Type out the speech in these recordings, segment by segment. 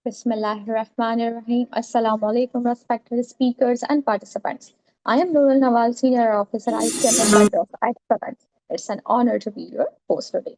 Bismillahirrahmanirrahim. Assalamu alaikum, respected speakers and participants. I am Nurul Nawal, Senior Officer, ICMS Center of Excellence. It's an honor to be your host today.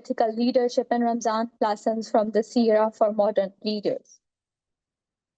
Ethical Leadership in Ramadan, Lessons from the Seerah for Modern Leaders।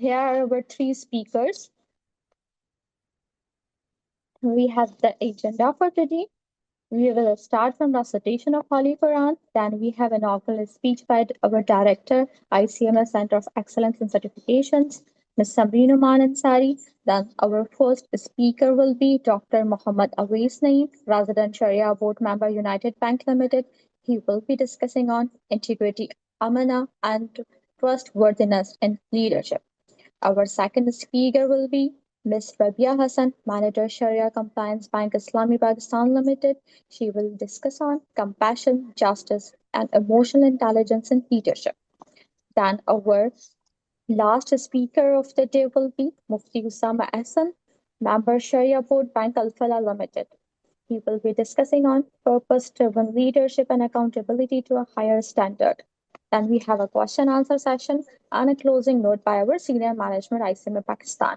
Here are our three speakers. We have the agenda for today. We will start from recitation of Holy Quran. Then we have an inaugural speech by our director, ICMS Center of Excellence in Certifications, Ms. Sabrina Noman Ansari. Then our first speaker will be Dr. Muhammad Awais Naeem, Resident Sharia Board Member, United Bank Limited. He will be discussing on integrity, amana, and trustworthiness in leadership. Our second speaker will be Ms. Rabia Hassan, Manager Sharia Compliance Bank Islami Pakistan Limited. She will discuss on compassion, justice, and emotional intelligence in leadership. Then our last speaker of the day will be Mufti Usama Ahsan, Member Sharia Board Bank Al Falah Limited. He will be discussing on purpose-driven leadership and accountability to a higher standard. Then we have a question answer session and a closing note by our senior management ICMA Pakistan.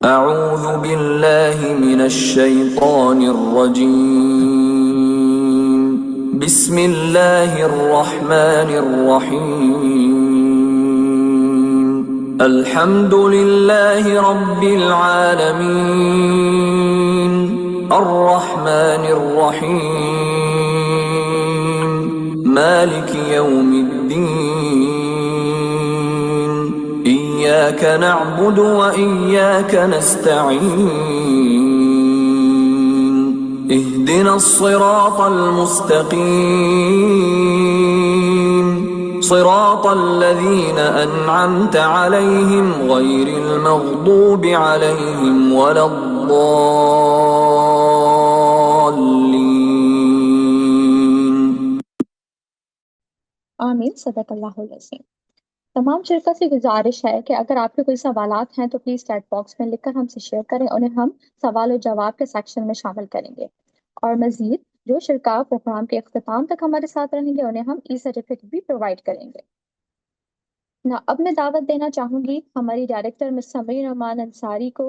أعوذ بالله من الشيطان الرجيم بسم الله الرحمن الرحيم الحمد لله رب العالمين الرحمن الرحيم مالك يوم الدين إياك نعبد وإياك نستعين اهدنا الصراط المستقيم صراط الذين أنعمت عليهم غير المغضوب عليهم ولا الضالين آمین صدق اللہ العظیم۔ تمام شرکا سے گزارش ہے کہ اگر آپ کے کوئی سوالات ہیں تو پلیز چیٹ باکس میں لکھ کر ہم سے شیئر کریں، انہیں ہم سوال و جواب کے سیکشن میں شامل کریں گے۔ اور مزید جو شرکا پروگرام کے اختتام تک ہمارے ساتھ رہیں گے انہیں ہم ای سرٹیفکیٹ بھی پرووائڈ کریں گے۔ اب میں دعوت دینا چاہوں گی ہماری ڈائریکٹر مس سمرین نعمان انصاری کو،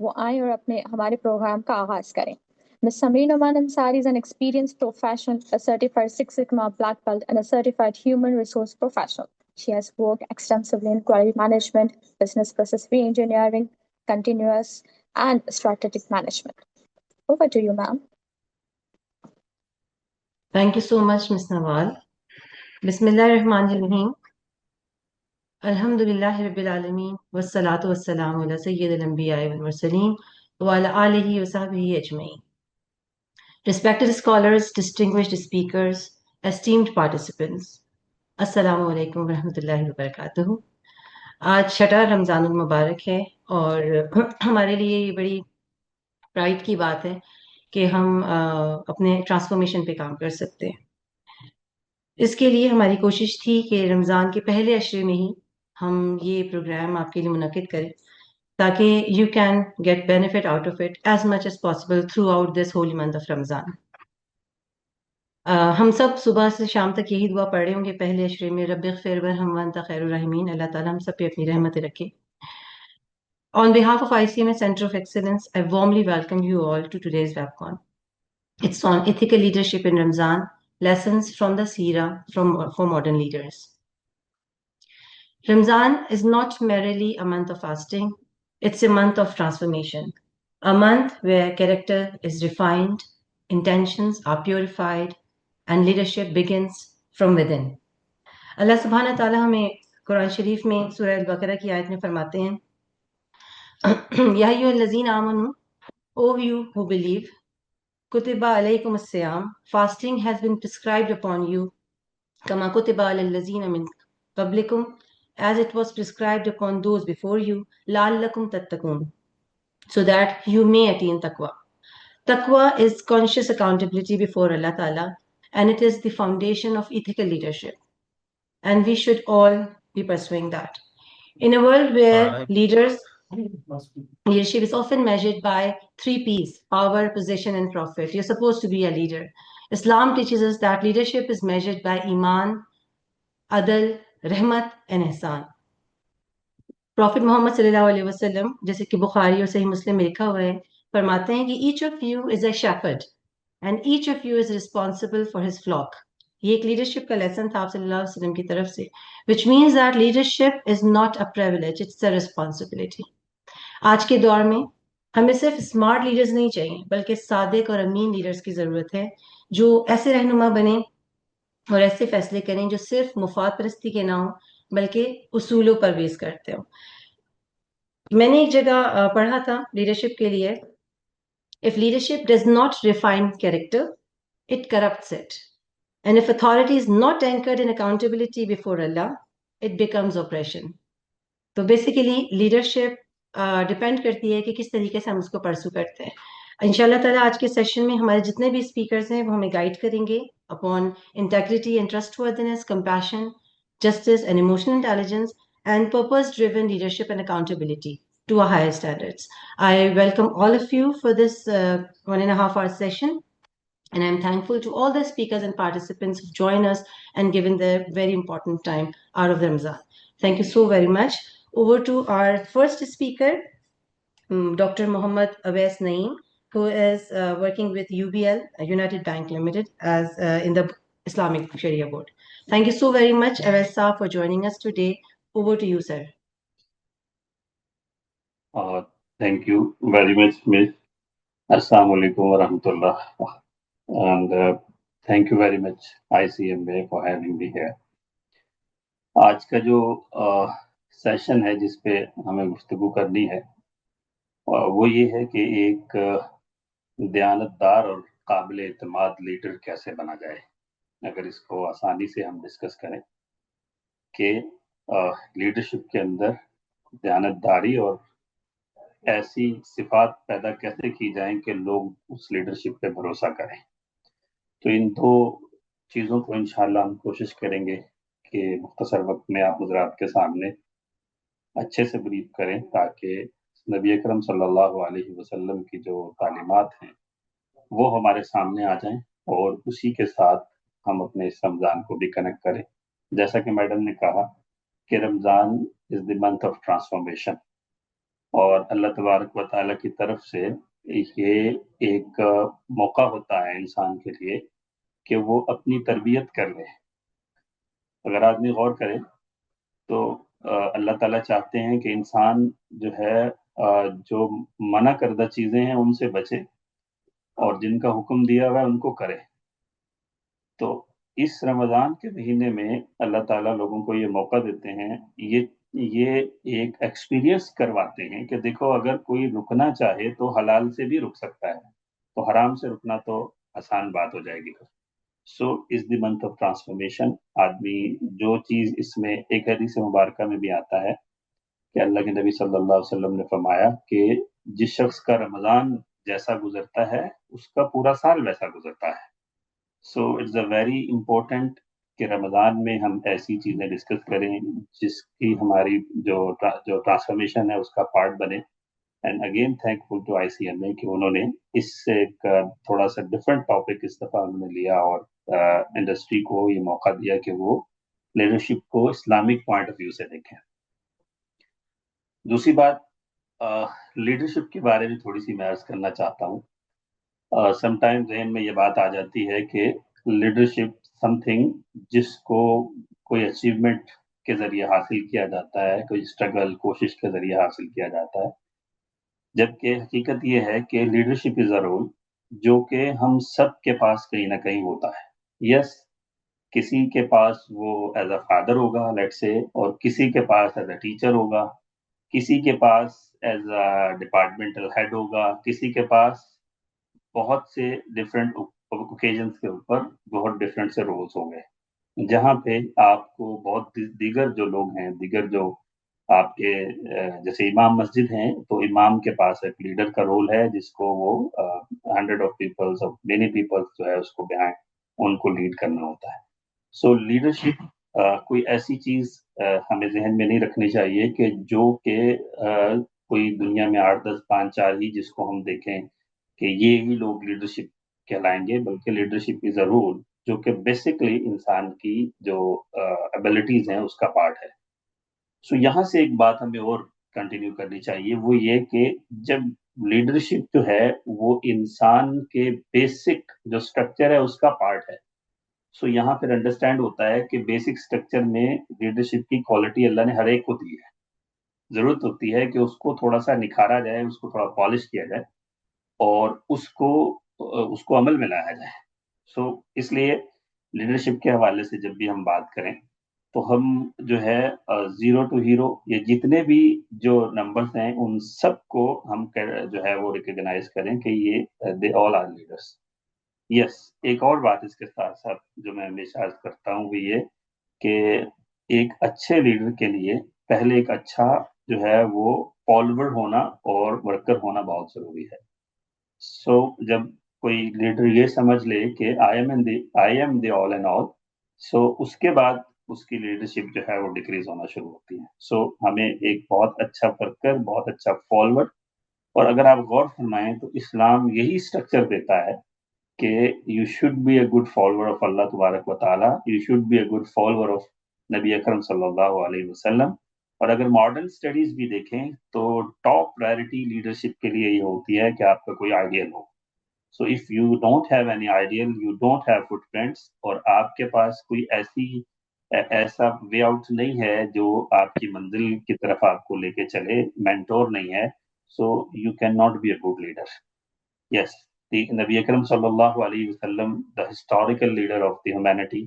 وہ آئیں اور ہمارے پروگرام کا آغاز کریں۔ Ms. Sabrina Noman Ansari is an experienced professional, a certified Six Sigma Black Belt, and a certified human resource professional. She has worked extensively in quality management, business process re-engineering, continuous and strategic management. Over to you, ma'am. Thank you so much, Ms. Nawal. Bismillahirrahmanirrahim. الحمد للہ رب العالمین والصلاة والسلام علی سید الانبیاء والمرسلین وعلی آلہ وصحبہ اجمعین. Respected scholars, distinguished speakers, esteemed participants, السلام علیکم ورحمۃ اللہ وبرکاتہ. آج چھٹا رمضان المبارک ہے اور ہمارے لیے یہ بڑی پرائڈ کی بات ہے کہ ہم اپنے ٹرانسفارمیشن پہ کام کر سکتے ہیں. اس کے لیے ہماری کوشش تھی کہ رمضان کے پہلے عشرے میں ہی ہم یہ پروگرام آپ کے لیے منعقد کریں تاکہ you can get benefit out of it as much as possible throughout this holy month of Ramzan. ہم سب صبح سے شام تک یہی دعا پڑھ رہے ہوں گے پہلے عشرے میں، رب اغفر ورحم وانت خیر الراحمین. اللہ تعالیٰ ہم سب پہ اپنی رحمتیں رکھے. On behalf of ICMS Center of Excellence, I warmly welcome you all to today's webcon. It's on ethical leadership in Ramzan, lessons from the Seerah for modern leaders. Ramzan is not merely a month of fasting, it's a month of transformation. A month where character is refined, intentions are purified, and leadership begins from within. اللہ سبحانہ تعالیٰ ہمیں قرآن شریف میں سورہ البقرہ کی آیت میں فرماتے ہیں یا ایھا الذین آمنوا, O you who believe, کتب علیکم الصیام, fasting has been prescribed upon you, کما کتب علی الذین من قبلکم, as it was prescribed upon those before you, لعلکم تتقون, so that you may attain taqwa. Taqwa is conscious accountability before Allah Ta'ala, and it is the foundation of ethical leadership. And we should all be pursuing that. In a world where leadership is often measured by 3 P's, power, position, and profit, you're supposed to be a leader. Islam teaches us that leadership is measured by Iman, Adl, Rahmat, and Ihsan. Prophet Muhammad صلی اللہ علیہ وسلم, جیسے کہ بخاری اور صحیح مسلم میں لکھا ہوا ہے, فرماتے ہیں کہ each of you is a shepherd and each of you is responsible for his flock. یہ ایک لیڈرشپ کا لیسن تھا آپ صلی اللہ علیہ وسلم کی طرف سے, which means that leadership is not a privilege, it's a responsibility. آج کے دور میں ہمیں صرف اسمارٹ لیڈرز نہیں چاہیے بلکہ صادق اور امین لیڈرز کی ضرورت ہے جو ایسے رہنما بنیں اور ایسے فیصلے کریں جو صرف مفاد پرستی کے نہ ہوں بلکہ اصولوں پر بیس کرتے ہوں. میں نے ایک جگہ پڑھا تھا لیڈرشپ کے لیے, if leadership does not refine character, it corrupts it. And if authority is not anchored in accountability before Allah, it becomes oppression. تو بیسیکلی لیڈرشپ ڈپینڈ کرتی ہے کہ کس طریقے سے ہم اس کو پرسو کرتے ہیں. انشاءاللہ تعالیٰ آج کے سیشن میں ہمارے جتنے بھی اسپیکرز ہیں وہ ہمیں گائیڈ کریں گے upon integrity and trust وردینس, compassion, justice and emotional intelligence, and purpose-driven leadership and accountability to a higher standards. I welcome all of you for this 1.5-hour session, and I'm thankful to all the speakers and participants who've joined us and given their very important time out of the Ramzan. Thank you so very much. Over to our first speaker, Dr. Muhammad Awais Naeem, who is working with UBL, United Bank Limited, as in the Islamic Sharia Board. Thank you so very much, Awais Saab, for joining us today. Over to you, sir. Thank you very much, Miss. Assalamu alaikum wa rahmatullah. And thank you very much, ICMA, for having me here. آج کا جو session ہے جس پہ ہمیں گفتگو کرنی ہے وہ یہ ہے کہ ایک دیانتدار اور قابل اعتماد لیڈر کیسے بنا جائے. اگر اس کو آسانی سے ہم ڈسکس کریں کہ لیڈرشپ کے اندر دیانتداری اور ایسی صفات پیدا کیسے کی جائیں کہ لوگ اس لیڈرشپ پہ بھروسہ کریں. تو ان 2 چیزوں کو انشاءاللہ ہم کوشش کریں گے کہ مختصر وقت میں آپ حضرات کے سامنے اچھے سے بریف کریں تاکہ نبی اکرم صلی اللہ علیہ وسلم کی جو تعلیمات ہیں وہ ہمارے سامنے آ جائیں اور اسی کے ساتھ ہم اپنے اس رمضان کو بھی کنیکٹ کریں. جیسا کہ میڈم نے کہا کہ رمضان از دی منتھ آف ٹرانسفارمیشن, اور اللہ تبارک و تعالیٰ کی طرف سے یہ ایک موقع ہوتا ہے انسان کے لیے کہ وہ اپنی تربیت کر لے. اگر آدمی غور کرے تو اللہ تعالیٰ چاہتے ہیں کہ انسان جو ہے جو منع کردہ چیزیں ہیں ان سے بچے اور جن کا حکم دیا ہوا ہے ان کو کرے. تو اس رمضان کے مہینے میں اللہ تعالیٰ لوگوں کو یہ موقع دیتے ہیں، یہ ایک ایکسپیرینس کرواتے ہیں کہ دیکھو اگر کوئی رکنا چاہے تو حلال سے بھی رک سکتا ہے، تو حرام سے رکنا تو آسان بات ہو جائے گی۔ سو از دی منتھ آف ٹرانسفارمیشن۔ آدمی جو چیز اس میں ایک حدیث مبارکہ میں بھی آتا ہے کہ اللہ کے نبی صلی اللہ علیہ وسلم نے فرمایا کہ جس شخص کا رمضان جیسا گزرتا ہے اس کا پورا سال ویسا گزرتا ہے۔ So it's a very important کہ رمضان میں ہم ایسی چیزیں ڈسکس کریں جس کی ہماری جو ٹرانسفارمیشن ہے اس کا پارٹ بنے۔ اینڈ اگین تھینک فل ٹو ICMA کہ انہوں نے اس سے ایک تھوڑا سا ڈفرینٹ ٹاپک اس دفعہ انہوں نے لیا اور انڈسٹری کو یہ موقع دیا کہ وہ لیڈرشپ کو اسلامک پوائنٹ آف ویو سے دیکھیں۔ دوسری بات لیڈرشپ کے بارے میں تھوڑی سی میں عرض کرنا چاہتا ہوں۔ سم ٹائم ذہن میں یہ بات آ جاتی ہے کہ لیڈرشپ سم تھنگ جس کو کوئی اچیومنٹ کے ذریعے حاصل کیا جاتا ہے، کوئی اسٹرگل کوشش کے ذریعے حاصل کیا جاتا ہے، جبکہ حقیقت یہ ہے کہ لیڈرشپ از اے رول جو کہ ہم سب کے پاس کہیں نہ کہیں ہوتا ہے۔ یس، کسی کے پاس وہ ایز اے فادر ہوگا لیٹ سے، اور کسی کے پاس ایز اے ٹیچر ہوگا، کسی کے پاس ایز اے ڈپارٹمنٹل ہیڈ ہوگا، کسی کے پاس بہت سے ڈفرینٹ اوکیزنس کے اوپر بہت ڈفرینٹ سے رولز ہوں گے، جہاں پہ آپ کو بہت دیگر جو لوگ ہیں، دیگر جو آپ کے جیسے امام مسجد ہیں تو امام کے پاس ایک لیڈر کا رول ہے جس کو وہ 100 آف پیپلز اور مینی پیپلز جو ہے اس کو بہائنڈ ان کو لیڈ کرنا ہوتا ہے۔ سو لیڈرشپ کوئی ایسی چیز ہمیں ذہن میں نہیں رکھنی چاہیے کہ جو کہ کوئی دنیا میں 8 10 5 4 ہی جس کو ہم دیکھیں کہ یہ ہی لوگ لیڈرشپ کہلائیں گے، بلکہ لیڈرشپ از اے رول جو کہ بیسکلی انسان کی جو ایبلٹیز ہیں اس کا پارٹ ہے۔ سو یہاں سے ایک بات ہمیں اور کنٹینیو کرنی چاہیے، وہ یہ کہ جب لیڈرشپ جو ہے وہ انسان کے بیسک جو سٹرکچر ہے اس کا پارٹ ہے، سو یہاں پھر انڈرسٹینڈ ہوتا ہے کہ بیسک سٹرکچر میں لیڈرشپ کی کوالٹی اللہ نے ہر ایک کو دی ہے، ضرورت ہوتی ہے کہ اس کو تھوڑا سا نکھارا جائے، اس کو تھوڑا پالش کیا جائے اور اس کو عمل میں لایا جائے۔ سو اس لیے لیڈرشپ کے حوالے سے جب بھی ہم بات کریں تو ہم جو ہے زیرو ٹو ہیرو یہ جتنے بھی جو نمبرز ہیں ان سب کو ہم جو ہے وہ ریکگنائز کریں کہ یہ دے آل آر لیڈرس۔ یس، ایک اور بات اس کے ساتھ ساتھ جو میں ہمیشہ عرض کرتا ہوں وہ یہ کہ ایک اچھے لیڈر کے لیے پہلے ایک اچھا جو ہے وہ فالوور ہونا اور ورکر ہونا بہت ضروری ہے۔ سو جب کوئی لیڈر یہ سمجھ لے کہ I am the all and all, سو اس کے بعد اس کی لیڈرشپ جو ہے وہ ڈکریز ہونا شروع ہوتی ہے۔ سو ہمیں ایک بہت اچھا ورکر، بہت اچھا فالوور، اور اگر آپ غور فرمائیں تو اسلام یہی اسٹرکچر دیتا ہے کہ you should be a good follower of Allah تبارک و تعالیٰ، you should be a good follower of نبی اکرم صلی اللہ علیہ وسلم۔ اور اگر ماڈرن اسٹڈیز بھی دیکھیں تو ٹاپ پرائرٹی لیڈرشپ کے لیے یہ ہوتی ہے کہ آپ کا کوئی آئیڈیل ہو۔ So if you don't have any ideal, you don't have footprints, اور آپ کے پاس کوئی ایسا وے آؤٹ نہیں ہے جو آپ کی منزل کی طرف آپ کو لے کے چلے، مینٹور نہیں ہے، so you can not be a good leader. Yes, نبی اکرم صلی اللہ علیہ وسلم the historical leader of the humanity,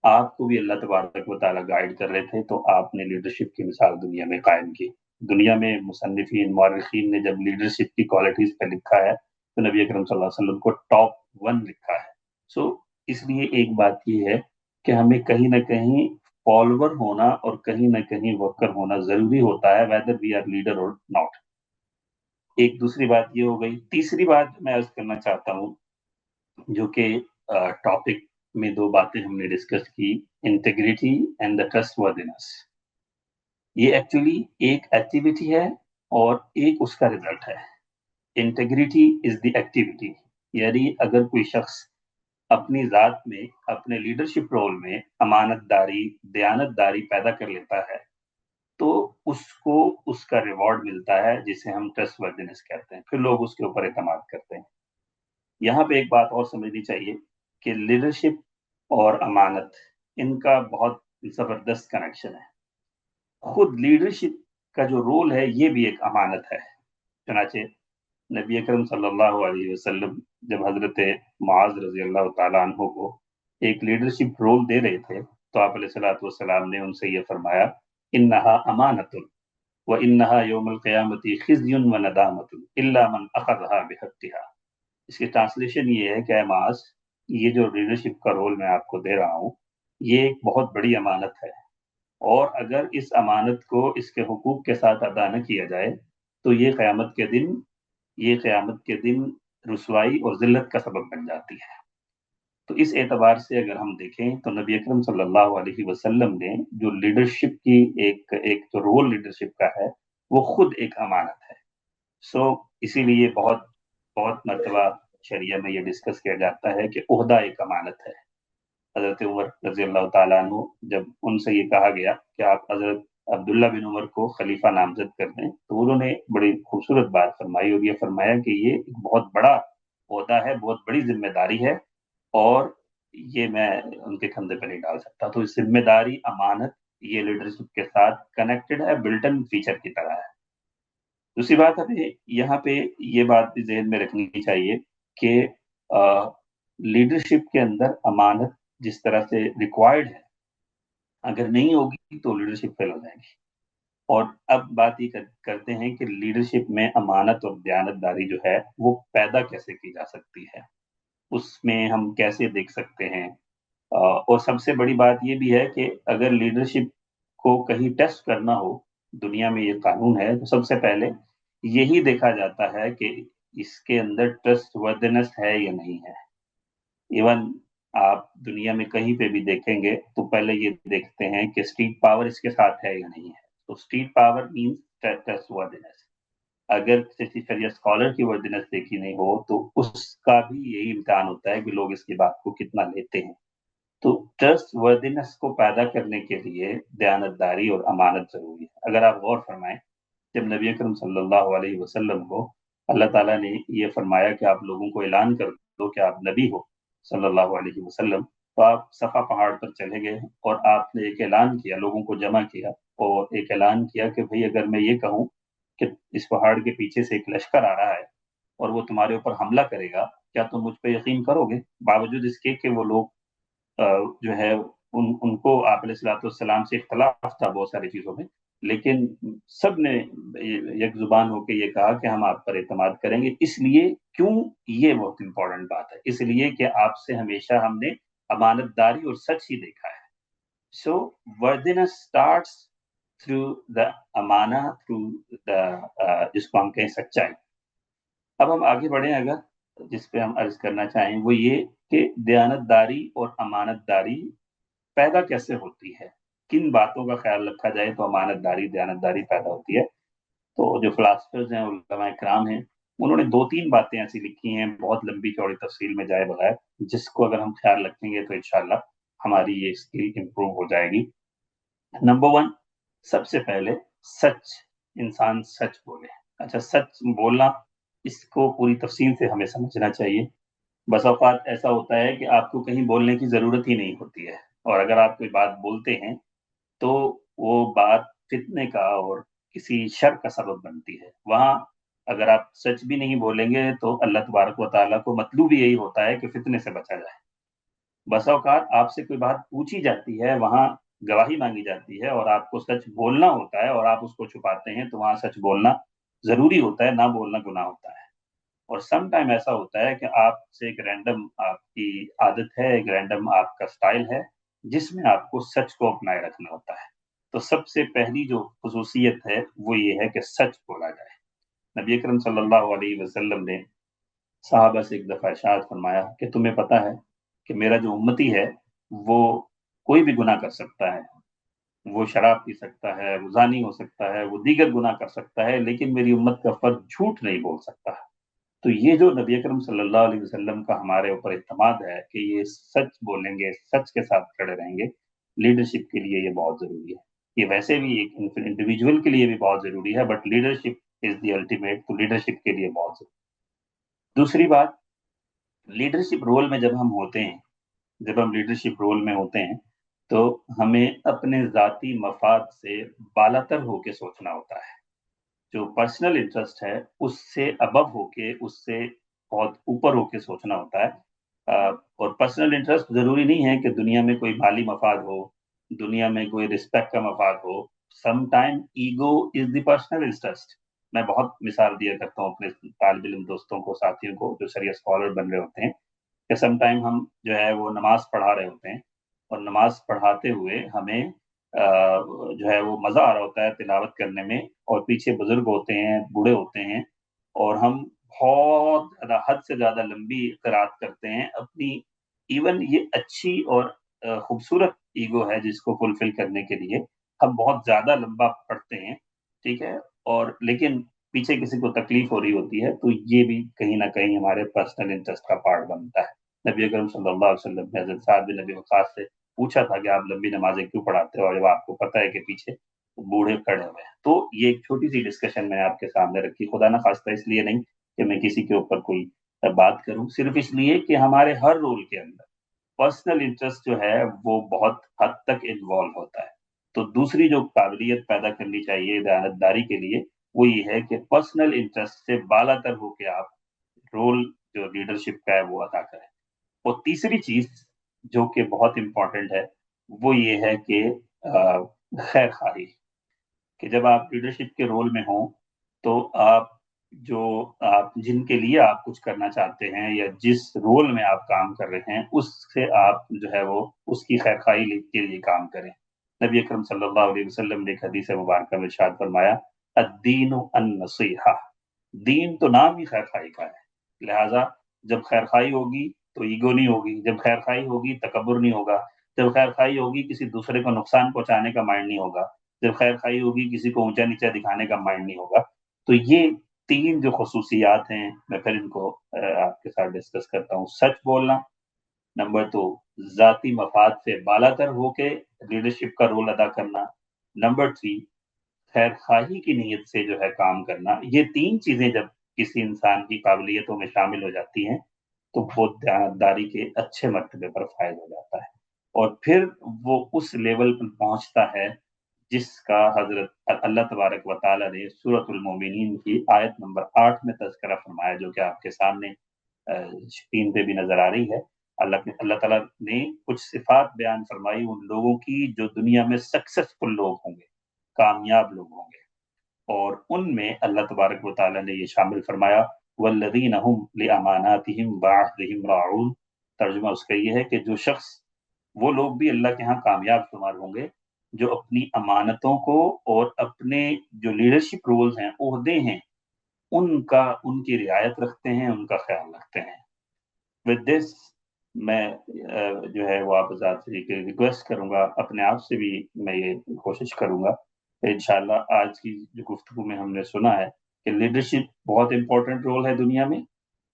آپ کو بھی اللہ تبارک و تعالیٰ گائیڈ کر رہے تھے تو آپ نے لیڈرشپ کی مثال دنیا میں قائم کی۔ دنیا میں مصنفین مورخین نے جب لیڈرشپ کی کوالٹیز پہ لکھا ہے تو نبی اکرم صلی اللہ علیہ وسلم کو ٹاپ 1 لکھا ہے۔ سو اس لیے ایک بات یہ ہے کہ ہمیں کہیں نہ کہیں فالوور ہونا اور کہیں نہ کہیں ورکر ہونا ضروری ہوتا ہے، ویدر وی آر لیڈر اور ناٹ۔ ایک دوسری بات یہ ہو گئی۔ تیسری بات میں عرض کرنا چاہتا ہوں جو کہ ٹاپک میں 2 باتیں ہم نے ڈسکس کی، انٹیگریٹی اینڈ دا ٹرسٹ وردینس۔ یہ ایکچولی ایک ایکٹیویٹی ہے اور ایک اس کا ریزلٹ ہے۔ انٹیگریٹی از دی ایکٹیویٹی، یعنی اگر کوئی شخص اپنی ذات میں، اپنے لیڈرشپ رول میں امانت داری، دیانت داری پیدا کر لیتا ہے تو اس کو اس کا ریوارڈ ملتا ہے جسے ہم ٹرسٹ وردینس کہتے ہیں، پھر لوگ اس کے اوپر اعتماد کرتے ہیں۔ یہاں پہ ایک بات اور سمجھنی چاہیے کہ لیڈرشپ اور امانت ان کا بہت زبردست کنیکشن ہے۔ خود لیڈرشپ کا جو رول ہے یہ بھی ایک امانت ہے۔ چنانچہ نبی اکرم صلی اللہ علیہ وسلم جب حضرت معاذ رضی اللہ تعالیٰ عنہ کو ایک لیڈرشپ رول دے رہے تھے تو آپ علیہ الصلوۃ والسلام نے ان سے یہ فرمایا انہا امانۃ وانہا یوم القیامۃ خزی وندامۃ الا من اخذھا بحقھا۔ اس کی ٹرانسلیشن یہ ہے کہ اے معاذ، یہ جو لیڈرشپ کا رول میں آپ کو دے رہا ہوں یہ ایک بہت بڑی امانت ہے، اور اگر اس امانت کو اس کے حقوق کے ساتھ ادا نہ کیا جائے تو یہ قیامت کے دن رسوائی اور ذلت کا سبب بن جاتی ہے۔ تو اس اعتبار سے اگر ہم دیکھیں تو نبی اکرم صلی اللہ علیہ وسلم نے جو لیڈرشپ کی ایک جو رول لیڈرشپ کا ہے وہ خود ایک امانت ہے۔ سو اسی لیے بہت بہت مرتبہ شریعہ میں یہ ڈسکس کیا جاتا ہے کہ عہدہ ایک امانت ہے۔ حضرت عمر رضی اللہ تعالیٰ عنہ جب ان سے یہ کہا گیا کہ آپ حضرت عبداللہ بن عمر کو خلیفہ نامزد کر دیں تو انہوں نے بڑی خوبصورت بات فرمائی اور یہ فرمایا کہ یہ ایک بہت بڑا عہدہ ہے، بہت بڑی ذمہ داری ہے، اور یہ میں ان کے کندھے پہ نہیں ڈال سکتا۔ تو اس ذمہ داری، امانت، یہ لیڈرشپ کے ساتھ کنیکٹڈ ہے، بلٹ ان فیچر کی طرح ہے۔ دوسری بات ہمیں یہاں پہ یہ بات بھی ذہن میں رکھنی چاہیے کہ لیڈرشپ کے اندر امانت جس طرح سے ریکوائرڈ ہے، اگر نہیں ہوگی تو لیڈرشپ فیل ہو جائے گی۔ اور اب بات یہ کرتے ہیں کہ لیڈرشپ میں امانت اور دیانتداری جو ہے وہ پیدا کیسے کی جا سکتی ہے، اس میں ہم کیسے دیکھ سکتے ہیں۔ اور سب سے بڑی بات یہ بھی ہے کہ اگر لیڈرشپ کو کہیں ٹیسٹ کرنا ہو، دنیا میں یہ قانون ہے، تو سب سے پہلے یہی دیکھا جاتا ہے کہ اس کے اندر ٹرسٹ وردنس ہے یا نہیں ہے۔ ایون آپ دنیا میں کہیں پہ بھی دیکھیں گے تو پہلے یہ دیکھتے ہیں کہ اسٹریٹ پاور اس کے ساتھ ہے یا نہیں ہے۔ تو اسٹریٹ پاور مینس ٹرسٹ وردنس۔ اگر کسی شریعہ اسکالر کی وردنس دیکھی نہیں ہو تو اس کا بھی یہی امتحان ہوتا ہے کہ لوگ اس کی بات کو کتنا لیتے ہیں۔ تو ٹرسٹ وردنس کو پیدا کرنے کے لیے دیانتداری اور امانت ضروری ہے۔ اگر آپ غور فرمائیں، جب نبی اکرم صلی اللہ علیہ وسلم کو اللہ تعالیٰ نے یہ فرمایا کہ آپ لوگوں کو اعلان کر دو کہ آپ نبی ہو صلی اللہ علیہ وسلم، تو آپ صفا پہاڑ پر چلے گئے اور آپ نے ایک اعلان کیا، لوگوں کو جمع کیا اور ایک اعلان کیا کہ بھئی اگر میں یہ کہوں کہ اس پہاڑ کے پیچھے سے ایک لشکر آ رہا ہے اور وہ تمہارے اوپر حملہ کرے گا، کیا تم مجھ پہ یقین کرو گے؟ باوجود اس کے کہ وہ لوگ جو ہے ان کو آپ علیہ الصلوۃ والسلام سے اختلاف تھا بہت ساری چیزوں میں، لیکن سب نے یک زبان ہو کے یہ کہا کہ ہم آپ پر اعتماد کریں گے۔ اس لیے کیوں یہ بہت امپورٹنٹ بات ہے، اس لیے کہ آپ سے ہمیشہ ہم نے امانت داری اور سچ ہی دیکھا ہے۔ So worthiness starts through the امانہ، تھرو دا جس کو ہم کہیں سچائی۔ اب ہم آگے بڑھیں، اگر جس پہ ہم عرض کرنا چاہیں وہ یہ کہ دیانت داری اور امانت داری پیدا کیسے ہوتی ہے، کن باتوں کا خیال رکھا جائے تو امانت داری، دیانت داری پیدا ہوتی ہے۔ تو جو فلاسفرز ہیں، علماء کرام ہیں، انہوں نے 2-3 باتیں ایسی لکھی ہیں بہت لمبی چوڑی تفصیل میں جائے بغیر، جس کو اگر ہم خیال رکھیں گے تو انشاءاللہ ہماری یہ اسکل امپروو ہو جائے گی۔ نمبر 1، سب سے پہلے سچ، انسان سچ بولے۔ اچھا، سچ بولنا، اس کو پوری تفصیل سے ہمیں سمجھنا چاہیے۔ بس اوقات ایسا ہوتا ہے کہ آپ کو کہیں بولنے کی ضرورت ہی نہیں ہوتی ہے، اور اگر آپ کوئی بات بولتے ہیں تو وہ بات فتنے کا اور کسی شر کا سبب بنتی ہے۔ وہاں اگر آپ سچ بھی نہیں بولیں گے تو اللہ تبارک و تعالیٰ کو مطلوب یہی ہوتا ہے کہ فتنے سے بچا جائے۔ بس اوقات آپ سے کوئی بات پوچھی جاتی ہے، وہاں گواہی مانگی جاتی ہے اور آپ کو سچ بولنا ہوتا ہے اور آپ اس کو چھپاتے ہیں، تو وہاں سچ بولنا ضروری ہوتا ہے، نہ بولنا گناہ ہوتا ہے۔ اور سم ٹائم ایسا ہوتا ہے کہ آپ سے ایک رینڈم آپ کی عادت ہے، ایک رینڈم آپ کا سٹائل ہے جس میں آپ کو سچ کو اپنائے رکھنا ہوتا ہے۔ تو سب سے پہلی جو خصوصیت ہے وہ یہ ہے کہ سچ بولا جائے۔ نبی اکرم صلی اللہ علیہ وسلم نے صحابہ سے ایک دفعہ ارشاد فرمایا کہ تمہیں پتہ ہے کہ میرا جو امتی ہے وہ کوئی بھی گناہ کر سکتا ہے، وہ شراب پی سکتا ہے، وہ زانی ہو سکتا ہے، وہ دیگر گناہ کر سکتا ہے، لیکن میری امت کا فرد جھوٹ نہیں بول سکتا۔ تو یہ جو نبی اکرم صلی اللہ علیہ وسلم کا ہمارے اوپر اعتماد ہے کہ یہ سچ بولیں گے، سچ کے ساتھ کھڑے رہیں گے، لیڈرشپ کے لیے یہ بہت ضروری ہے۔ یہ ویسے بھی ایک انڈیویجول کے لیے بھی بہت ضروری ہے، but leadership is the ultimate, تو لیڈرشپ کے لیے بہت ضروری ہے۔ دوسری بات، لیڈرشپ رول میں جب ہم ہوتے ہیں، جب ہم لیڈرشپ رول میں ہوتے ہیں تو ہمیں اپنے ذاتی مفاد سے بالاتر ہو کے سوچنا ہوتا ہے۔ جو پرسنل انٹرسٹ ہے اس سے ابو ہو کے، اس سے بہت اوپر ہو کے سوچنا ہوتا ہے۔ اور پرسنل انٹرسٹ ضروری نہیں ہے کہ دنیا میں کوئی مالی مفاد ہو، دنیا میں کوئی رسپیکٹ کا مفاد ہو. Some time ego is the personal interest. میں بہت مثال دیا کرتا ہوں اپنے طالب علم دوستوں کو، ساتھیوں کو جو شریعت اسکالر بن رہے ہوتے ہیں، کہ سم ٹائم ہم جو ہے وہ نماز پڑھا رہے ہوتے ہیں، اور نماز پڑھاتے ہوئے ہمیں جو ہے وہ مزہ آ رہا ہوتا ہے تلاوت کرنے میں، اور پیچھے بزرگ ہوتے ہیں، بوڑھے ہوتے ہیں، اور ہم بہت زیادہ، حد سے زیادہ لمبی قرات کرتے ہیں اپنی. ایون یہ اچھی اور خوبصورت ایگو ہے جس کو فلفل کرنے کے لیے ہم بہت زیادہ لمبا پڑھتے ہیں، ٹھیک ہے، اور لیکن پیچھے کسی کو تکلیف ہو رہی ہوتی ہے، تو یہ بھی کہیں نہ کہیں ہمارے پرسنل انٹرسٹ کا پارٹ بنتا ہے. نبی اکرم صلی اللہ علیہ وسلم نے حضرت سعد بن نبی وقاص سے پوچھا تھا کہ آپ لمبی نمازیں کیوں پڑھاتے ہو، اور جب آپ کو پتہ ہے کہ پیچھے بوڑھے کھڑے ہوئے ہیں. تو یہ ایک چھوٹی سی ڈسکشن میں آپ کے سامنے رکھی، خدا نہ خواستہ اس لیے نہیں کہ میں کسی کے اوپر کوئی بات کروں، صرف اس لیے کہ ہمارے ہر رول کے اندر پرسنل انٹرسٹ جو ہے وہ بہت حد تک انوالو ہوتا ہے. تو دوسری جو قابلیت پیدا کرنی چاہیے دیانتداری کے لیے وہ یہ ہے کہ پرسنل انٹرسٹ سے بالا تر ہو کے آپ رول جو لیڈرشپ کا ہے وہ ادا کریں. اور تیسری چیز جو کہ بہت امپورٹنٹ ہے وہ یہ ہے کہ خیر خواہی، کہ جب آپ لیڈرشپ کے رول میں ہوں تو آپ جن کے لیے آپ کچھ کرنا چاہتے ہیں یا جس رول میں آپ کام کر رہے ہیں اس سے آپ جو ہے وہ اس کی خیر خواہی کے لیے کام کریں. نبی اکرم صلی اللہ علیہ وسلم نے ایک حدیث مبارکہ میں ارشاد فرمایا، الدین النصیحہ، دین تو نام ہی خیر خواہی کا ہے، لہٰذا جب خیر خواہی ہوگی تو ایگو نہیں ہوگی، جب خیر خواہی ہوگی تکبر نہیں ہوگا، جب خیر خواہی ہوگی کسی دوسرے کو نقصان پہنچانے کا مائنڈ نہیں ہوگا، جب خیر خواہی ہوگی کسی کو اونچا نیچا دکھانے کا مائنڈ نہیں ہوگا. تو یہ تین جو خصوصیات ہیں میں پھر ان کو آپ کے ساتھ ڈسکس کرتا ہوں. سچ بولنا، نمبر 2 ذاتی مفاد سے بالا تر ہو کے لیڈرشپ کا رول ادا کرنا، نمبر 3 خیر خواہی کی نیت سے جو ہے کام کرنا. یہ تین چیزیں جب کسی انسان کی قابلیتوں میں شامل ہو جاتی ہیں تو وہ دیانتداری کے اچھے مرتبے پر فائز ہو جاتا ہے، اور پھر وہ اس لیول پر پہنچتا ہے جس کا حضرت اللہ تبارک و تعالیٰ نے سورۃ المومنین کی آیت نمبر 8 میں تذکرہ فرمایا، جو کہ آپ کے سامنے اسکرین پہ بھی نظر آ رہی ہے. اللہ تعالیٰ نے کچھ صفات بیان فرمائی ان لوگوں کی جو دنیا میں سکسیسفل لوگ ہوں گے، کامیاب لوگ ہوں گے، اور ان میں اللہ تبارک و تعالیٰ نے یہ شامل فرمایا والذین هم لاماناتهم وعهدهم راعون. ترجمہ اس کا یہ ہے کہ جو شخص، وہ لوگ بھی اللہ کے ہاں کامیاب شمار ہوں گے جو اپنی امانتوں کو اور اپنے جو لیڈرشپ رولز ہیں، عہدے ہیں، ان کی رعایت رکھتے ہیں، ان کا خیال رکھتے ہیں. ود دس میں جو ہے وہ آپ حضرات سے ریکویسٹ کروں گا، اپنے آپ سے بھی میں یہ کوشش کروں گا کہ انشاءاللہ آج کی جو گفتگو میں ہم نے سنا ہے کہ لیڈرشپ بہت امپورٹنٹ رول ہے دنیا میں.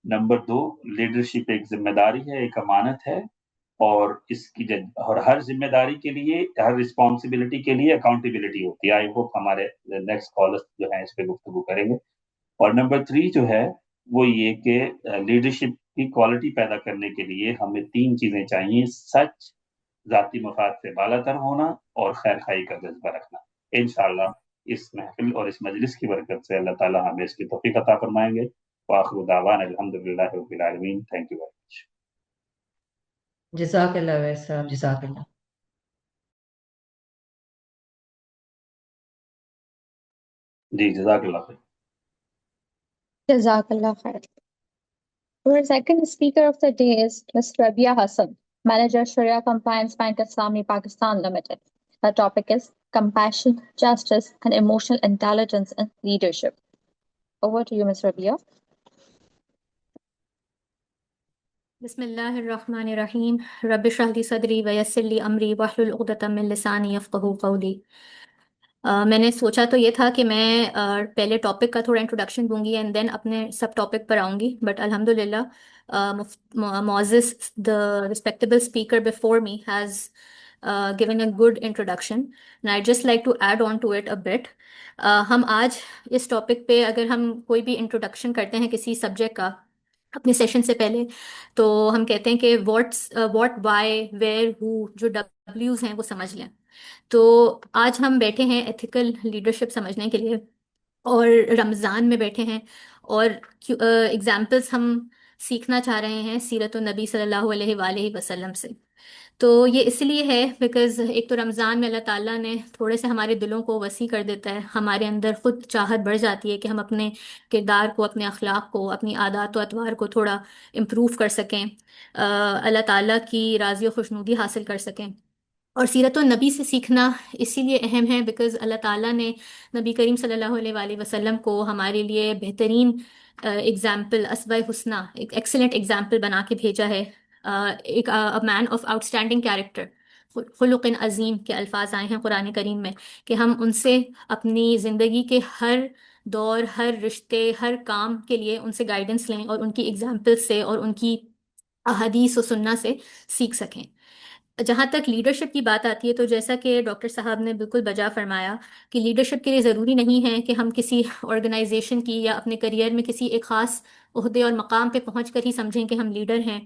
نمبر 2 لیڈرشپ ایک ذمہ داری ہے، ایک امانت ہے، اور اس کی اور ہر ذمہ داری کے لیے، ہر رسپانسبلٹی کے لیے اکاؤنٹیبلٹی ہوتی ہے. آئی ہوپ ہمارے نیکسٹ کالرز جو ہیں اس پہ گفتگو کریں گے. اور نمبر 3 جو ہے وہ یہ کہ لیڈرشپ کی کوالٹی پیدا کرنے کے لیے ہمیں 3 چیزیں چاہیے: سچ، ذاتی مفاد سے بالا تر ہونا، اور خیر خواہی کا جذبہ رکھنا. انشاءاللہ اس محفل اور اس مجلس کی برکت سے اللہ تعالیٰ ہمیں اس کی توفیق عطا فرمائیں گے. وآخر دعوانا الحمدللہ رب العالمین. Thank you very much. جزاک اللہ ویس صاحب، جزاک اللہ. جی جزاک اللہ خیر. Jazakallah khair. Our second speaker of the day is Ms. Rabia Hassan, Manager Sharia Compliance Bank Islami Pakistan Limited. Her topic is Compassion, Justice, and Emotional Intelligence in Leadership. Over to you, Ms. Rabia. بسم اللہ الرحمن الرحیم. رب اشرح لی صدری ویسر لی امری واحلل عقدۃ من لسانی یفقہوا قولی. میں نے سوچا تو یہ تھا کہ میں پہلے ٹاپک کا تھوڑا انٹروڈکشن دوں گی اینڈ دین اپنے سب ٹاپک پر آؤں گی، بٹ الحمد للہ معزز the respectable speaker before me has given a good introduction and I'd just like to add on to it a bit. ہم آج اس ٹاپک پہ اگر ہم کوئی بھی انٹروڈکشن کرتے ہیں کسی سبجیکٹ کا اپنے سیشن سے پہلے، تو ہم کہتے ہیں کہ واٹ وائی ویئر ہو، جو ڈبلیوز ہیں وہ سمجھ لیں. تو آج ہم بیٹھے ہیں ایتھیکل لیڈرشپ سمجھنے کے لیے، اور رمضان میں بیٹھے ہیں، اور ایگزامپلس ہم سیکھنا چاہ رہے ہیں سیرت النبی صلی اللہ علیہ وآلہ وسلم سے. تو یہ اس لیے ہے بیکاز ایک تو رمضان میں اللہ تعالیٰ نے تھوڑے سے ہمارے دلوں کو وسیع کر دیتا ہے، ہمارے اندر خود چاہت بڑھ جاتی ہے کہ ہم اپنے کردار کو، اپنے اخلاق کو، اپنی عادات و اطوار کو تھوڑا امپروو کر سکیں، اللہ تعالیٰ کی راضی و خوشنودی حاصل کر سکیں. اور سیرت النبی سے سیکھنا اسی لیے اہم ہے بیکاز اللہ تعالیٰ نے نبی کریم صلی اللہ علیہ وآلہ وسلم کو ہمارے لیے بہترین ایگزامپل، اسوہ حسنہ، ایک ایکسلنٹ ایگزامپل بنا کے بھیجا ہے. ایک مین آف آؤٹ اسٹینڈنگ کیریکٹر، خلق عظیم کے الفاظ آئے ہیں قرآن کریم میں کہ ہم ان سے اپنی زندگی کے ہر دور، ہر رشتے، ہر کام کے لیے ان سے گائیڈنس لیں اور ان کی ایگزامپل سے اور ان کی احادیث و سنہ سے سیکھ سکیں. جہاں تک لیڈرشپ کی بات آتی ہے تو جیسا کہ ڈاکٹر صاحب نے بالکل بجا فرمایا کہ لیڈرشپ کے لیے ضروری نہیں ہے کہ ہم کسی آرگنائزیشن کی یا اپنے کریئر میں کسی ایک خاص عہدے اور مقام پہ پہنچ کر ہی سمجھیں کہ ہم لیڈر ہیں.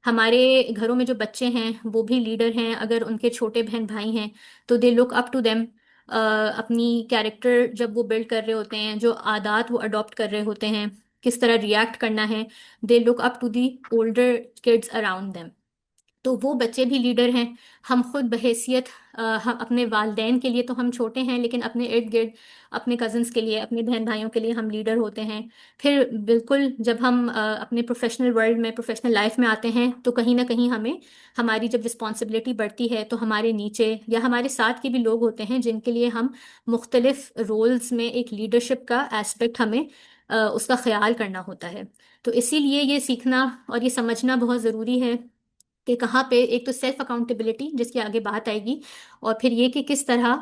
ہمارے گھروں میں جو بچے ہیں وہ بھی لیڈر ہیں. اگر ان کے چھوٹے بہن بھائی ہیں تو دے لک اپ ٹو دیم. اپنی کیریکٹر جب وہ بلڈ کر رہے ہوتے ہیں، جو عادات وہ اڈاپٹ کر رہے ہوتے ہیں، کس طرح ریئیکٹ کرنا ہے، they look up to the older kids around them. تو وہ بچے بھی لیڈر ہیں. ہم خود بحیثیت ہم اپنے والدین کے لیے تو ہم چھوٹے ہیں، لیکن اپنے ارد گرد اپنے کزنس کے لیے، اپنے بہن بھائیوں کے لیے ہم لیڈر ہوتے ہیں. پھر بالکل جب ہم اپنے پروفیشنل ورلڈ میں، پروفیشنل لائف میں آتے ہیں تو کہیں نہ کہیں ہمیں ہماری جب رسپانسبلٹی بڑھتی ہے تو ہمارے نیچے یا ہمارے ساتھ کے بھی لوگ ہوتے ہیں جن کے لیے ہم مختلف رولز میں ایک لیڈرشپ کا ایسپیکٹ ہمیں اس کا خیال کرنا ہوتا ہے. تو اسی لیے یہ سیکھنا اور یہ سمجھنا بہت ضروری ہے کہ کہاں پہ ایک تو سیلف اکاؤنٹیبلٹی جس کی آگے بات آئے گی، اور پھر یہ کہ کس طرح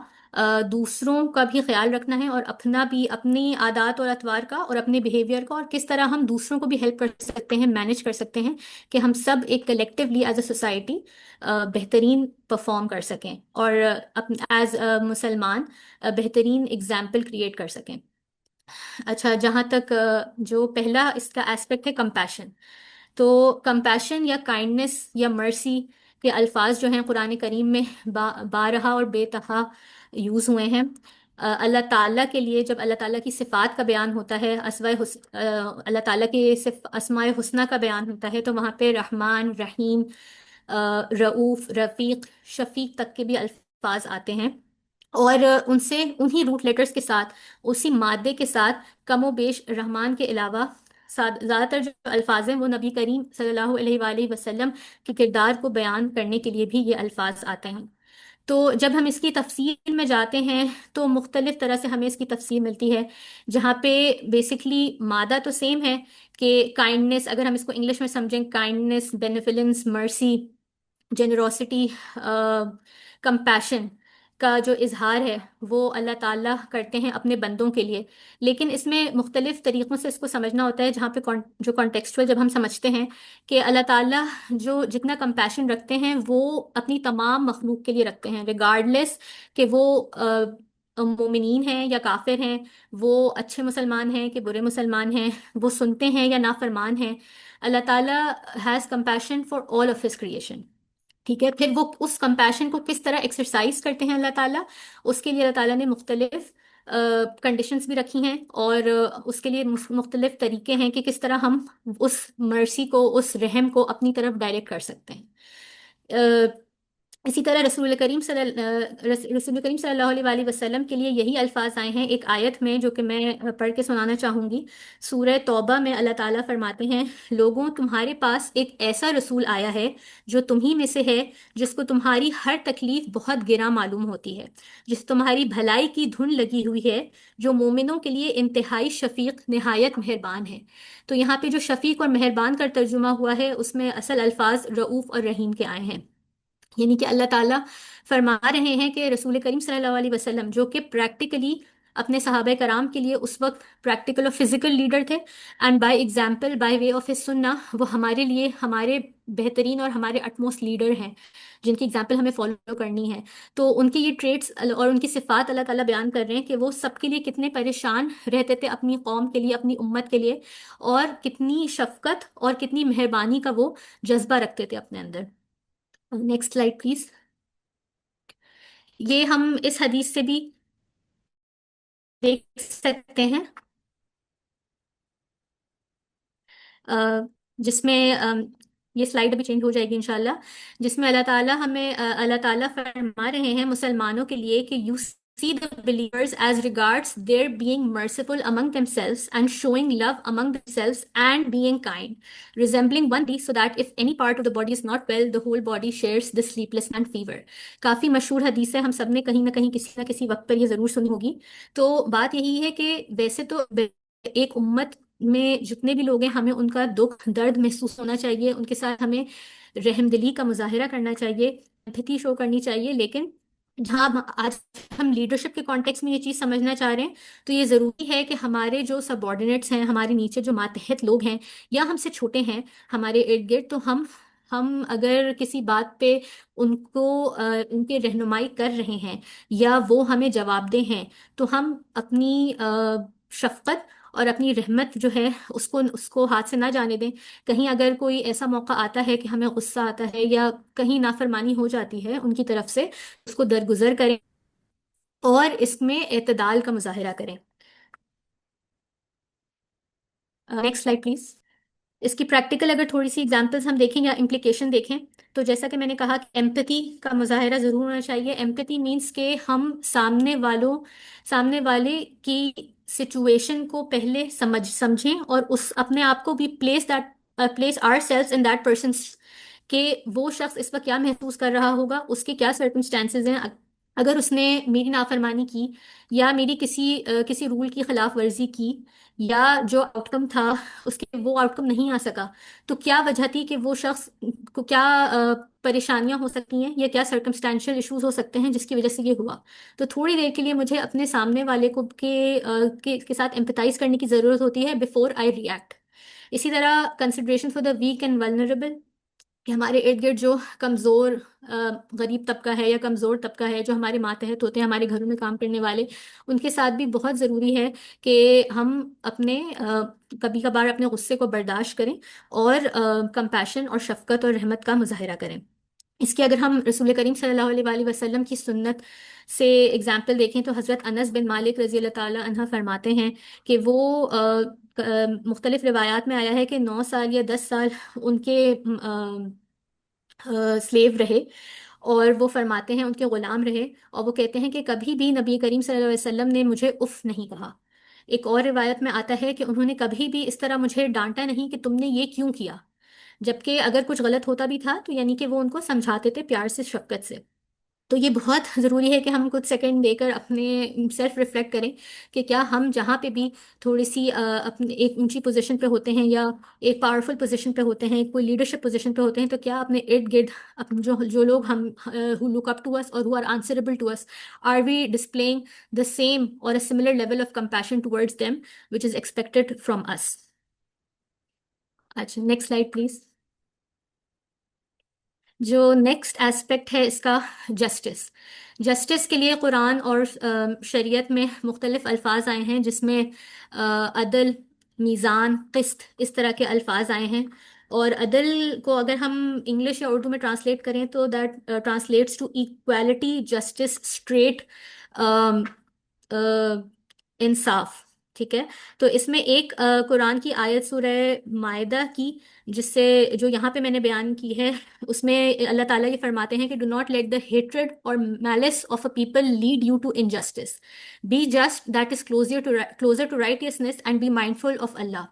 دوسروں کا بھی خیال رکھنا ہے اور اپنا بھی، اپنی عادات اور اطوار کا اور اپنے بیہیویئر کا، اور کس طرح ہم دوسروں کو بھی ہیلپ کر سکتے ہیں، مینیج کر سکتے ہیں کہ ہم سب ایک کلیکٹیولی ایز اے سوسائٹی بہترین پرفارم کر سکیں اور ایز مسلمان بہترین اگزامپل کریٹ کر سکیں. اچھا، جہاں تک جو پہلا اس کا ایسپیکٹ ہے کمپیشن، تو کمپیشن یا کائنڈنس یا مرسی کے الفاظ جو ہیں قرآن کریم میں بارہا اور بے تہا یوز ہوئے ہیں. اللہ تعالیٰ کے لیے جب اللہ تعالیٰ کی صفات کا بیان ہوتا ہے، اللہ تعالیٰ کے اسماء حسنہ کا بیان ہوتا ہے، تو وہاں پہ رحمان، رحیم، رؤوف، رفیق، شفیق تک کے بھی الفاظ آتے ہیں. اور ان سے انہی روٹ لیٹرز کے ساتھ، اسی مادے کے ساتھ کم و بیش رحمان کے علاوہ زیادہ تر جو الفاظ ہیں وہ نبی کریم صلی اللہ علیہ وآلہ وسلم کے کردار کو بیان کرنے کے لیے بھی یہ الفاظ آتے ہیں. تو جب ہم اس کی تفصیل میں جاتے ہیں تو مختلف طرح سے ہمیں اس کی تفصیل ملتی ہے، جہاں پہ بیسکلی مادہ تو سیم ہے کہ کائنڈنس، اگر ہم اس کو انگلش میں سمجھیں، کائنڈنس، بینیفیلنس، مرسی، جنروسٹی، کمپیشن کا جو اظہار ہے وہ اللہ تعالیٰ کرتے ہیں اپنے بندوں کے لیے. لیکن اس میں مختلف طریقوں سے اس کو سمجھنا ہوتا ہے، جہاں پہ جو کانٹیکسچوئل جب ہم سمجھتے ہیں کہ اللہ تعالیٰ جو جتنا کمپیشن رکھتے ہیں وہ اپنی تمام مخلوق کے لیے رکھتے ہیں، ریگارڈلیس کہ وہ مومنین ہیں یا کافر ہیں، وہ اچھے مسلمان ہیں کہ برے مسلمان ہیں، وہ سنتے ہیں یا نافرمان ہیں. اللہ تعالیٰ has compassion for all of his creation. ٹھیک ہے، پھر وہ اس کمپیشن کو کس طرح ایکسرسائز کرتے ہیں اللہ تعالیٰ، اس کے لیے اللہ تعالیٰ نے مختلف کنڈیشنز بھی رکھی ہیں، اور اس کے لیے مختلف طریقے ہیں کہ کس طرح ہم اس مرسی کو، اس رحم کو اپنی طرف ڈائریکٹ کر سکتے ہیں. اسی طرح رسول کریم صلی اللہ علیہ وآلہ وسلم کے لیے یہی الفاظ آئے ہیں ایک آیت میں جو کہ میں پڑھ کے سنانا چاہوں گی. سورہ توبہ میں اللہ تعالیٰ فرماتے ہیں، لوگوں تمہارے پاس ایک ایسا رسول آیا ہے جو تمہی میں سے ہے، جس کو تمہاری ہر تکلیف بہت گراں معلوم ہوتی ہے، جس تمہاری بھلائی کی دھن لگی ہوئی ہے، جو مومنوں کے لیے انتہائی شفیق، نہایت مہربان ہے. تو یہاں پہ جو شفیق اور مہربان کا ترجمہ ہوا ہے اس میں اصل الفاظ رؤوف اور رحیم کے آئے ہیں. یعنی کہ اللہ تعالیٰ فرما رہے ہیں کہ رسول کریم صلی اللہ علیہ وسلم جو کہ پریکٹیکلی اپنے صحابہ کرام کے لیے اس وقت پریکٹیکل اور فزیکل لیڈر تھے، and by example, by way of his سنہ، وہ ہمارے لیے ہمارے بہترین اور ہمارے اٹموسٹ لیڈر ہیں جن کی ایگزامپل ہمیں فالو کرنی ہے. تو ان کی یہ ٹریٹس اور ان کی صفات اللہ تعالیٰ بیان کر رہے ہیں کہ وہ سب کے لیے کتنے پریشان رہتے تھے، اپنی قوم کے لیے، اپنی امت کے لیے، اور کتنی شفقت اور کتنی مہربانی کا وہ جذبہ رکھتے تھے اپنے اندر. Next slide please. یہ ہم اس حدیث سے بھی دیکھ سکتے ہیں. جس میں یہ سلائڈ ابھی چینج ہو جائے گی انشاءاللہ، جس میں اللہ تعالیٰ فرما رہے ہیں مسلمانوں کے لیے کہ you see the believers as regards their being merciful among themselves and showing love among themselves and being kind, resembling one body, so that if any part of the body is not well, the whole body shares the sleepless and fever. کافی مشہور حدیث ہے، ہم سب نے کہیں نہ کسی وقت پر یہ ضرور سنی ہوگی. تو بات یہی ہے کہ ویسے تو ایک امت میں جتنے بھی لوگ ہیں ہمیں ان کا دکھ درد محسوس ہونا چاہیے، ان کے ساتھ ہمیں رحم دلی کا مظاہرہ کرنا چاہیے، ایمپیتھی شو کرنی چاہیے. لیکن جہاں آج ہم لیڈرشپ کے کانٹیکس میں یہ چیز سمجھنا چاہ رہے ہیں تو یہ ضروری ہے کہ ہمارے جو سب آرڈینیٹس ہیں، ہمارے نیچے جو ماتحت لوگ ہیں یا ہم سے چھوٹے ہیں ہمارے ارد گرد، تو ہم اگر کسی بات پہ ان کے رہنمائی کر رہے ہیں یا وہ ہمیں جواب دہ ہیں تو ہم اپنی شفقت اور اپنی رحمت جو ہے اس کو ہاتھ سے نہ جانے دیں. کہیں اگر کوئی ایسا موقع آتا ہے کہ ہمیں غصہ آتا ہے یا کہیں نافرمانی ہو جاتی ہے ان کی طرف سے، اس کو درگزر کریں اور اس میں اعتدال کا مظاہرہ کریں. Next slide please. اس کی پریکٹیکل اگر تھوڑی سی ایگزامپلس ہم دیکھیں یا امپلیکیشن دیکھیں تو جیسا کہ میں نے کہا کہ ایمپتھی کا مظاہرہ ضرور ہونا چاہیے. ایمپتھی مینس کہ ہم سامنے والے کی سچویشن کو پہلے سمجھیں اور اپنے آپ کو بھی place ourselves in that person's, کہ وہ شخص اس وقت کیا محسوس کر رہا ہوگا، اس کے کیا سرکمسٹانسز ہیں. اگر اس نے میری نافرمانی کی یا میری کسی رول کی خلاف ورزی کی یا جو آؤٹ کم تھا اس کے وہ آؤٹ کم نہیں آ سکا، تو کیا وجہ تھی کہ وہ شخص کو کیا پریشانیاں ہو سکتی ہیں یا کیا سرکمسٹانشل ایشوز ہو سکتے ہیں جس کی وجہ سے یہ ہوا. تو تھوڑی دیر کے لیے مجھے اپنے سامنے والے کو کے ساتھ ایمپتھائز کرنے کی ضرورت ہوتی ہے بفور آئی ریئیکٹ. اسی طرح consideration for the weak and vulnerable, کہ ہمارے ارد گرد جو کمزور غریب طبقہ ہے یا کمزور طبقہ ہے جو ہمارے ماتحت ہوتے ہیں، ہمارے گھروں میں کام کرنے والے، ان کے ساتھ بھی بہت ضروری ہے کہ ہم کبھی کبھار اپنے غصے کو برداشت کریں اور کمپیشن اور شفقت اور رحمت کا مظاہرہ کریں. اس کی اگر ہم رسول کریم صلی اللہ علیہ وآلہ وسلم کی سنت سے اگزامپل دیکھیں تو حضرت انس بن مالک رضی اللہ تعالیٰ عنہ فرماتے ہیں کہ وہ مختلف روایات میں آیا ہے کہ 9 سال یا 10 سال ان کے سلیو رہے، اور وہ فرماتے ہیں ان کے غلام رہے، اور وہ کہتے ہیں کہ کبھی بھی نبی کریم صلی اللہ علیہ وسلم نے مجھے اف نہیں کہا. ایک اور روایت میں آتا ہے کہ انہوں نے کبھی بھی اس طرح مجھے ڈانٹا نہیں کہ تم نے یہ کیوں کیا، جبکہ اگر کچھ غلط ہوتا بھی تھا تو یعنی کہ وہ ان کو سمجھاتے تھے پیار سے، شفقت سے. تو یہ بہت ضروری ہے کہ ہم کچھ سیکنڈ دے کر اپنے سیلف ریفلیکٹ کریں کہ کیا ہم جہاں پہ بھی تھوڑی سی اپنے ایک اونچی پوزیشن پہ ہوتے ہیں یا ایک پاورفل پوزیشن پہ ہوتے ہیں، کوئی لیڈرشپ پوزیشن پہ ہوتے ہیں، تو کیا اپنے ارد گرد جو لوگ ہم who look up to us or who are answerable to us, are we displaying the same or a similar level of compassion towards them which is expected from us. اچھا نیکسٹ سلائڈ پلیز. جو next aspect ہے اس کا justice کے لیے قرآن اور شریعت میں مختلف الفاظ آئے ہیں، جس میں عدل، میزان، قسط، اس طرح کے الفاظ آئے ہیں. اور عدل کو اگر ہم انگلش یا اردو میں ٹرانسلیٹ کریں تو that translates to equality, justice, straight, انصاف. ٹھیک ہے، تو اس میں ایک قرآن کی آیت سورہ مائدہ کی جو یہاں پہ میں نے بیان کی ہے، اس میں اللہ تعالیٰ یہ فرماتے ہیں کہ do not let the hatred اور malice of a people lead you to injustice, be just that is closer to righteousness and be mindful of Allah.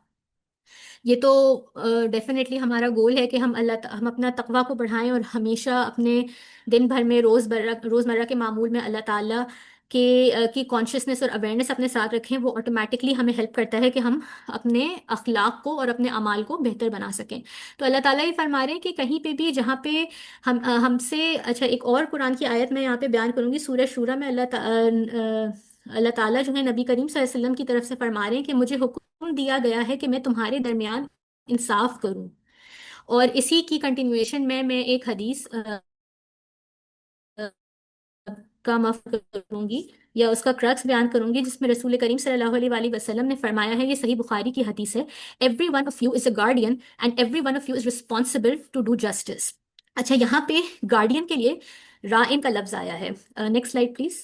یہ تو ڈیفینیٹلی ہمارا گول ہے کہ ہم اپنا تقویٰ کو بڑھائیں اور ہمیشہ اپنے دن بھر میں روزمرہ کے معمول میں اللہ تعالیٰ کی کانشیسنس اور اویئرنیس اپنے ساتھ رکھیں. وہ آٹومیٹکلی ہمیں ہیلپ کرتا ہے کہ ہم اپنے اخلاق کو اور اپنے اعمال کو بہتر بنا سکیں. تو اللہ تعالیٰ یہ فرما رہے ہیں کہ کہیں پہ بھی جہاں پہ ہم سے اچھا ایک اور قرآن کی آیت میں یہاں پہ بیان کروں گی، سورہ شورہ میں اللہ تعالیٰ جو ہے نبی کریم صلی اللہ علیہ وسلم کی طرف سے فرما رہے ہیں کہ مجھے حکم دیا گیا ہے کہ میں تمہارے درمیان انصاف کروں. اور اسی کی کنٹینیویشن میں ایک حدیث کا مفہوم کروں گی یا اس کا کرکس بیان کروں گی، جس میں رسول کریم صلی اللہ علیہ وآلہ وسلم نے فرمایا ہے، یہ صحیح بخاری کی حدیث ہے، every one of you is a guardian and every one of you is responsible to do justice. اچھا، یہاں پہ گارڈین کے لیے رائن کا لفظ آیا ہے. Next slide please.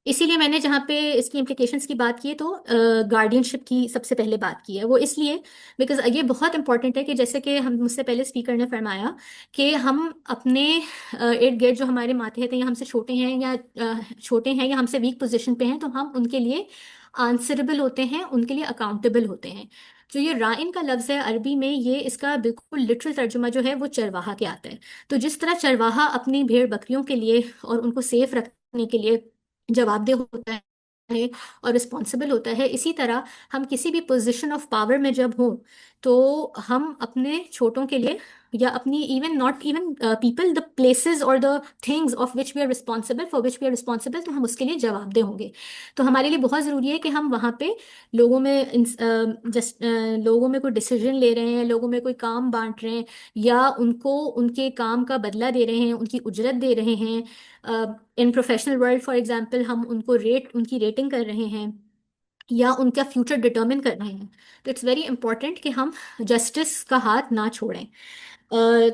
اسی لیے میں نے جہاں پہ اس کی امپلیکیشنس کی بات کی ہے تو گارڈین شپ کی سب سے پہلے بات کی ہے، وہ اس لیے بیکاز یہ بہت امپورٹنٹ ہے کہ جیسے کہ ہم مجھ سے پہلے اسپیکر نے فرمایا کہ ہم اپنے ارد گرد جو ہمارے ماتحت ہیں یا ہم سے چھوٹے ہیں یا ہم سے ویک پوزیشن پہ ہیں، تو ہم ان کے لیے آنسربل ہوتے ہیں، ان کے لیے اکاؤنٹیبل ہوتے ہیں۔ جو یہ رائن کا لفظ ہے عربی میں، یہ اس کا بالکل لٹرل ترجمہ جو ہے وہ چرواہا کے آتا ہے۔ تو جس طرح چرواہا اپنی بھیڑ بکریوں کے لیے اور ان کو سیف رکھنے کے لیے جواب دہ ہوتا ہے اور رسپانسبل ہوتا ہے، اسی طرح ہم کسی بھی پوزیشن آف پاور میں جب ہوں تو ہم اپنے چھوٹوں کے لیے یا اپنی even not even people the places اور the things of which we are responsible for which we are responsible, تو ہم اس کے لیے جواب دہ ہوں گے۔ تو ہمارے لیے بہت ضروری ہے کہ ہم وہاں پہ لوگوں میں لوگوں میں کوئی ڈیسیجن لے رہے ہیں، لوگوں میں کوئی کام بانٹ رہے ہیں، یا ان کو ان کے کام کا بدلہ دے رہے ہیں، ان کی اجرت دے رہے ہیں۔ ان پروفیشنل ورلڈ فار ایگزامپل ہم ان کی ریٹنگ کر رہے ہیں یا ان کا فیوچر ڈٹرمن کر رہے ہیں، تو اٹس ویری امپورٹنٹ کہ ہم جسٹس کا ہاتھ نہ چھوڑیں۔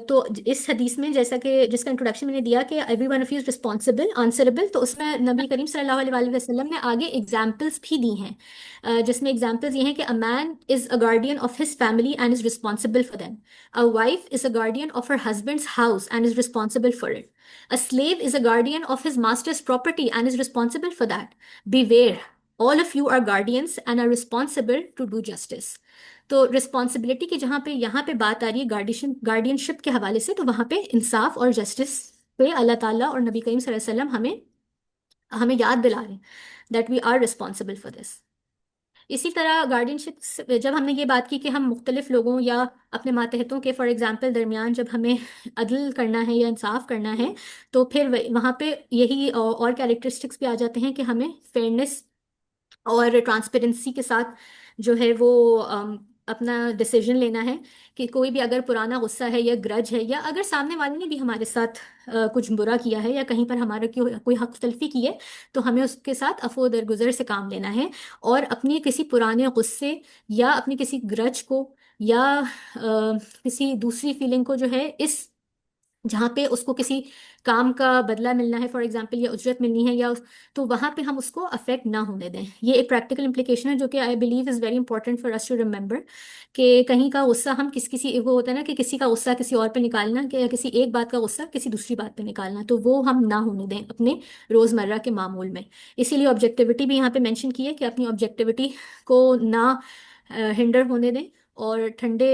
تو اس حدیث میں جیسا کہ جس کا انٹروڈکشن میں نے دیا کہ every one of you is responsible answerable, تو اس میں نبی کریم صلی اللہ علیہ وآلہ وسلم نے آگے ایگزامپلس بھی دی ہیں، جس میں ایگزامپلس یہ ہیں کہ a man is a guardian of his family and is responsible for them. A wife is a guardian of her husband's house and is responsible for it. A slave is a guardian of his master's property and is responsible for that. Beware, all of you are guardians and are responsible to do justice. تو responsibility کی جہاں پہ یہاں پہ بات آ رہی ہے guardian شپ کے حوالے سے، تو وہاں پہ انصاف اور جسٹس پہ اللہ تعالیٰ اور نبی کریم صلی اللہ علیہ وسلم ہمیں یاد دلا رہے ہیں that we are responsible for this. اسی طرح گارڈین شپ جب ہم نے یہ بات کی کہ ہم مختلف لوگوں یا اپنے ماتحتوں کے فار ایگزامپل درمیان جب ہمیں عدل کرنا ہے یا انصاف کرنا ہے، تو پھر وہاں پہ یہی اور کیریکٹرسٹکس بھی آ جاتے ہیں کہ ہمیں فیئرنیس اور ٹرانسپیرنسی کے ساتھ جو ہے وہ اپنا ڈیسیجن لینا ہے کہ کوئی بھی اگر پرانا غصہ ہے یا گرج ہے، یا اگر سامنے والے نے بھی ہمارے ساتھ کچھ برا کیا ہے یا کہیں پر ہمارا کوئی حق تلفی کی ہے، تو ہمیں اس کے ساتھ عفو و درگزر سے کام لینا ہے، اور اپنی کسی پرانے غصے یا اپنی کسی گرج کو یا کسی دوسری فیلنگ کو جو ہے جہاں پہ اس کو کسی کام کا بدلہ ملنا ہے فار ایگزامپل یا اجرت ملنی ہے تو وہاں پہ ہم اس کو افیکٹ نہ ہونے دیں۔ یہ ایک پریکٹیکل امپلیکیشن ہے جو کہ I believe is very important for us to remember, کہ کہیں کا غصہ ہم کسی وہ ہوتا ہے نا کہ کسی کا غصہ کسی اور پہ نکالنا، کہ کسی ایک بات کا غصہ کسی دوسری بات پہ نکالنا، تو وہ ہم نہ ہونے دیں اپنے روزمرہ کے معمول میں۔ اسی لیے آبجیکٹیوٹی بھی یہاں پہ مینشن کی ہے کہ اپنی آبجیکٹیوٹی کو نہ ہنڈر ہونے دیں، اور ٹھنڈے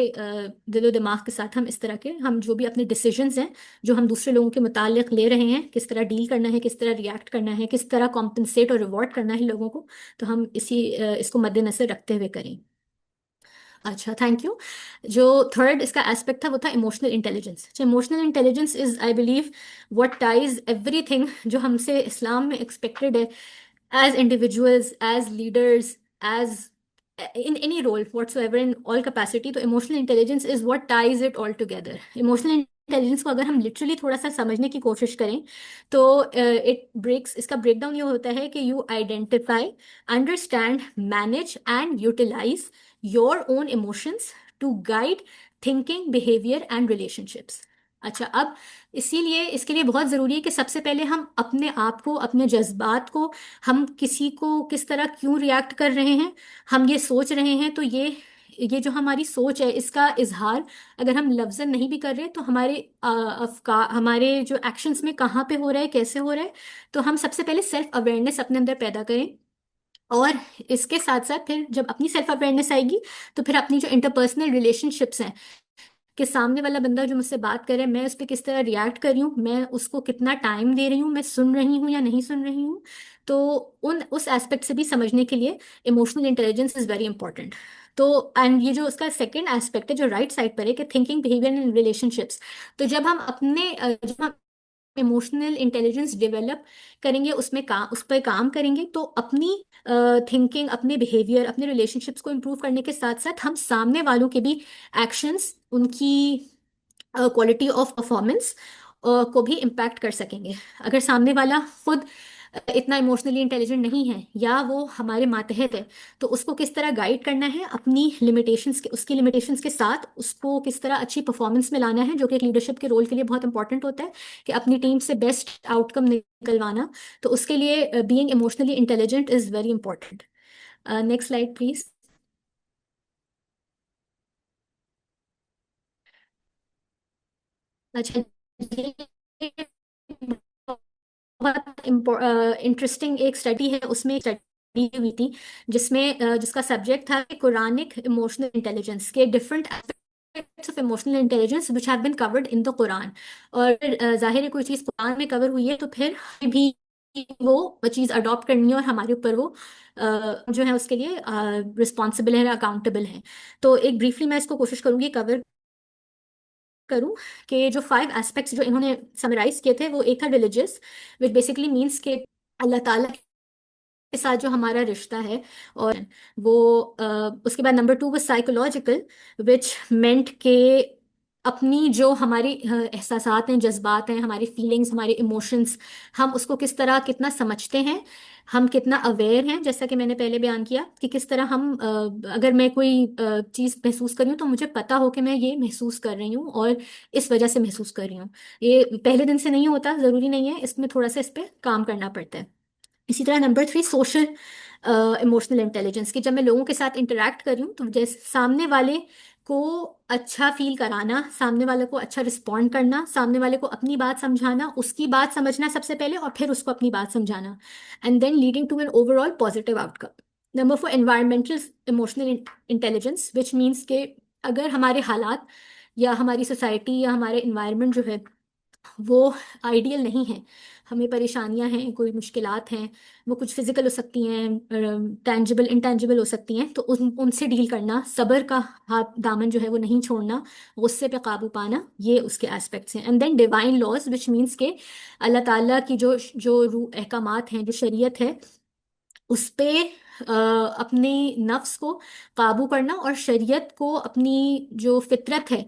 دل و دماغ کے ساتھ ہم جو بھی اپنے ڈیسیجنز ہیں جو ہم دوسرے لوگوں کے متعلق لے رہے ہیں، کس طرح ڈیل کرنا ہے، کس طرح ریئیکٹ کرنا ہے، کس طرح کمپنسیٹ اور ریوارڈ کرنا ہے لوگوں کو، تو ہم اس کو مد نظر رکھتے ہوئے کریں۔ اچھا، تھینک یو۔ جو تھرڈ اس کا ایسپیکٹ تھا وہ تھا emotional intelligence. Emotional intelligence is I believe what ties every thing جو ہم سے اسلام میں ایکسپیکٹڈ ہے as individuals, as leaders, as in any role whatsoever in all capacity، تو emotional intelligence is what ties it all together۔ emotional intelligence کو اگر ہم literally تھوڑا سا سمجھنے کی کوشش کریں تو اس کا بریک ڈاؤن یہ ہوتا ہے کہ you identify, understand, manage and utilize your own emotions to guide thinking, behavior and relationships۔ اچھا، اب اسی لیے اس کے لیے بہت ضروری ہے کہ سب سے پہلے ہم اپنے آپ کو، اپنے جذبات کو، ہم کسی کو کس طرح کیوں ریئیکٹ کر رہے ہیں، ہم یہ سوچ رہے ہیں، تو یہ جو ہماری سوچ ہے اس کا اظہار اگر ہم لفظاً نہیں بھی کر رہے تو ہمارے ہمارے جو ایکشنز میں کہاں پہ ہو رہا ہے، کیسے ہو رہا ہے، تو ہم سب سے پہلے سیلف اویئرنیس اپنے اندر پیدا کریں، اور اس کے ساتھ ساتھ پھر جب اپنی سیلف اویئرنیس آئے گی تو پھر اپنی جو انٹرپرسنل ریلیشن شپس ہیں کہ سامنے والا بندہ جو مجھ سے بات کرے میں اس پہ کس طرح ریئیکٹ کر رہی ہوں، میں اس کو کتنا ٹائم دے رہی ہوں، میں سن رہی ہوں یا نہیں سن رہی ہوں، تو اس ایسپیکٹ سے بھی سمجھنے کے لیے emotional intelligence is very important. تو اینڈ یہ جو اس کا سیکنڈ ایسپیکٹ ہے جو رائٹ سائڈ پر ہے کہ thinking, behaviour and relation ships, تو جب ہم ایموشنل انٹیلیجنس ڈیولپ کریں گے، اس پہ کام کریں گے، تو اپنی تھنکنگ، اپنے بیہیویئر، اپنے ریلیشن شپس کو امپروو کرنے کے ساتھ ساتھ ہم سامنے والوں کے بھی ایکشنس، ان کی کوالٹی آف پرفارمنس کو بھی امپیکٹ کر سکیں گے۔ اگر سامنے والا خود اتنا ایموشنلی انٹیلیجنٹ نہیں ہے یا وہ ہمارے ماتحت ہے، تو اس کو کس طرح گائیڈ کرنا ہے اپنی لمیٹیشنس کے، اس کی لمیٹیشنس کے ساتھ اس کو کس طرح اچھی پرفارمنس میں لانا ہے، جو کہ ایک لیڈرشپ کے رول کے لیے بہت امپورٹنٹ ہوتا ہے کہ اپنی ٹیم سے بیسٹ آؤٹ کم نکلوانا. تو اس کے لیے being emotionally intelligent is very important. Next slide please. اچھا، یہ بہت انٹرسٹنگ ایک اسٹڈی ہے، اس میں ایک اسٹڈی ہوئی تھی جس کا سبجیکٹ تھا کہ قرآنک ایموشنل انٹیلیجنس کے different aspects of emotional intelligence which have been covered in the Quran. اور ظاہر ہے کوئی چیز قرآن میں کور ہوئی ہے تو پھر ہمیں بھی وہ چیز اڈاپٹ کرنی ہے اور ہمارے اوپر وہ جو ہے اس کے لیے رسپانسبل ہے، اکاؤنٹیبل ہے. تو ایک بریفلی میں اس کو کوشش کروں گی کور کروں کہ جو 5 ایسپیکٹس جو انہوں نے سمرائز کیے تھے، وہ ایک تھا ریلیجیس، وچ بیسیکلی مینس کہ اللہ تعالیٰ کے ساتھ جو ہمارا رشتہ ہے. اور وہ اس کے بعد نمبر 2 وہ سائیکولوجیکل، وچ مینٹ کہ اپنی جو ہماری احساسات ہیں، جذبات ہیں، ہماری فیلنگس، ہمارے ایموشنس، ہم اس کو کس طرح کتنا سمجھتے ہیں، ہم کتنا اویئر ہیں، جیسا کہ میں نے پہلے بیان کیا کہ کس طرح ہم اگر میں کوئی چیز محسوس کر رہی ہوں تو مجھے پتا ہو کہ میں یہ محسوس کر رہی ہوں اور اس وجہ سے محسوس کر رہی ہوں. یہ پہلے دن سے نہیں ہوتا، ضروری نہیں ہے، اس میں تھوڑا سا اس پہ کام کرنا پڑتا ہے. اسی طرح نمبر 3 سوشل ایموشنل انٹیلیجنس، کہ جب میں لوگوں کے ساتھ انٹریکٹ کر رہی ہوں تو جیسے سامنے والے کو اچھا فیل کرانا، سامنے والے کو اچھا رسپونڈ کرنا، سامنے والے کو اپنی بات سمجھانا، اس کی بات سمجھنا سب سے پہلے اور پھر اس کو اپنی بات سمجھانا، and then leading to an overall positive outcome. Number 4 environmental emotional intelligence, which means کہ اگر ہمارے حالات یا ہماری سوسائٹی یا ہمارے انوائرمنٹ جو ہے وہ آئیڈیل نہیں ہے، ہمیں پریشانیاں ہیں، کوئی مشکلات ہیں، وہ کچھ فزیکل ہو سکتی ہیں، ٹینجیبل انٹینجیبل ہو سکتی ہیں، تو ان سے ڈیل کرنا، صبر کا ہاتھ دامن جو ہے وہ نہیں چھوڑنا، غصے پہ قابو پانا، یہ اس کے اسپیکٹس ہیں. And then divine laws, which means کہ اللہ تعالیٰ کی جو روح احکامات ہیں، جو شریعت ہے، اس پہ اپنی نفس کو قابو کرنا اور شریعت کو اپنی جو فطرت ہے،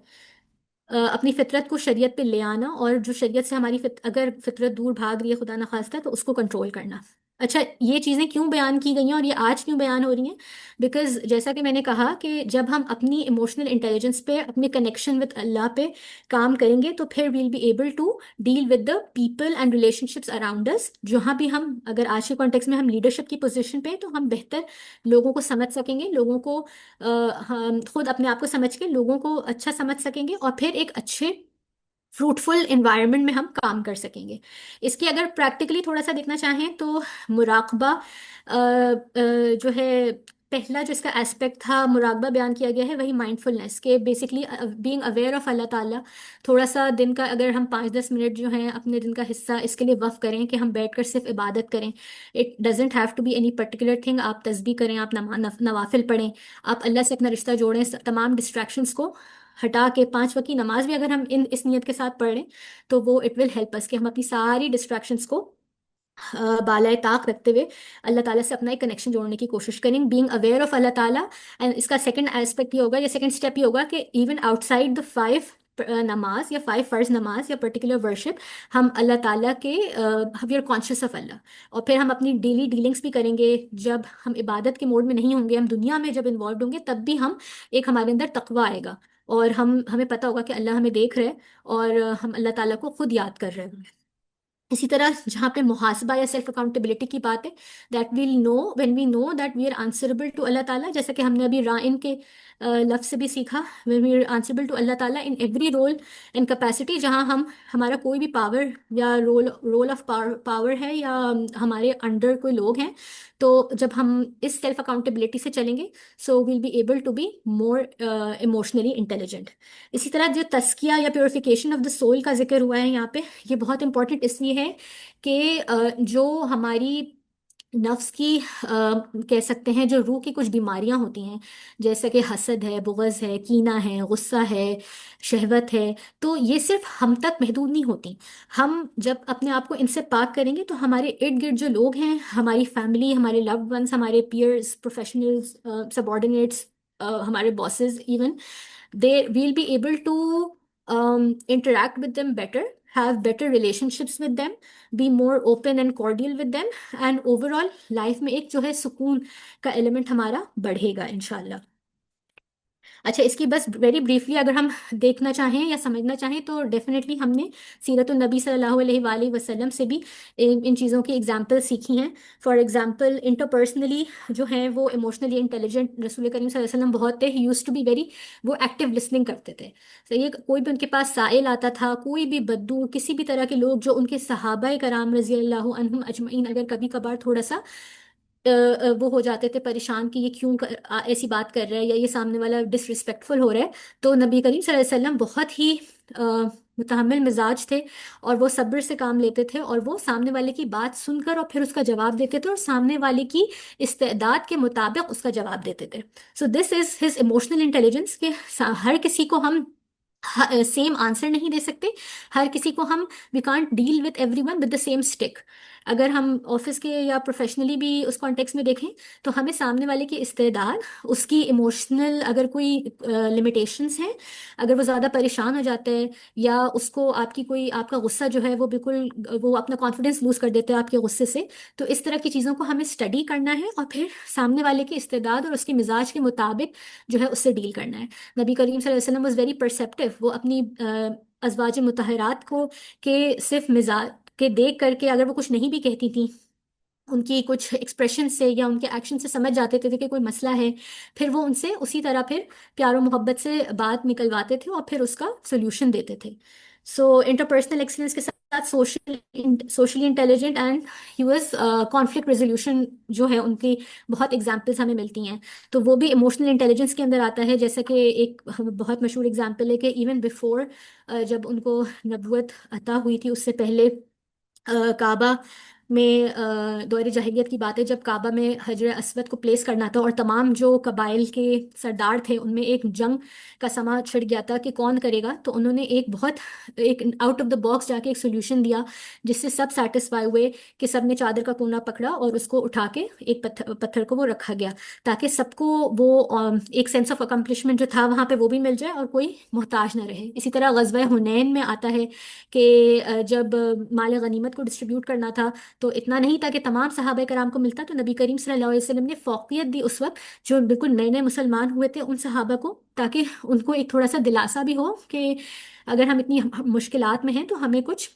اپنی فطرت کو شریعت پہ لے آنا، اور جو شریعت سے ہماری اگر فطرت دور بھاگ رہی ہے خدا نخواستہ تو اس کو کنٹرول کرنا. اچھا، یہ چیزیں کیوں بیان کی گئی ہیں اور یہ آج کیوں بیان ہو رہی ہیں؟ بیکاز جیسا کہ میں نے کہا کہ جب ہم اپنی ایموشنل انٹیلیجنس پہ، اپنے کنیکشن وتھ اللہ پہ کام کریں گے تو پھر we'll be able to deal with the people and relationships around us. جہاں بھی ہم، اگر آج کے کانٹیکس میں ہم لیڈرشپ کی پوزیشن پہ ہیں تو ہم بہتر لوگوں کو سمجھ سکیں گے، لوگوں کو خود اپنے آپ کو سمجھ کے لوگوں کو اچھا سمجھ سکیں گے، اور پھر ایک اچھے فروٹفل انوائرمنٹ میں ہم کام کر سکیں گے. اس کی اگر پریکٹیکلی تھوڑا سا دیکھنا چاہیں تو مراقبہ جو ہے، پہلا جو اس کا اسپیکٹ تھا مراقبہ بیان کیا گیا ہے، وہی مائنڈ فلنس، کہ بیسکلی بینگ اویئر آف اللہ تعالیٰ. تھوڑا سا دن کا اگر ہم 5-10 منٹ جو ہیں اپنے دن کا حصہ اس کے لیے وقف کریں کہ ہم بیٹھ کر صرف عبادت کریں. It doesn't have to be any particular thing. آپ تسبیح کریں، آپ نوافل پڑھیں، آپ اللہ سے اپنا رشتہ جوڑیں، تمام ڈسٹریکشنس کو ہٹا کے 5 وقت کی نماز بھی اگر ہم اس نیت کے ساتھ پڑھ لیں تو وہ اٹ ول ہیلپ اس کہ ہم اپنی ساری ڈسٹریکشنس کو بالائے طاق رکھتے ہوئے اللہ تعالیٰ سے اپنا ایک کنیکشن جوڑنے کی کوشش کریں، بینگ اویئر آف اللہ تعالیٰ. اینڈ اس کا سیکنڈ ایسپیکٹ یہ ہوگا یا سیکنڈ اسٹیپ یہ ہوگا کہ ایون آؤٹ سائڈ دا 5 نماز یا 5 فرض نماز یا پرٹیکولر ورشپ، ہم اللہ تعالیٰ کے وی آر کانشیس آف اللہ. اور پھر ہم اپنی ڈیلی ڈیلنگس بھی کریں گے. جب ہم عبادت کے موڈ میں نہیں ہوں گے، ہم دنیا میں جب انوالوڈ ہوں گے، تب بھی ایک ہمارے اندر تقویٰ آئے گا اور ہمیں پتہ ہوگا کہ اللہ ہمیں دیکھ رہے اور ہم اللہ تعالیٰ کو خود یاد کر رہے ہوں گے. اسی طرح جہاں پہ محاسبہ یا سیلف اکاؤنٹیبلٹی کی بات ہے، that we'll know when we know that we are answerable to Allah تعالیٰ، جیسا کہ ہم نے ابھی رائن کے لفظ سے بھی سیکھا، when we are answerable to Allah تعالیٰ in every role and capacity, جہاں ہمارا کوئی بھی پاور یا رول آف پاور ہے یا ہمارے انڈر کوئی لوگ ہیں، تو جب ہم اس سیلف اکاؤنٹیبلٹی سے چلیں گے so we'll be able to be more emotionally intelligent. اسی طرح جو تزکیہ یا پیوریفیکیشن آف دا سول کا ذکر ہوا ہے یہاں پہ، یہ بہت امپورٹنٹ اس لیے ہے کہ جو ہماری نفس کی کہہ سکتے ہیں جو روح کی کچھ بیماریاں ہوتی ہیں، جیسے کہ حسد ہے، بغض ہے، کینہ ہے، غصہ ہے، شہوت ہے، تو یہ صرف ہم تک محدود نہیں ہوتی. ہم جب اپنے آپ کو ان سے پاک کریں گے تو ہمارے ارد گرد جو لوگ ہیں، ہماری فیملی، ہمارے لوڈ ونس، ہمارے پیئرز، پروفیشنلز، سبارڈینیٹس، ہمارے bosses even, they we'll be able to interact with them better have better relationships with them, be more open and cordial with them, and overall life میں ایک جو ہے سکون کا element ہمارا بڑھے گا انشاءاللہ. اچھا، اس کی بس ویری بریفلی اگر ہم دیکھنا چاہیں یا سمجھنا چاہیں تو ڈیفینیٹلی ہم نے سیرت النبی صلی اللہ علیہ وآلہ وسلم سے بھی ان چیزوں کی ایگزامپل سیکھی ہیں. فار ایگزامپل انٹرپرسنلی جو ہیں وہ ایموشنلی انٹیلیجنٹ رسول کریم صلی اللہ علیہ وسلم بہت تھے. ہی یوز ٹو بی ویری، وہ ایکٹیو لسننگ کرتے تھے. صحیح، کوئی بھی ان کے پاس سائل آتا تھا، کوئی بھی بدو، کسی بھی طرح کے لوگ جو ان کے صحابہ کرام رضی اللہ عنہم اجمعین اگر کبھی کبھار تھوڑا سا وہ ہو جاتے تھے پریشان کہ یہ کیوں ایسی بات کر رہا ہے یا یہ سامنے والا ڈس رسپیکٹفل ہو رہا ہے، تو نبی کریم صلی اللہ علیہ وسلم بہت ہی متحمل مزاج تھے اور وہ صبر سے کام لیتے تھے اور وہ سامنے والے کی بات سن کر اور پھر اس کا جواب دیتے تھے اور سامنے والے کی استعداد کے مطابق اس کا جواب دیتے تھے. سو دس از ہز ایموشنل انٹیلیجنس کہ ہر کسی کو ہم سیم آنسر نہیں دے سکتے، ہر کسی کو ہم we can't deal with every one with the same stick. اگر ہم آفس کے یا پروفیشنلی بھی اس کانٹیکس میں دیکھیں تو ہمیں سامنے والے کی استعداد، اس کی ایموشنل اگر کوئی لمیٹیشنس ہیں، اگر وہ زیادہ پریشان ہو جاتا ہے یا اس کو آپ کا غصہ جو ہے وہ بالکل وہ اپنا کانفیڈنس لوز کر دیتا ہے آپ کے غصے سے، تو اس طرح کی چیزوں کو ہمیں اسٹڈی کرنا ہے اور پھر سامنے والے کی استعداد اور اس کے مزاج کے مطابق جو ہے اس سے ڈیل کرنا ہے. نبی کریم صلی اللہ علیہ وسلم واز ویری پرسیپٹیو. وہ اپنی ازواج مطہرات کو کہ صرف مزاج کے دیکھ کر کے اگر وہ کچھ نہیں بھی کہتی تھیں، ان کی کچھ ایکسپریشن سے یا ان کے ایکشن سے سمجھ جاتے تھے کہ کوئی مسئلہ ہے، پھر وہ ان سے اسی طرح پھر پیار و محبت سے بات نکلواتے تھے اور پھر اس کا سولوشن دیتے تھے. سو انٹرپرسنل ایکسیلنس کے ساتھ socially intelligent and he was conflict resolution جو ہے ان کی بہت ایگزامپلس ہمیں ملتی ہیں. تو وہ بھی ایموشنل انٹیلیجنس کے اندر آتا ہے. جیسا کہ ایک بہت مشہور ایگزامپل ہے کہ ایون بیفور جب ان کو نبوت عطا ہوئی تھی، اس سے پہلے کعبہ میں دور جاہلیت کی بات ہے، جب کعبہ میں حجر اسود کو پلیس کرنا تھا اور تمام جو قبائل کے سردار تھے ان میں ایک جنگ کا سما چھڑ گیا تھا کہ کون کرے گا، تو انہوں نے ایک آؤٹ آف دا باکس جا کے ایک سولوشن دیا جس سے سب سیٹسفائی ہوئے کہ سب نے چادر کا کونا پکڑا اور اس کو اٹھا کے ایک پتھر کو وہ رکھا گیا تاکہ سب کو وہ ایک سینس آف اکمپلشمنٹ جو تھا وہاں پہ وہ بھی مل جائے اور کوئی محتاج نہ رہے. اسی طرح غزوہ حنین میں آتا ہے کہ جب مال غنیمت کو ڈسٹریبیوٹ کرنا تھا تو اتنا نہیں تھا کہ تمام صحابہ کرام کو ملتا، تو نبی کریم صلی اللہ علیہ وسلم نے فوقیت دی اس وقت جو بالکل نئے نئے مسلمان ہوئے تھے ان صحابہ کو، تاکہ ان کو ایک تھوڑا سا دلاسا بھی ہو کہ اگر ہم اتنی مشکلات میں ہیں تو ہمیں کچھ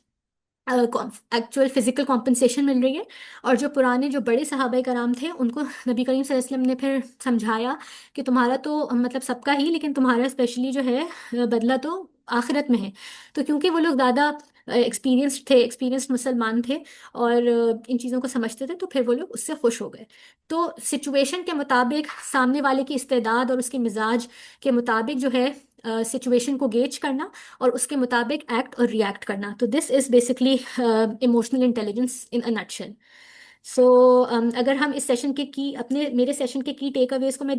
ایکچوئل فزیکل کمپنسیشن مل رہی ہے. اور جو پرانے جو بڑے صحابہ کرام تھے ان کو نبی کریم صلی اللہ علیہ وسلم نے پھر سمجھایا کہ تمہارا تو مطلب سب کا ہی، لیکن تمہارا اسپیشلی جو ہے بدلہ تو آخرت میں ہے. تو کیونکہ وہ لوگ زیادہ ایکسپیرینسڈ مسلمان تھے اور ان چیزوں کو سمجھتے تھے، تو پھر وہ لوگ اس سے خوش ہو گئے. تو سچویشن کے مطابق سامنے والے کی استعداد اور اس کے مزاج کے مطابق جو ہے سچویشن کو گیج کرنا اور اس کے مطابق ایکٹ اور ری ایکٹ کرنا. تو this is basically emotional intelligence in a nutshell. سو اگر ہم اس سیشن کے میرے سیشن کے کی ٹیک اویز کو میں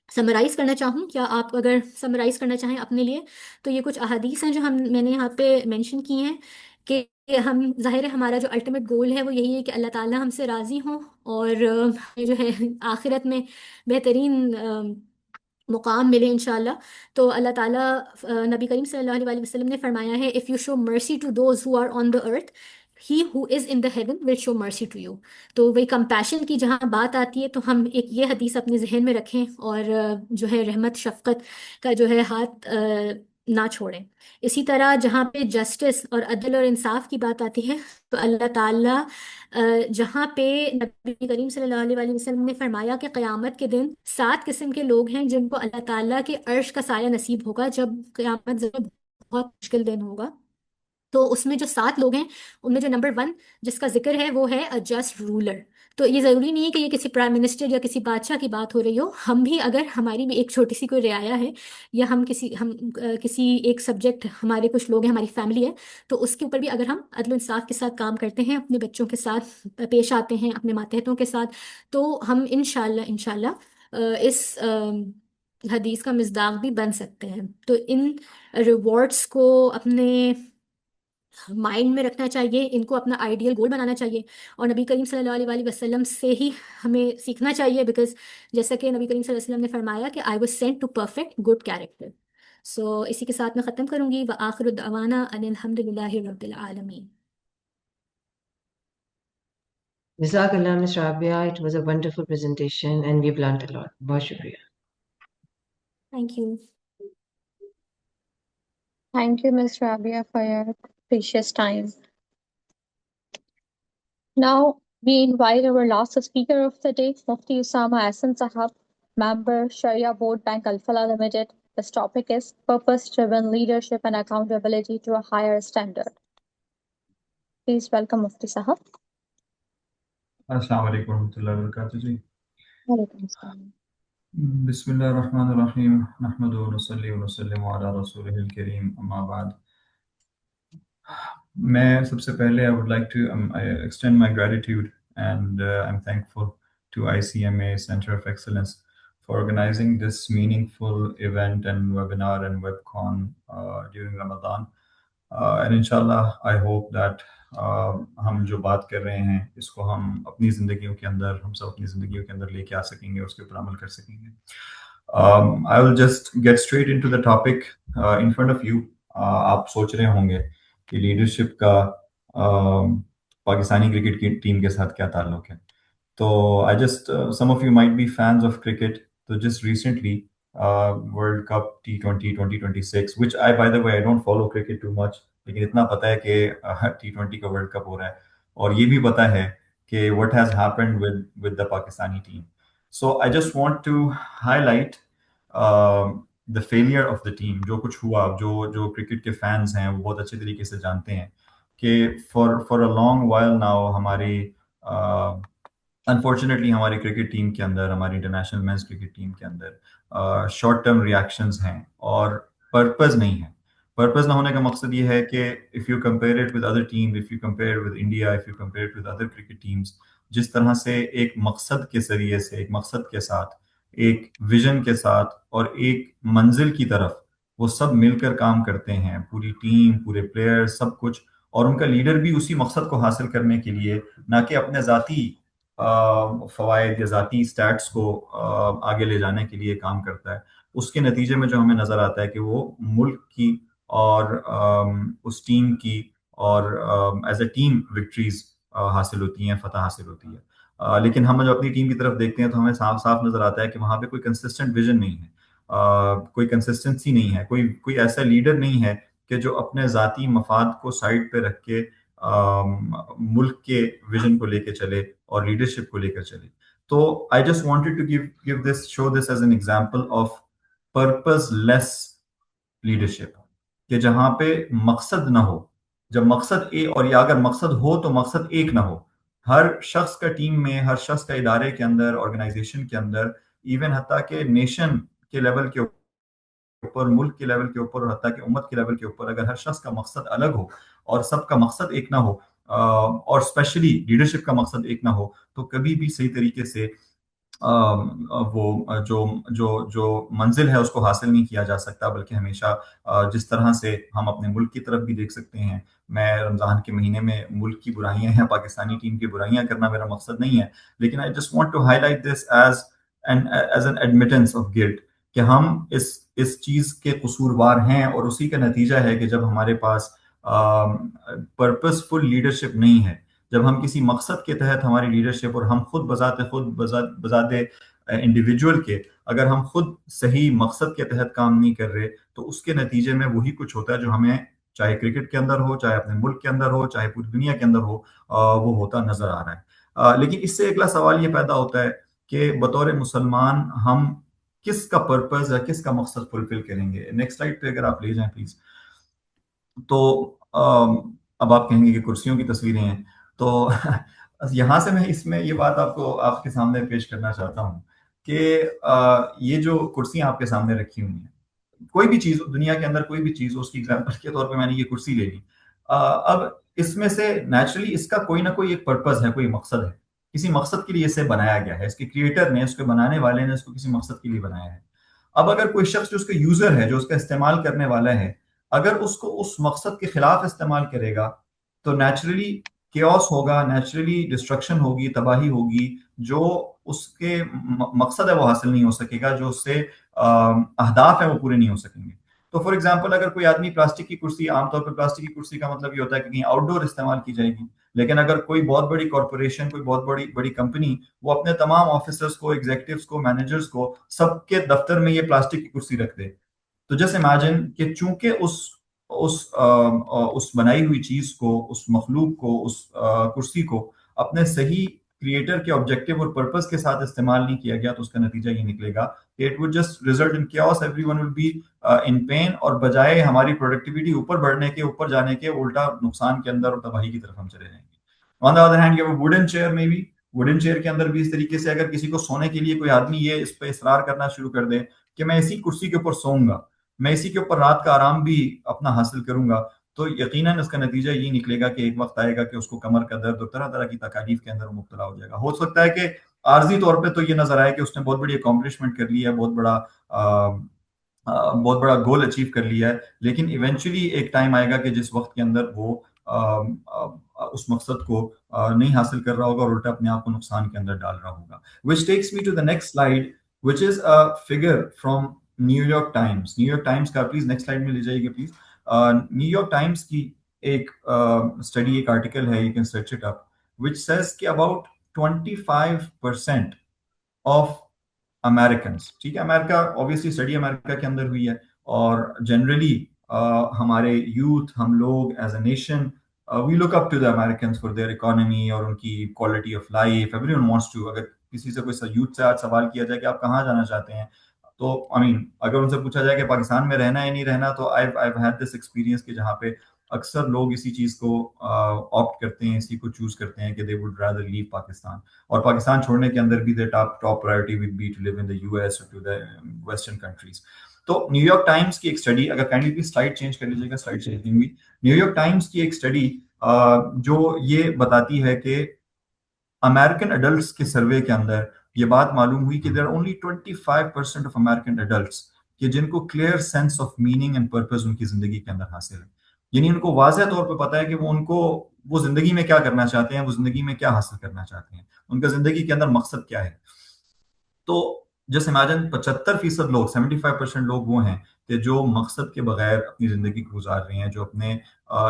سمرائز کرنا چاہوں، کیا آپ اگر سمرائز کرنا چاہیں اپنے لیے، تو یہ کچھ احادیث ہیں جو میں نے یہاں پہ مینشن کی ہیں کہ ہم ظاہر ہے ہمارا جو الٹیمیٹ گول ہے وہ یہی ہے کہ اللہ تعالیٰ ہم سے راضی ہوں اور جو ہے آخرت میں بہترین مقام ملے انشاءاللہ. تو اللہ تعالیٰ نبی کریم صلی اللہ علیہ وسلم نے فرمایا ہے if you show mercy to those who are on the earth, he who is in the heaven will show mercy to you. تو وہی کمپیشن کی جہاں بات آتی ہے تو ہم ایک یہ حدیث اپنے ذہن میں رکھیں اور جو ہے رحمت شفقت کا جو ہے ہاتھ نہ چھوڑیں. اسی طرح جہاں پہ جسٹس اور عدل اور انصاف کی بات آتی ہے تو اللہ تعالیٰ جہاں پہ نبی کریم صلی اللہ علیہ وسلم نے فرمایا کہ قیامت کے دن 7 قسم کے لوگ ہیں جن کو اللہ تعالیٰ کے عرش کا سایہ نصیب ہوگا جب قیامت بہت مشکل دن ہوگا. تو اس میں جو 7 لوگ ہیں ان میں جو نمبر 1 جس کا ذکر ہے وہ ہے اے جسٹ رولر. تو یہ ضروری نہیں ہے کہ یہ کسی پرائم منسٹر یا کسی بادشاہ کی بات ہو رہی ہو. ہم بھی اگر ہماری بھی ایک چھوٹی سی کوئی رعایا ہے یا ہم کسی ایک سبجیکٹ، ہمارے کچھ لوگ ہیں، ہماری فیملی ہے، تو اس کے اوپر بھی اگر ہم عدل و انصاف کے ساتھ کام کرتے ہیں، اپنے بچوں کے ساتھ پیش آتے ہیں، اپنے ماتحتوں کے ساتھ، تو ہم انشاءاللہ اس حدیث کا مصداق بھی بن سکتے ہیں. تو ان ریوارڈس کو اپنے مائنڈ میں رکھنا چاہیے، ان کو اپنا آئیڈیل گول بنانا چاہیے اور نبی کریم صلی اللہ علیہ وسلم سے ہی ہمیں سیکھنا چاہیے، بیکاز جیسا کہ نبی کریم صلی اللہ علیہ وسلم نے فرمایا کہ I was sent to perfect good character. سو اسی کے ساتھ میں ختم کروں گی. وآخر دعوانا ان الحمد للہ رب العالمین. Jazakallah, Ms. Rabia. It was a wonderful presentation and we've learned a lot. Bahut shukriya. Thank you. Thank you, Ms. Rabia, for your precious time. Now, we invite our last speaker of the day, Mufti Usama Ahsan Sahab, member, Sharia Board Bank Al Falah Limited. This topic is Purpose-Driven Leadership and Accountability to a Higher Standard. Please welcome Mufti Sahab. السلام علیکم ورحمۃ اللہ وبرکاتہ جی. Walaikum assalam. بسم اللہ الرحمن الرحیم نحمدہ ونصلی ونسلم علی رسولہ الکریم اما بعد. میں سب سے پہلے I would like to extend my gratitude and I'm thankful to ICMA Center of Excellence for organizing this meaningful event and webinar and webcon during Ramadan. And inshallah I hope that ہم جو بات کر رہے ہیں اس کو ہم اپنی زندگیوں کے اندر ہم سب اپنی زندگیوں کے اندر لے کے آ سکیں گے, اس کے اوپر عمل کر سکیں گے. I will just get straight into the topic in front of you. آپ سوچ رہے ہوں گے کہ لیڈرشپ کا پاکستانی کرکٹ کی ٹیم کے ساتھ کیا تعلق ہے. تو I just some of you might be fans of cricket. So just recently World Cup T20 2026 which by the way I don't follow cricket too much, لیکن اتنا پتا ہے کہ T20 کا ورلڈ کپ ہو رہا ہے اور یہ بھی پتا ہے کہ what has happened with the Pakistani team. So I just want to highlight the failure of the team. جو کچھ ہوا, جو کرکٹ کے فینس ہیں وہ بہت اچھے طریقے سے جانتے ہیں کہ for a long while now ہماری انفارچونیٹلی ہماری کرکٹ ٹیم کے اندر, ہماری انٹرنیشنل مینس کرکٹ ٹیم کے اندر شارٹ ٹرم ریئیکشنز ہیں اور پرپز نہیں ہے. پرپز نہ ہونے کا مقصد یہ ہے کہ if you compare it with other teams, if you compare it with India, if you compare it with other cricket teams, جس طرح سے ایک مقصد کے ذریعے سے, ایک مقصد کے ساتھ, ایک ویژن کے ساتھ اور ایک منزل کی طرف وہ سب مل کر کام کرتے ہیں, پوری ٹیم, پورے پلیئر, سب کچھ, اور ان کا لیڈر بھی اسی مقصد کو حاصل کرنے کے لیے, نہ کہ اپنے ذاتی فوائد یا ذاتی اسٹیٹس کو آگے لے جانے کے لیے کام کرتا ہے. اس کے نتیجے میں جو ہمیں نظر آتا ہے کہ وہ ملک کی اور اس ٹیم کی اور ایز اے ٹیم وکٹریز حاصل ہوتی ہیں, فتح حاصل ہوتی ہے. لیکن ہم جب اپنی ٹیم کی طرف دیکھتے ہیں تو ہمیں صاف صاف نظر آتا ہے کہ وہاں پہ کوئی کنسسٹنٹ ویژن نہیں ہے, کوئی کنسسٹنسی نہیں ہے, کوئی ایسا لیڈر نہیں ہے کہ جو اپنے ذاتی مفاد کو سائڈ پہ رکھ کے ملک کے ویژن کو لے کے چلے اور لیڈرشپ کو لے کر چلے. تو I just wanted to show this as an example of purposeless leadership, کہ جہاں پہ مقصد نہ ہو, جب مقصد اور یا اگر مقصد ہو تو مقصد ایک نہ ہو. ہر شخص کا ٹیم میں, ہر شخص کا ادارے کے اندر, آرگنائزیشن کے اندر, ایون حتیٰ کہ نیشن کے لیول کے اوپر, ملک کے لیول کے اوپر, اور حتیٰ کہ امت کے لیول کے اوپر, اگر ہر شخص کا مقصد الگ ہو اور سب کا مقصد ایک نہ ہو, اور اسپیشلی لیڈرشپ کا مقصد ایک نہ ہو, تو کبھی بھی صحیح طریقے سے وہ جو منزل ہے اس کو حاصل نہیں کیا جا سکتا. بلکہ ہمیشہ جس طرح سے ہم اپنے ملک کی طرف بھی دیکھ سکتے ہیں, میں رمضان کے مہینے میں ملک کی برائیاں یا پاکستانی ٹیم کی برائیاں کرنا میرا مقصد نہیں ہے, لیکن I just want to highlight this as an admittance of guilt, کہ ہم اس چیز کے قصوروار ہیں, اور اسی کا نتیجہ ہے کہ جب ہمارے پاس پرپسفل لیڈرشپ نہیں ہے, جب ہم کسی مقصد کے تحت ہماری لیڈرشپ, اور ہم خود بذات انڈیویجول کے اگر ہم خود صحیح مقصد کے تحت کام نہیں کر رہے, تو اس کے نتیجے میں وہی کچھ ہوتا ہے جو ہمیں چاہے کرکٹ کے اندر ہو, چاہے اپنے ملک کے اندر ہو, چاہے پوری دنیا کے اندر ہو, وہ ہوتا نظر آ رہا ہے. لیکن اس سے اگلا سوال یہ پیدا ہوتا ہے کہ بطور مسلمان ہم کس کا پرپز یا کس کا مقصد فلفل کریں گے. نیکسٹ سلائڈ پہ اگر آپ لے جائیں پلیز. تو اب آپ کہیں گے کہ کرسیوں کی تصویریں ہیں, تو یہاں سے میں یہ بات آپ کے سامنے پیش کرنا چاہتا ہوں کہ یہ جو کرسیاں آپ کے سامنے رکھی ہوئی ہیں, کوئی بھی چیز دنیا کے اندر, کوئی بھی چیز ہو, اس کی ایگزامپل کے طور پہ میں نے یہ کرسی لے لی. اب اس میں سے نیچرلی اس کا کوئی نہ کوئی ایک پرپز ہے, کوئی مقصد ہے, کسی مقصد کے لیے اسے بنایا گیا ہے, اس کے کریٹر نے, اس کے بنانے والے نے اس کو کسی مقصد کے لیے بنایا ہے. اب اگر کوئی شخص جو اس کا یوزر ہے, جو اس کا استعمال کرنے والا ہے, اگر اس کو اس مقصد کے خلاف استعمال کرے گا تو نیچرلی کیوس ہوگا, نیچرلی ڈسٹرکشن ہوگی, تباہی ہوگی, جو اس کے مقصد ہے وہ حاصل نہیں ہو سکے گا, جو اس سے اہداف ہیں وہ پورے نہیں ہو سکیں گے. تو فار ایگزامپل اگر کوئی آدمی پلاسٹک کی کرسی، عام طور پہ پلاسٹک کی کرسی کا مطلب یہ ہوتا ہے کہ کہیں آؤٹ ڈور استعمال کی جائے گی، لیکن اگر کوئی بہت بڑی کارپوریشن، کوئی بہت بڑی کمپنی، وہ اپنے تمام آفیسرز کو، ایگزیکٹوز کو، مینیجرز کو، سب کے دفتر میں یہ پلاسٹک کی کرسی رکھ دے، تو جسٹ امیجن کہ چونکہ اس بنائی ہوئی چیز کو، اس مخلوق کو، اس کرسی کو اپنے صحیح کریٹر کے آبجیکٹو اور پرپز کے ساتھ استعمال نہیں کیا گیا، تو اس کا نتیجہ یہ نکلے گا کہ it would just result in chaos, every one will be in pain, اور بجائے ہماری پروڈکٹیوٹی اوپر بڑھنے کے، اوپر جانے کے، الٹا نقصان کے اندر اور تباہی کی طرف ہم چلے جائیں گے۔ On the other hand, wooden chair میں بھی، ووڈن چیئر کے اندر بھی اس طریقے سے اگر کسی کو سونے کے لیے کوئی آدمی یہ اس پہ اصرار کرنا شروع کر دے کہ میں اسی کرسی کے اوپر سوؤں گا، میں اسی کے اوپر رات کا آرام بھی اپنا حاصل کروں گا، تو یقیناً اس کا نتیجہ یہ نکلے گا کہ ایک وقت آئے گا کہ اس کو کمر کا درد اور طرح طرح کی تکالیف کے اندر مبتلا ہو جائے گا۔ ہو سکتا ہے کہ عارضی طور پہ تو یہ نظر آئے کہ اس نے بہت بڑی اکمپلشمنٹ کر لی ہے، بہت بڑا گول اچیو کر لیا ہے، لیکن ایونچولی ایک ٹائم آئے گا کہ جس وقت کے اندر وہ اس مقصد کو نہیں حاصل کر رہا ہوگا اور الٹا اپنے آپ کو نقصان کے اندر ڈال رہا ہوگا۔ which takes me to the next slide, which is a figure from new York Times. New York Times کا پلیز نیکسٹ سلائڈ میں لے جائیے پلیز۔ نیو یارک ٹائمز کی ایک اسٹڈی، ایک آرٹیکل ہے، you can search it up, which says کہ about 25% of Americans، ٹھیک ہے، امریکہ اوبیسلی اسٹڈی امریکہ کے اندر ہوئی ہے، اور جنرلی ہمارے یوتھ، ہم لوگ as a nation we look up to the Americans for their economy اور ان کی quality of life, every one wants to. اگر کسی سے کوئی یوتھ سے آج سوال کیا جائے کہ آپ کہاں جانا چاہتے ہیں، تو اگر ان سے پوچھا جائے کہ پاکستان میں رہنا ہے یا نہیں رہنا، تو I've had this experience کہ جہاں پہ اکثر لوگ اسی چیز کو آپٹ کرتے ہیں، اسی کو چوز کرتے ہیں کہ they would rather leave Pakistan, اور پاکستان چھوڑنے کے اندر بھی their top priority would be to live in the US or to the western countries۔ تو نیو یارک ٹائمز کی ایک اسٹڈی، اگر کائنڈلی پلیز سلائڈ چینج کر لیجیے گا، سلائڈ چینج نہیں ہوئی۔ نیو یارک ٹائمز کی ایک اسٹڈی جو یہ بتاتی ہے کہ امریکن اڈلٹس کے سروے کے اندر یہ بات معلوم ہوئی کہ there are only 25% of American adults کہ جن کو clear sense of meaning and purpose ان کی زندگی کے اندر حاصل ہے، یعنی ان کو واضح طور پہ پتا ہے کہ وہ زندگی میں کیا کرنا چاہتے ہیں، وہ زندگی میں کیا حاصل کرنا چاہتے ہیں، ان کا زندگی کے اندر مقصد کیا ہے۔ تو جس امیجن 75% لوگ، 75% لوگ وہ ہیں کہ جو مقصد کے بغیر اپنی زندگی کو گزار رہے ہیں، جو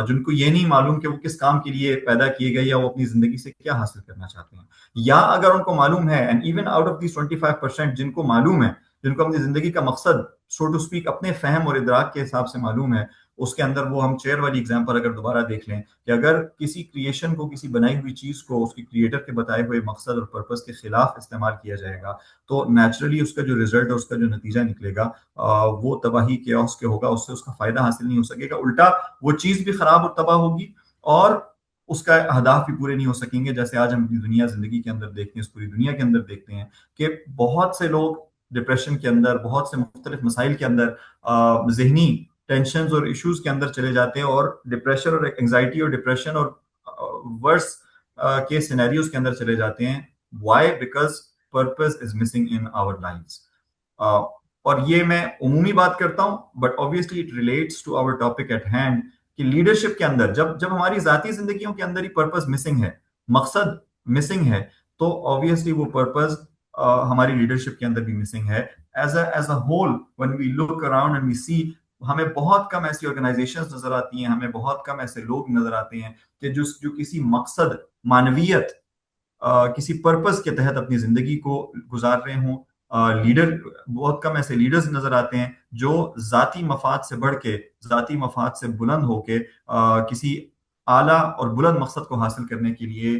جن کو یہ نہیں معلوم کہ وہ کس کام کے لیے پیدا کیے گئے یا وہ اپنی زندگی سے کیا حاصل کرنا چاہتے ہیں، یا اگر ان کو معلوم ہے، and even out of these 25% جن کو معلوم ہے، جن کو اپنی زندگی کا مقصد سو ٹو اسپیک اپنے فہم اور ادراک کے حساب سے معلوم ہے، اس کے اندر وہ ہم چیئر والی ایگزامپل اگر دوبارہ دیکھ لیں کہ اگر کسی کریشن کو، کسی بنائی ہوئی چیز کو اس کی کریٹر کے بتائے ہوئے مقصد اور پرپز کے خلاف استعمال کیا جائے گا، تو نیچرلی اس کا جو ریزلٹ ہے، اس کا جو نتیجہ نکلے گا وہ تباہی کیوس کے ہوگا، اس سے اس کا فائدہ حاصل نہیں ہو سکے گا، الٹا وہ چیز بھی خراب اور تباہ ہوگی اور اس کا اہداف بھی پورے نہیں ہو سکیں گے۔ جیسے آج ہم اپنی دنیا زندگی کے اندر دیکھتے ہیں، اس پوری دنیا کے اندر دیکھتے ہیں کہ بہت سے لوگ ڈپریشن کے اندر، بہت سے مختلف مسائل کے اندر، ذہنی ٹینشنز اور ایشوز کے اندر چلے جاتے ہیں، اور ڈپریشن اور انگزائٹی اور ڈپریشن اور ورس کے سینیریوز کے اندر چلے جاتے ہیں۔ Why? Because purpose is missing in our lives۔ اور یہ میں عمومی بات کرتا ہوں، but obviously it relates to our topic at hand کہ لیڈرشپ کے اندر جب ہماری ذاتی زندگیوں کے اندر ہی پرپز مسنگ ہے، مقصد مسنگ ہے، تو obviously وہ پرپز ہماری لیڈرشپ کے اندر بھی مسنگ ہے۔ As a whole when we look around and we see، ہمیں بہت کم ایسی آرگنائزیشنز نظر آتی ہیں، ہمیں بہت کم ایسے لوگ نظر آتے ہیں کہ جو کسی مقصد، معنویت، کسی پرپز کے تحت اپنی زندگی کو گزار رہے ہوں۔ لیڈر، بہت کم ایسے لیڈرز نظر آتے ہیں جو ذاتی مفاد سے بڑھ کے، ذاتی مفاد سے بلند ہو کے کسی اعلیٰ اور بلند مقصد کو حاصل کرنے کے لیے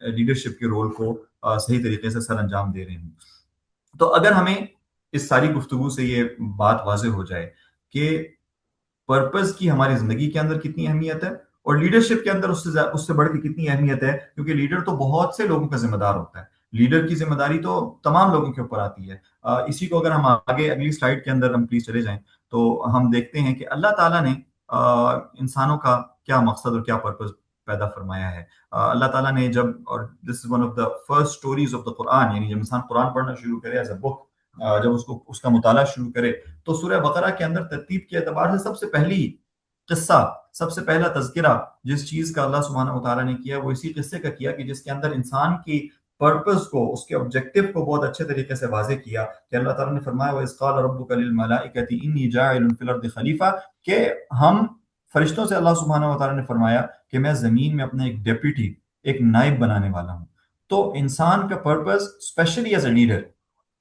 لیڈرشپ کے رول کو صحیح طریقے سے سر انجام دے رہے ہوں۔ تو اگر ہمیں اس ساری گفتگو سے یہ بات واضح ہو جائے کہ پرپز کی ہماری زندگی کے اندر کتنی اہمیت ہے، اور لیڈرشپ کے اندر اس سے بڑھ کے کتنی اہمیت ہے، کیونکہ لیڈر تو بہت سے لوگوں کا ذمہ دار ہوتا ہے، لیڈر کی ذمہ داری تو تمام لوگوں کے اوپر آتی ہے۔ اسی کو اگر ہم آگے اگلی سلائیڈ کے اندر ہم پلیز چلے جائیں، تو ہم دیکھتے ہیں کہ اللہ تعالیٰ نے انسانوں کا کیا مقصد اور کیا پرپز پیدا فرمایا ہے۔ اللہ تعالیٰ نے جب، اور this is one of the first stories of the Quran, یعنی جب انسان قرآن پڑھنا شروع کرے ایز اے بک، جب اس کا مطالعہ شروع کرے، تو سورہ بقرہ کے اندر ترتیب کے اعتبار سے سب سے پہلی قصہ، سب سے پہلا تذکرہ جس چیز کا اللہ سبحانہ و تعالیٰ نے کیا، وہ اسی قصے کا کیا کہ جس کے اندر انسان کی پرپز کو، اس کے آبجیکٹو کو بہت اچھے طریقے سے واضح کیا کہ اللہ تعالیٰ نے فرمایا وَإِذْ قَالَ رَبُّكَ لِلْمَلَائِكَةِ إِنِّي جَاعِلٌ فِي الْأَرْضِ خلیفہ، کہ ہم فرشتوں سے اللہ سبحانہ و تعالیٰ نے فرمایا کہ میں زمین میں اپنا ایک ڈیپٹی، ایک نائب بنانے والا ہوں۔ تو انسان کا purpose specially as a leader,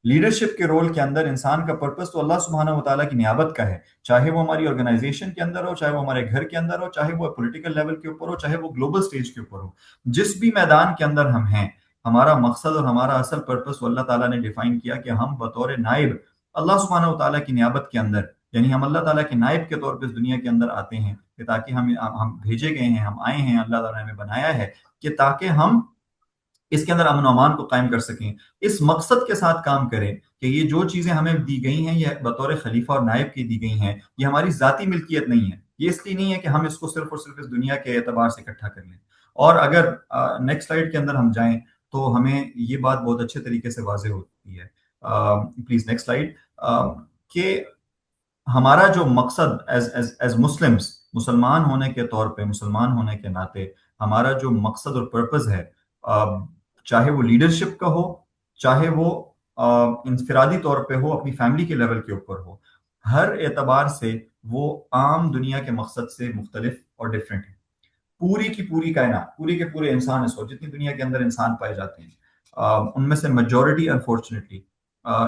leadership کے رول کے اندر انسان کا پرپز تو اللہ سبحانہ و تعالیٰ کی نیابت کا ہے، چاہے وہ ہماری آرگنائزیشن کے اندر ہو، چاہے وہ ہمارے گھر کے اندر ہو، چاہے وہ پولیٹیکل لیول کے اوپر ہو، چاہے وہ گلوبل سٹیج کے اوپر ہو، جس بھی میدان کے اندر ہم ہیں، ہمارا مقصد اور ہمارا اصل پرپز اللہ تعالیٰ نے ڈیفائن کیا کہ ہم بطور نائب اللہ سبحانہ و تعالیٰ کی نیابت کے اندر، یعنی ہم اللہ تعالیٰ کے نائب کے طور پہ اس دنیا کے اندر آتے ہیں کہ تاکہ ہم بھیجے گئے ہیں، ہم آئے ہیں، اللہ تعالیٰ نے ہمیں بنایا ہے کہ تاکہ ہم اس کے اندر امن و امان کو قائم کر سکیں، اس مقصد کے ساتھ کام کریں کہ یہ جو چیزیں ہمیں دی گئی ہیں یہ بطور خلیفہ اور نائب کی دی گئی ہیں، یہ ہماری ذاتی ملکیت نہیں ہے، یہ اس لیے نہیں ہے کہ ہم اس کو صرف اور صرف اس دنیا کے اعتبار سے اکٹھا کر لیں۔ اور اگر نیکسٹ سلائیڈ کے اندر ہم جائیں تو ہمیں یہ بات بہت اچھے طریقے سے واضح ہوتی ہے، پلیز نیکسٹ سلائیڈ، کہ ہمارا جو مقصد ایز مسلمس، مسلمان ہونے کے طور پہ، مسلمان ہونے کے ناطے ہمارا جو مقصد اور پرپز ہے، چاہے وہ لیڈرشپ کا ہو، چاہے وہ انفرادی طور پہ ہو، اپنی فیملی کے لیول کے اوپر ہو، ہر اعتبار سے وہ عام دنیا کے مقصد سے مختلف اور ڈفرینٹ ہے۔ پوری کی پوری کائنات، پوری کے پورے انسان اس وقت جتنی دنیا کے اندر انسان پائے جاتے ہیں، ان میں سے میجورٹی انفارچونیٹلی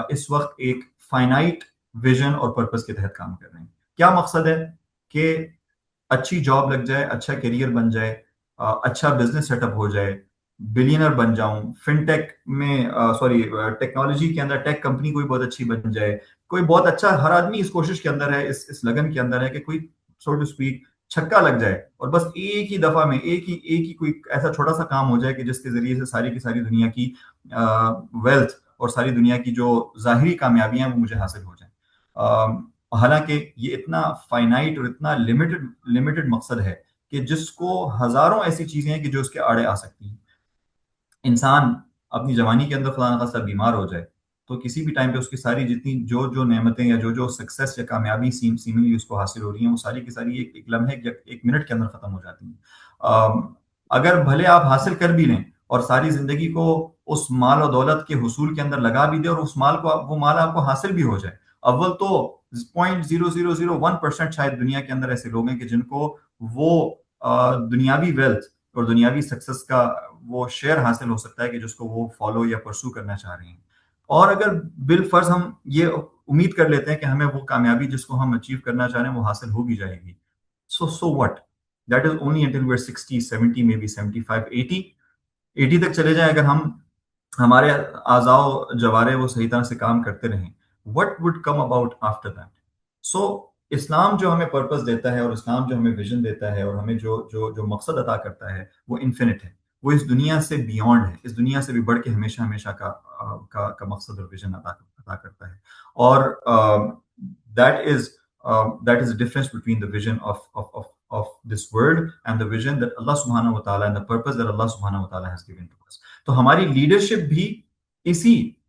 اس وقت ایک فائنائٹ ویژن اور پرپز کے تحت کام کر رہے ہیں۔ کیا مقصد ہے؟ کہ اچھی جاب لگ جائے، اچھا کیریئر بن جائے، اچھا بزنس سیٹ اپ ہو جائے، بلینر بن جاؤں، فن ٹیک میں ٹیکنالوجی کے اندر ٹیک کمپنی کوئی بہت اچھی بن جائے، کوئی بہت اچھا، ہر آدمی اس کوشش کے اندر ہے، اس لگن کے اندر ہے کہ کوئی سو ٹو اسپیک چھکا لگ جائے اور بس ایک ہی دفعہ میں ایک ہی کوئی ایسا چھوٹا سا کام ہو جائے کہ جس کے ذریعے سے ساری کی ساری دنیا کی ویلتھ اور ساری دنیا کی جو ظاہری کامیابیاں ہیں وہ مجھے حاصل ہو جائیں۔ حالانکہ یہ اتنا فائنائٹ اور اتنا لمیٹڈ مقصد ہے کہ جس کو ہزاروں ایسی چیزیں ہیں کہ جو اس کے آڑے آ سکتی ہیں۔ انسان اپنی جوانی کے اندر خدا نخواستہ بیمار ہو جائے تو کسی بھی ٹائم پہ اس کی ساری جتنی جو نعمتیں یا جو سکسیس یا کامیابی سیمنگلی اس کو حاصل ہو رہی ہیں وہ ساری کی ساری ایک لمحے یا ایک منٹ کے اندر ختم ہو جاتی ہیں۔ اگر بھلے آپ حاصل کر بھی لیں اور ساری زندگی کو اس مال و دولت کے حصول کے اندر لگا بھی دیں اور اس وہ مال آپ کو حاصل بھی ہو جائے، اول تو 0.0001% شاید دنیا کے اندر ایسے لوگ ہیں کہ جن کو وہ دنیاوی ویلتھ اور دنیاوی سکسس کا وہ شیئر حاصل ہو سکتا ہے کہ جس کو وہ فالو یا پرسو کرنا چاہ رہے ہیں۔ اور اگر بالفرض ہم یہ امید کر لیتے ہیں کہ ہمیں وہ کامیابی جس کو ہم اچیو کرنا چاہ رہے ہیں وہ حاصل ہو بھی جائے گی، so what? That is only until we're 60, 70, maybe 75, 80 تک چلے جائیں، اگر ہمارے اعضاء و جوارے وہ صحیح طرح سے کام کرتے رہیں، what would come about after that? So اسلام جو ہمیں پرپز دیتا ہے اور اسلام جو ہمیں ویژن دیتا ہے اور ہمیں جو مقصد عطا کرتا ہے وہ انفینٹ ہے، وہ اس دنیا سے بیونڈ ہے، اس دنیا سے بھی بڑھ کے ہمیشہ کا مقصد اور ویژن عطا کرتا ہے۔ اور that is the difference between the vision of this world and the vision that Allah subhanahu wa ta'ala and the purpose that Allah subhanahu wa ta'ala has given to us۔ تو ہماری leadership بھی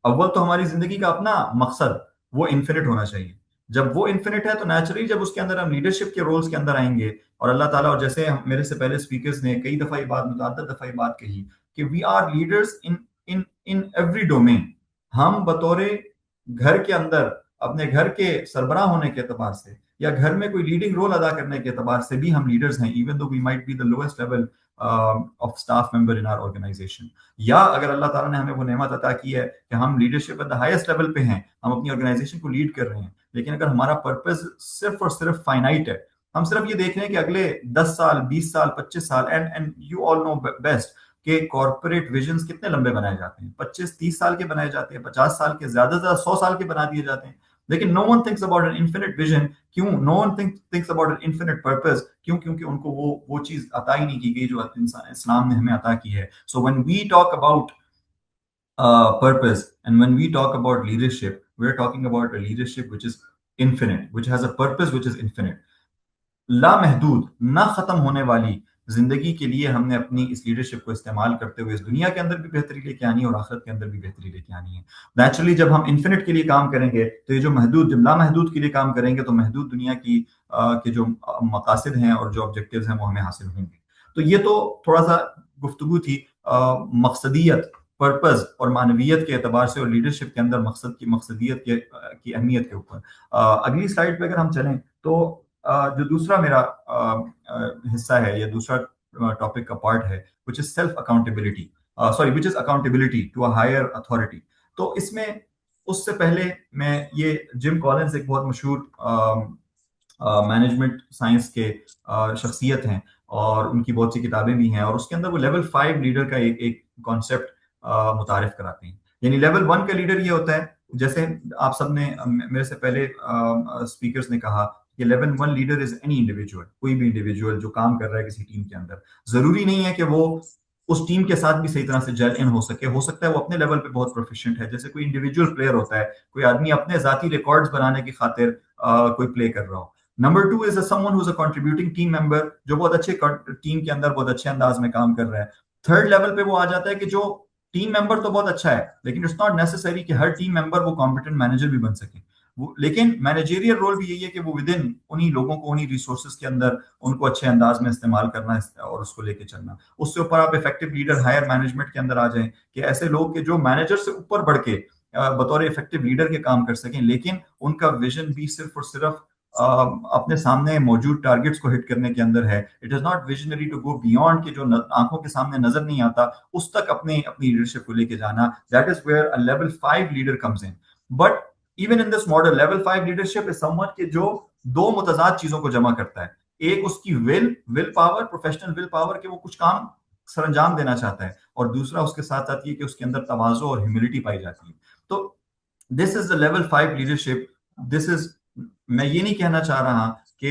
اول تو ہماری زندگی کا اپنا مقصد وہ انفینٹ ہونا چاہیے۔ جب وہ انفینٹ ہے تو نیچرلی جب اس کے اندر ہم لیڈرشپ کے رولز کے اندر آئیں گے اور اللہ تعالیٰ، اور جیسے میرے سے پہلے اسپیکرز نے کئی دفعہ یہ بات، متعدد دفعہ یہ بات کہی کہ we are leaders in every domain. ہم بطور گھر کے اندر اپنے گھر کے سربراہ ہونے کے اعتبار سے یا گھر میں کوئی لیڈنگ رول ادا کرنے کے اعتبار سے بھی ہم لیڈرز ہیں، even though we might be the lowest level of staff member in our organization۔ یا اگر اللہ تعالیٰ نے ہمیں وہ نعمت عطا کی ہے کہ ہم leadership at the highest level پہ ہیں، ہم اپنی آرگنائزیشن کو لیڈ کر رہے ہیں، لیکن اگر ہمارا پرپز صرف اور صرف فائنائٹ ہے، ہم صرف یہ دیکھ رہے ہیں کہ اگلے 10 سال 20 سال 25 سال and you all know best کہ کارپوریٹ ویژنز کتنے لمبے بنائے جاتے ہیں، 25-30 سال کے بنائے جاتے ہیں، 50 سال کے، زیادہ سے زیادہ 100 سال کے بنا دیے جاتے ہیں، لیکن no one thinks about an infinite vision۔ کیوں no one thinks about an infinite purpose؟ کیونکہ ان کو وہ چیز عطا ہی نہیں کی گئی جو اسلام نے ہمیں عطا کی ہے۔ So when we talk about purpose and when we talk about leadership, we're talking about a leadership which is infinite, which has a purpose which is infinite۔ لامحدود، نہ ختم ہونے والی زندگی کے لیے ہم نے اپنی اس لیڈرشپ کو استعمال کرتے ہوئے اس دنیا کے اندر بھی بہتری لے کے آنی ہے اور آخرت کے اندر بھی بہتری لے کے آنی ہے۔ نیچرلی جب ہم انفینٹ کے لیے کام کریں گے تو یہ جب لامحدود کے لیے کام کریں گے تو محدود دنیا کی کے جو مقاصد ہیں اور جو آبجیکٹیوز ہیں وہ ہمیں حاصل ہوں گے۔ تو یہ تو تھوڑا سا گفتگو تھی مقصدیت پرپز اور معنویت کے اعتبار سے اور لیڈرشپ کے اندر مقصدیت کی اہمیت کے اوپر. اگلی سلائڈ پہ اگر ہم چلیں تو جو دوسرا میرا حصہ ہے یا دوسرا ٹاپک کا پارٹ ہے which is self accountability which is accountability to a higher authority. تو اس میں اس سے پہلے میں یہ جم کالنز ایک بہت مشہور مینجمنٹ سائنس کے شخصیت ہیں اور ان کی بہت سی کتابیں بھی ہیں, اور اس کے اندر وہ لیول 5 لیڈر کا ایک کانسیپٹ متعارف کراتے ہیں. یعنی لیول 1 کا لیڈر یہ ہوتا ہے, جیسے آپ سب نے میرے سے پہلے اسپیکرز نے کہا کہ level 1 leader is any individual, کوئی بھی انڈیویجول جو کام کر رہا ہے کسی ٹیم کے اندر. ضروری نہیں ہے کہ وہ اس ٹیم کے ساتھ بھی صحیح طرح سے جیل ان ہو سکتا ہے وہ اپنے لیول پہ بہت پروفیشنٹ ہے. جیسے کوئی انڈیویجول پلیئر ہوتا ہے, کوئی آدمی اپنے ذاتی ریکارڈز بنانے کی خاطر کوئی پلے کر رہا ہو. Number 2 is someone who is a contributing team member, جو بہت اچھے ٹیم کے اندر بہت اچھے انداز میں کام کر رہا ہے. تھرڈ لیول پہ وہ آ جاتا ہے کہ جو ٹیم ممبر تو بہت اچھا ہے, لیکن اٹس ناٹ نیسسری کہ ہر ٹیم ممبر وہ کمپیٹنٹ مینیجر بھی بن سکے. لیکن مینیجریل رول بھی یہی ہے کہ وہ ود ان انہیں لوگوں کو انہیں ریسورسز کے اندر ان کو اچھے انداز میں استعمال کرنا اور اس کو لے کے چلنا. اس سے اوپر آپ افیکٹو لیڈر ہائر مینجمنٹ کے اندر آ جائیں کہ ایسے لوگ کہ جو مینیجر سے اوپر بڑھ کے بطور افیکٹو لیڈر کے کام کر سکیں, لیکن ان کا ویژن بھی صرف اور صرف اپنے سامنے موجود ٹارگٹس کو ہٹ کرنے کے اندر ہے. It is not visionary to go beyond کہ جو آنکھوں کے سامنے نظر نہیں آتا اس تک اپنی لیڈرشپ کو لے کے جانا. That is where a level 5 leader comes in. But even in this model, level 5 leadership is someone کہ جو دو متضاد چیزوں کو جمع کرتا ہے. ایک اس کی will power, professional will power کہ وہ کچھ کام سر انجام دینا چاہتا ہے, اور دوسرا اس کے ساتھ آتی ہے کہ اس کے اندر تواضع اور ہیوملٹی پائی جاتی ہے. تو this is the level 5 leadership. This is, میں یہ نہیں کہنا چاہ رہا کہ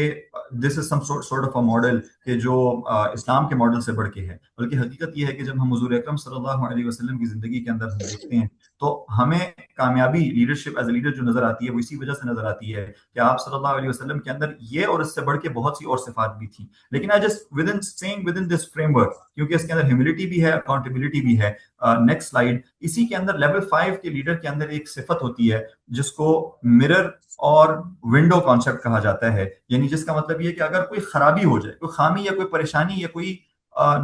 this is some sort of a model کہ جو اسلام کے ماڈل سے بڑھ کے ہے, بلکہ حقیقت یہ ہے کہ جب ہم حضور اکرم صلی اللہ علیہ وسلم کی زندگی کے اندر ہم دیکھتے ہیں تو ہمیں کامیابی لیڈرشپ ایز اے لیڈر جو نظر آتی ہے وہ اسی وجہ سے نظر آتی ہے کہ آپ صلی اللہ علیہ وسلم کے اندر یہ اور اس سے بڑھ کے بہت سی اور صفات بھی تھیں. لیکن I just within this framework, کیونکہ اس کے اندر ہیوملٹی بھی ہے, اکاؤنٹیبلٹی بھی ہے. Next slide. اسی کے اندر لیول 5 کے لیڈر کے اندر ایک صفت ہوتی ہے جس کو مرر اور ونڈو کانسیپٹ کہا جاتا ہے. یعنی جس کا مطلب یہ کہ اگر کوئی خرابی ہو جائے, کوئی خامی یا کوئی پریشانی یا کوئی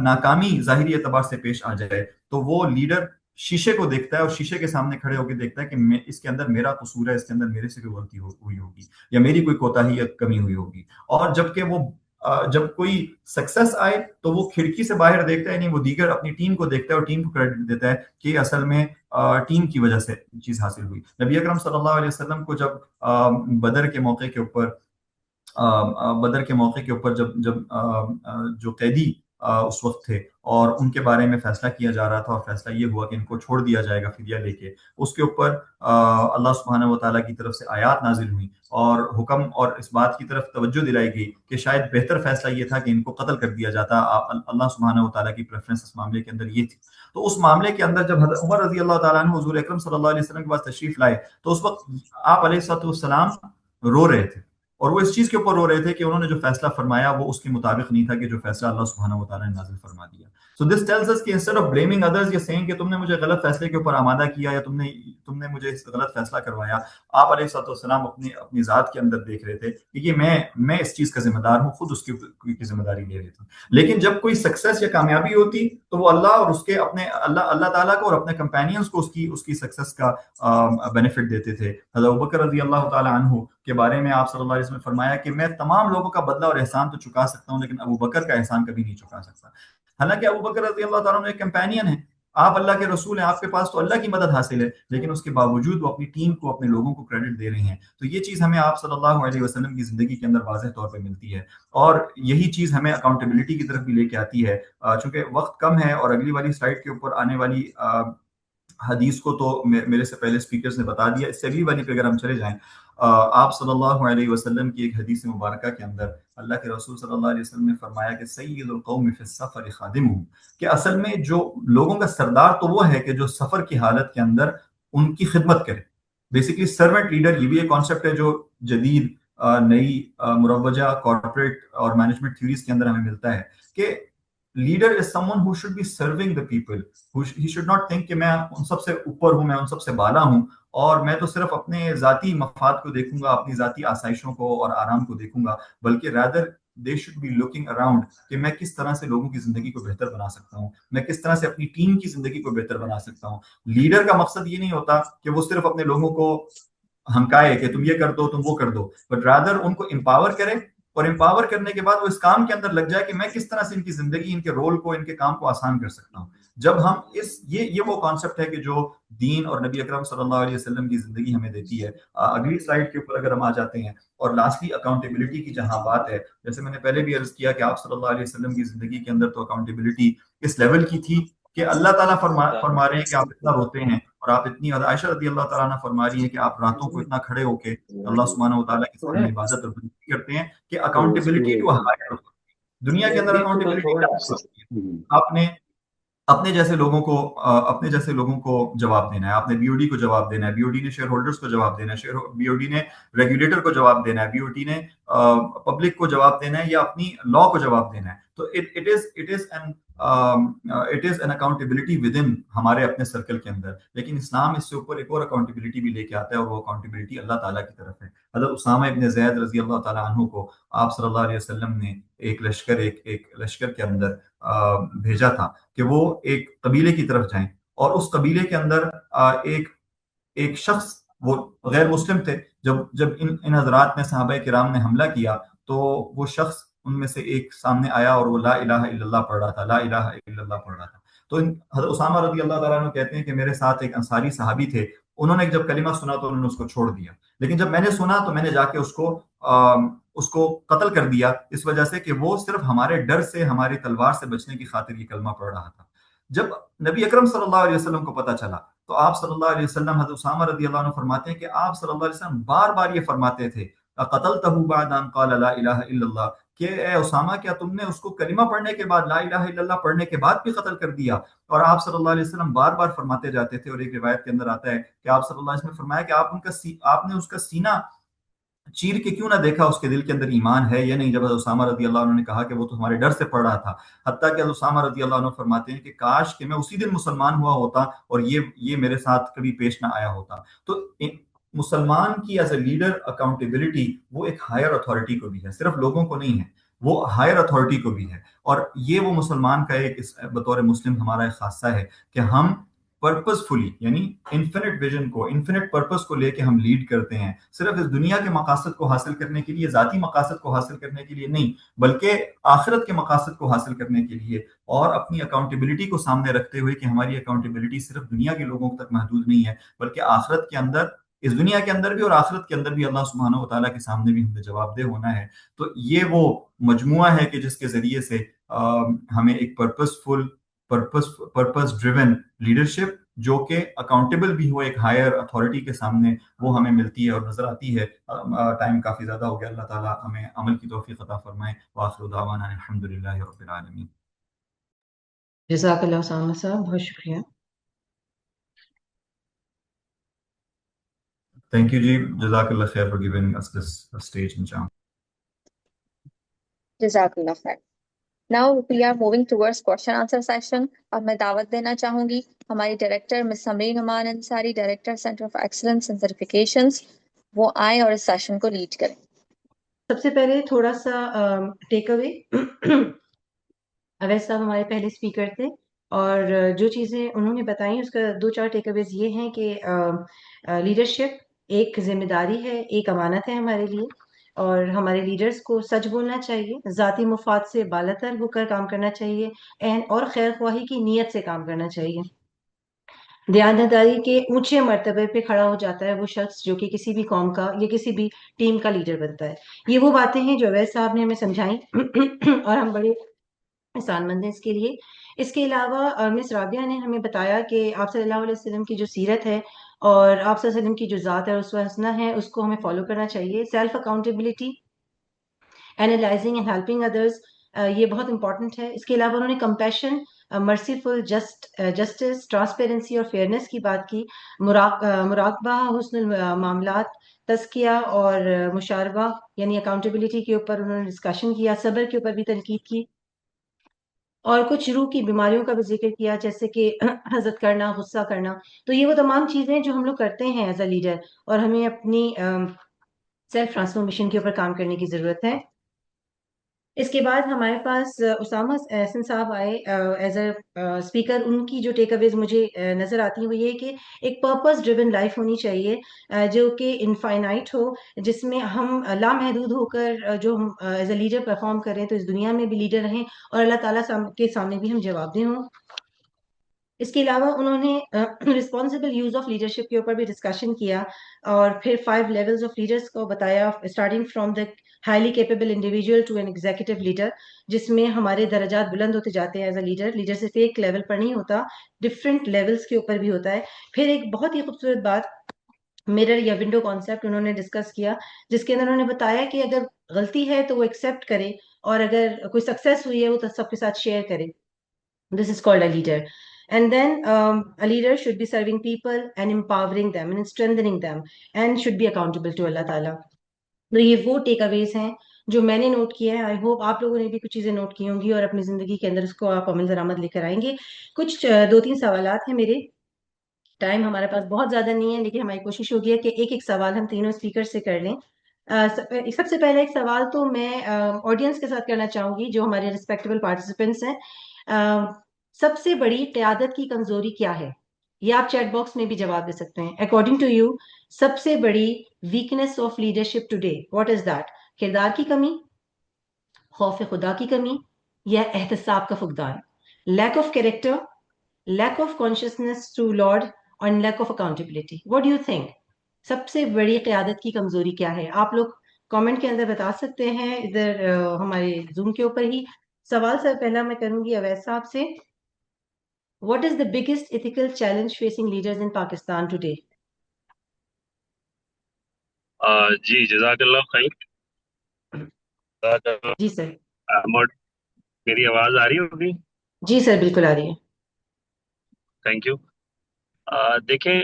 ناکامی ظاہری اعتبار سے پیش آ جائے, تو وہ لیڈر شیشے کو دیکھتا ہے اور شیشے کے سامنے کھڑے ہو کے دیکھتا ہے کہ اس کے اندر میرا قصور ہے, اس کے اندر میرے سے کوئی غلطی ہوئی ہوگی یا میری کوئی کوتاہی یا کمی ہوئی ہوگی. اور جب کوئی سکسس آئے تو وہ کھڑکی سے باہر دیکھتا ہے, نہیں وہ دیگر اپنی ٹیم کو دیکھتا ہے اور ٹیم کو کریڈٹ دیتا ہے کہ اصل میں ٹیم کی وجہ سے چیز حاصل ہوئی. نبی اکرم صلی اللہ علیہ وسلم کو جب بدر کے موقع کے اوپر جب جو قیدی اس وقت تھے اور ان کے بارے میں فیصلہ کیا جا رہا تھا, اور فیصلہ یہ ہوا کہ ان کو چھوڑ دیا جائے گا فدیہ لے کے, اس کے اوپر اللہ سبحانہ و تعالیٰ کی طرف سے آیات نازل ہوئی اور حکم اور اس بات کی طرف توجہ دلائی گئی کہ شاید بہتر فیصلہ یہ تھا کہ ان کو قتل کر دیا جاتا. اللہ سبحانہ و تعالیٰ کی پریفرنس اس معاملے کے اندر یہ تھی. تو اس معاملے کے اندر جب حضرت عمر رضی اللہ تعالیٰ عنہ حضور اکرم صلی اللہ علیہ وسلم کے پاس تشریف لائے تو اس وقت آپ علیہ الصلوۃ والسلام رو رہے تھے, اور وہ اس چیز کے اوپر رو رہے تھے کہ انہوں نے جو فیصلہ فرمایا وہ اس کے مطابق نہیں تھا کہ جو فیصلہ اللہ سبحانہ و تعالیٰ نے نازل فرما دیا. So this tells us کہ instead of blaming others, یہ saying کہ تم نے مجھے غلط فیصلے کے اوپر آمادہ کیا یا تم نے مجھے اس غلط فیصلہ کروایا, آپ علیہ الصلوۃ والسلام اپنی ذات کے اندر دیکھ رہے تھے کہ یہ میں اس چیز کا ذمہ دار ہوں, خود اس کی ذمہ داری لے رہے تھے. لیکن جب کوئی سکسیس یا کامیابی ہوتی تو وہ اللہ اور اس کے اپنے اللہ تعالیٰ کو اور اپنے کمپینینز کو اس کی سکسیس کا بینیفٹ دیتے تھے. حضرت ابوبکر رضی اللہ تعالیٰ عنہ کے بارے میں آپ صلی اللہ علیہ وسلم نے فرمایا کہ میں تمام لوگوں کا بدلہ اور احسان تو چکا سکتا ہوں, لیکن ابوبکر کا احسان کبھی نہیں چکا سکتا. حالانکہ ابوبکر رضی اللہ تعالیٰ عنہ ایک کمپینین ہے, آپ اللہ کے رسول ہیں, آپ کے پاس تو اللہ کی مدد حاصل ہے, لیکن اس کے باوجود وہ اپنی ٹیم کو, اپنے لوگوں کو کریڈٹ دے رہے ہیں. تو یہ چیز ہمیں آپ صلی اللہ علیہ وسلم کی زندگی کے اندر واضح طور پہ ملتی ہے, اور یہی چیز ہمیں اکاؤنٹیبلٹی کی طرف بھی لے کے آتی ہے. چونکہ وقت کم ہے اور اگلی والی سلائڈ کے اوپر آنے والی حدیث کو تو میرے سے پہلے اسپیکرز نے بتا دیا. اس سے اگلی والی پہ اگر ہم چلے جائیں, آپ صلی اللہ علیہ وسلم کی ایک حدیث مبارکہ کے اندر اللہ کے رسول صلی اللہ علیہ وسلم نے فرمایا کہ سید القوم فی السفر خادمہم, کہ اصل میں جو لوگوں کا سردار تو وہ ہے کہ جو سفر کی حالت کے اندر ان کی خدمت کرے. بیسیکلی سرونٹ لیڈر یہ بھی ایک کانسیپٹ ہے جو جدید نئی مروجہ کارپوریٹ اور مینجمنٹ تھیوریز کے اندر ہمیں ملتا ہے کہ leader is someone who should be serving the people. He should not think کہ میں ان سب سے اوپر ہوں, میں ان سب سے بالا ہوں اور میں تو صرف اپنے ذاتی مفاد کو دیکھوں گا, اپنی ذاتی آسائشوں کو اور آرام کو دیکھوں گا, بلکہ rather they should be looking around کہ میں کس طرح سے لوگوں کی زندگی کو بہتر بنا سکتا ہوں, میں کس طرح سے اپنی ٹیم کی زندگی کو بہتر بنا سکتا ہوں. لیڈر کا مقصد یہ نہیں ہوتا کہ وہ صرف اپنے لوگوں کو ہمکائے کہ تم یہ کر دو, تم وہ کر دو, بٹ رادر ان کو امپاور کرے, اور امپاور کرنے کے بعد وہ اس کام کے اندر لگ جائے کہ میں کس طرح سے ان کی زندگی, ان کے رول کو, ان کے کام کو آسان کر سکتا ہوں. جب ہم یہ وہ کانسیپٹ ہے کہ جو دین اور نبی اکرم صلی اللہ علیہ وسلم کی زندگی ہمیں دیتی ہے. اگلی سلائڈ کے اوپر اگر ہم آ جاتے ہیں, اور لاسٹلی اکاؤنٹیبلٹی کی جہاں بات ہے, جیسے میں نے پہلے بھی عرض کیا کہ آپ صلی اللہ علیہ وسلم کی زندگی کے اندر تو اکاؤنٹیبلٹی اس لیول کی تھی کہ اللہ تعالیٰ فرما رہے ہیں کہ آپ اتنا روتے ہیں, اور آپ اتنی, اور عائشہ رضی اللہ تعالیٰ عنہ فرما رہی ہے کہ آپ راتوں کو اتنا کھڑے ہو کے اللہ سبحانہ و تعالیٰ کے سامنے عبادت اور بندگی کرتے ہیں کہ اکاؤنٹیبلٹی ٹو ہائر. دنیا کے اندر اکاؤنٹیبلٹی کیا ہوتی ہے؟ آپ نے اپنے جیسے لوگوں کو جواب دینا ہے, آپ نے بی او ڈی کو جواب دینا ہے, بی او ڈی نے شیئر ہولڈرز کو جواب دینا ہے, بی او ڈی نے ریگولیٹر کو جواب دینا ہے, بی او ڈی نے پبلک کو جواب دینا ہے, یا اپنی لا کو جواب دینا ہے. تو it is an accountability with in ہمارے اپنے سرکل کے اندر. لیکن اسلام اس سے اوپر ایک اور اکاؤنٹیبلٹی بھی لے کے آتا ہے, اور وہ اکاؤنٹیبلٹی اللہ تعالیٰ کی طرف ہے. حضرت اسامہ ابن زید رضی اللہ تعالیٰ عنہ کو آپ صلی اللہ علیہ وسلم نے ایک لشکر کے اندر بھیجا تھا کہ وہ ایک قبیلے کی طرف جائیں, اور اس قبیلے کے اندر ایک شخص, وہ غیر مسلم تھے. جب ان حضرات نے, صحابہ کرام نے حملہ کیا, تو وہ شخص ان میں سے ایک سامنے آیا اور وہ لا الہ الا اللہ پڑھ رہا تھا, لا الہ الا اللہ پڑھ رہا تھا. تو حضرت اسامہ رضی اللہ تعالیٰ عنہ کہتے ہیں کہ میرے ساتھ ایک انصاری صحابی تھے, انہوں نے جب کلمہ سنا تو انہوں نے اس کو چھوڑ دیا, لیکن جب میں نے سنا تو میں نے جا کے اس کو قتل کر دیا, اس وجہ سے کہ وہ صرف ہمارے ڈر سے, ہماری تلوار سے بچنے کی خاطر یہ کلمہ پڑھ رہا تھا. جب نبی اکرم صلی اللہ علیہ وسلم کو پتہ چلا تو آپ صلی اللہ علیہ وسلم, حضرت اسامہ رضی اللہ عنہ فرماتے ہیں کہ آپ صلی اللہ علیہ وسلم بار بار یہ فرماتے تھے, قتلتہ بعد ان قال لا الہ الا اللہ, کہ اے اسامہ کیا تم نے اس کو کلمہ پڑھنے کے بعد, لا الہ الا اللہ پڑھنے کے بعد بھی قتل کر دیا؟ اور آپ صلی اللہ علیہ وسلم بار بار فرماتے جاتے تھے, اور ایک روایت کے اندر آتا ہے کہ آپ صلی اللہ علیہ وسلم نے فرمایا کہ آپ نے اس کا سینہ چیر کے کیوں نہ دیکھا, اس کے دل کے اندر ایمان ہے یا نہیں. جب حضرت اسامہ رضی اللہ عنہ نے کہا کہ وہ تو ہمارے ڈر سے پڑھ رہا تھا, حتیٰ کہ حضرت اسامہ رضی اللہ عنہ فرماتے ہیں کہ کاش کہ میں اسی دن مسلمان ہوا ہوتا اور یہ میرے ساتھ کبھی پیش نہ آیا ہوتا. تو مسلمان کی ایز اے لیڈر اکاؤنٹیبلٹی وہ ایک ہائر اتھارٹی کو بھی ہے, صرف لوگوں کو نہیں ہے, وہ ہائر اتھارٹی کو بھی ہے. اور یہ وہ مسلمان کا ایک بطور مسلم ہمارا ایک خاصہ ہے کہ ہم پرپزفلی, یعنی انفینٹ ویژن کو, انفینٹ پرپز کو لے کے ہم لیڈ کرتے ہیں, صرف اس دنیا کے مقاصد کو حاصل کرنے کے لیے, ذاتی مقاصد کو حاصل کرنے کے لیے نہیں, بلکہ آخرت کے مقاصد کو حاصل کرنے کے لیے, اور اپنی اکاؤنٹیبلٹی کو سامنے رکھتے ہوئے کہ ہماری اکاؤنٹیبلٹی صرف دنیا کے لوگوں تک محدود نہیں ہے, بلکہ آخرت کے اندر, اس دنیا کے اندر بھی اور آخرت کے اندر بھی اللہ سبحانہ و تعالیٰ کے سامنے بھی ہمیں جواب دہ ہونا ہے. تو یہ وہ مجموعہ ہے کہ جس کے ذریعے سے ہمیں ایک پرپز ڈریون لیڈرشپ جو کہ اکاؤنٹیبل بھی ہو ایک ہائر اتھارٹی کے سامنے, وہ ہمیں ملتی ہے اور نظر آتی ہے. ٹائم کافی زیادہ ہو گیا, اللہ تعالیٰ ہمیں عمل کی توفیق عطا فرمائے. وآخر دعوانا الحمدللہ رب العالمین. جزاک اللہ اسامہ صاحب, بہت شکریہ. Thank you جی, جزاک اللہ خیر for giving us this stage and chance. Jazakallah khair. Now we are moving towards question answer session. اور میں دعوت دینا چاہوں گی ہماری director miss Sumri Noman Ansari, director centre of excellence and certifications, وہ آئیں اور اس سیشن کو لیڈ کریں. سب سے پہلے تھوڑا سا ٹیک اوے. اویس صاحب ہمارے پہلے اسپیکر تھے, اور جو چیزیں انہوں نے بتائیں اس کا 2-4 ٹیک اویز یہ ہیں کہ لیڈرشپ ایک ذمہ داری ہے, ایک امانت ہے ہمارے لیے, اور ہمارے لیڈرز کو سچ بولنا چاہیے, ذاتی مفاد سے بالاتر ہو کر کام کرنا چاہیے, اور خیر خواہی کی نیت سے کام کرنا چاہیے. دیانتداری کے اونچے مرتبے پہ کھڑا ہو جاتا ہے وہ شخص جو کہ کسی بھی قوم کا یا کسی بھی ٹیم کا لیڈر بنتا ہے. یہ وہ باتیں ہیں جو اویس صاحب نے ہمیں سمجھائیں, اور ہم بڑے احسان مند ہیں اس کے لیے. اس کے علاوہ مس رابعہ نے ہمیں بتایا کہ آپ صلی اللہ علیہ وسلم کی جو سیرت ہے اور آپ صلی اللہ علیہ وسلم کی جو ذات ہے اسوہ حسنہ ہے, اس کو ہمیں فالو کرنا چاہیے. Self accountability, analysing and helping others, یہ بہت امپورٹنٹ ہے. اس کے علاوہ انہوں نے کمپیشن, مرسیفل, جسٹس, ٹرانسپیرنسی اور فیئرنیس کی بات کی. مراقبہ, حسن المعاملات, تزکیہ اور مشاربہ یعنی اکاؤنٹیبلٹی کے اوپر انہوں نے ڈسکشن کیا. صبر کے اوپر بھی تنقید کی, اور کچھ روح کی بیماریوں کا بھی ذکر کیا, جیسے کہ حسد کرنا, غصہ کرنا. تو یہ وہ تمام چیزیں جو ہم لوگ کرتے ہیں ایز اے لیڈر, اور ہمیں اپنی سیلف ٹرانسفارمیشن کے اوپر کام کرنے کی ضرورت ہے. اس کے بعد ہمارے پاس اسامہ احسن صاحب آئے ایز اے اسپیکر. ان کی جو ٹیک اویز مجھے نظر آتی ہیں وہ یہ کہ ایک پرپز ڈریون لائف ہونی چاہیے جو کہ انفائنائٹ ہو, جس میں ہم لامحدود ہو کر جو ہم ایز اے لیڈر پرفارم کریں تو اس دنیا میں بھی لیڈر رہیں اور اللہ تعالیٰ کے سامنے بھی ہم جواب دہ ہوں. اس کے علاوہ انہوں نے رسپانسبل یوز آف لیڈرشپ کے اوپر بھی ڈسکشن کیا اور پھر 5 لیولز آف لیڈرس کو بتایا, starting from the highly capable individual to an executive leader, جس میں ہمارے درجات بلند ہوتے جاتے ہیں ایز اے لیڈر. لیڈر صرف ایک لیول پر نہیں ہوتا, ڈفرینٹ لیولز کے اوپر بھی ہوتا ہے. پھر ایک بہت ہی خوبصورت بات مرر یا ونڈو کانسیپٹ انہوں نے ڈسکس کیا, جس کے اندر انہوں نے بتایا کہ اگر غلطی ہے تو وہ ایکسیپٹ کرے اور اگر کوئی سکسیس ہوئی ہے وہ تو سب کے ساتھ شیئر کرے. This is called a leader. And then a leader should be serving people and empowering them and strengthening them and should be accountable to Allah Ta'ala. تو یہ وہ ٹیک اویز ہیں جو میں نے نوٹ کیا ہے. آئی ہوپ آپ لوگوں نے بھی کچھ چیزیں نوٹ کی ہوں گی اور اپنی زندگی کے اندر اس کو آپ عمل درآمد لے کر آئیں گے. کچھ 2-3 سوالات ہیں میرے. ٹائم ہمارے پاس بہت زیادہ نہیں ہے لیکن ہماری کوشش ہوگی ہے کہ ایک ایک سوال ہم تینوں اسپیکر سے کر لیں. سب سے پہلا ایک سوال تو میں آڈینس کے ساتھ کرنا چاہوں گی جو ہمارے ریسپیکٹیبل پارٹیسپینٹس ہیں. سب سے بڑی قیادت کی کمزوری کیا ہے؟ یہ آپ چیٹ باکس میں بھی جواب دے سکتے ہیں. اکارڈنگ ٹو یو سب سے بڑی weakness of leadership today what is that? کردار کی کمی, خوف خدا کی کمی, یا احتساب کا فقدان؟ Lack of character, lack of consciousness to lord, اور lack of accountability. What do you think سب سے بڑی قیادت کی کمزوری کیا ہے؟ آپ لوگ کامنٹ کے اندر بتا سکتے ہیں ادھر ہمارے زوم کے اوپر ہی. سوال سر پہلا میں کروں گی اویس صاحب سے. What is the biggest ethical challenge facing leaders in Pakistan today? جی جزاک اللہ خیر. جزاک اللہ. جی سر. میری آواز آ رہی ہوگی؟ جی سر بالکل آ رہی ہے. Thank you. دیکھیں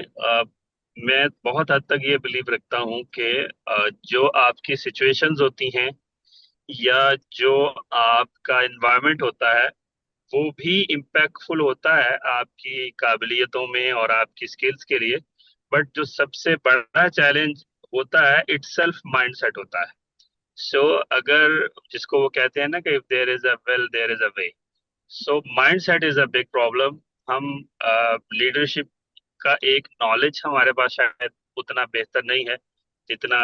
میں بہت حد تک یہ بلیو رکھتا ہوں کہ جو آپ کی سچویشنز ہوتی ہیں یا جو آپ کا انوائرمنٹ ہوتا ہے وہ بھی امپیکٹفل ہوتا ہے آپ کی قابلیتوں میں اور آپ کی سکلز کے لیے. بٹ جو سب سے بڑا چیلنج ہوتا ہے اٹ سیلف مائنڈ سیٹ ہوتا ہے. سو اگر جس کو وہ کہتے ہیں نا کہ if there is a will there is a way. So mindset is a big problem. ہم لیڈرشپ کا ایک نالج ہمارے پاس شاید اتنا بہتر نہیں ہے جتنا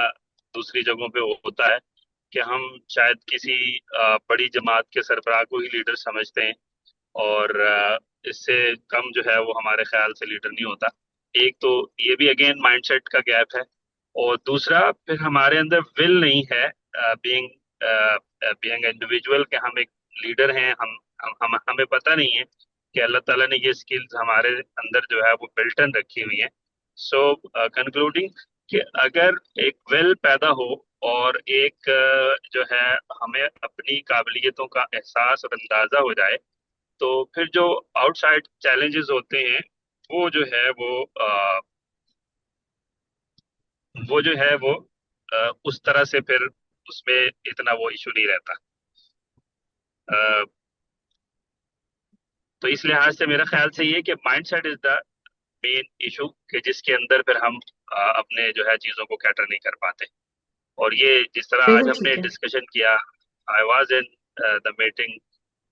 دوسری جگہوں پہ ہوتا ہے, کہ ہم شاید کسی بڑی جماعت کے سربراہ کو ہی لیڈر سمجھتے ہیں اور اس سے کم جو ہے وہ ہمارے خیال سے لیڈر نہیں ہوتا. ایک تو یہ بھی اگین مائنڈ سیٹ کا گیپ ہے, اور دوسرا پھر ہمارے اندر ول نہیں ہے بینگ انڈیویجول کہ ہم ایک لیڈر ہیں. ہمیں پتہ نہیں ہے کہ اللہ تعالیٰ نے یہ اسکلز ہمارے اندر جو ہے وہ بلٹن رکھی ہوئی ہیں. سو کنکلوڈنگ کہ اگر ایک ول پیدا ہو اور ایک جو ہے ہمیں اپنی قابلیتوں کا احساس اور اندازہ ہو جائے تو پھر جو آؤٹ سائڈ چیلنجز ہوتے ہیں وہ جو ہے وہ جو ہے وہ اس طرح سے پھر اس میں اتنا وہ ایشو نہیں رہتا. تو اس لحاظ سے میرا خیال سے یہ کہ مائنڈ سیٹ از دا مین ایشو کہ جس کے اندر پھر ہم اپنے جو ہے چیزوں کو کیٹر نہیں کر پاتے. اور یہ جس طرح آج ہم نے ڈسکشن کیا, I was in the meeting,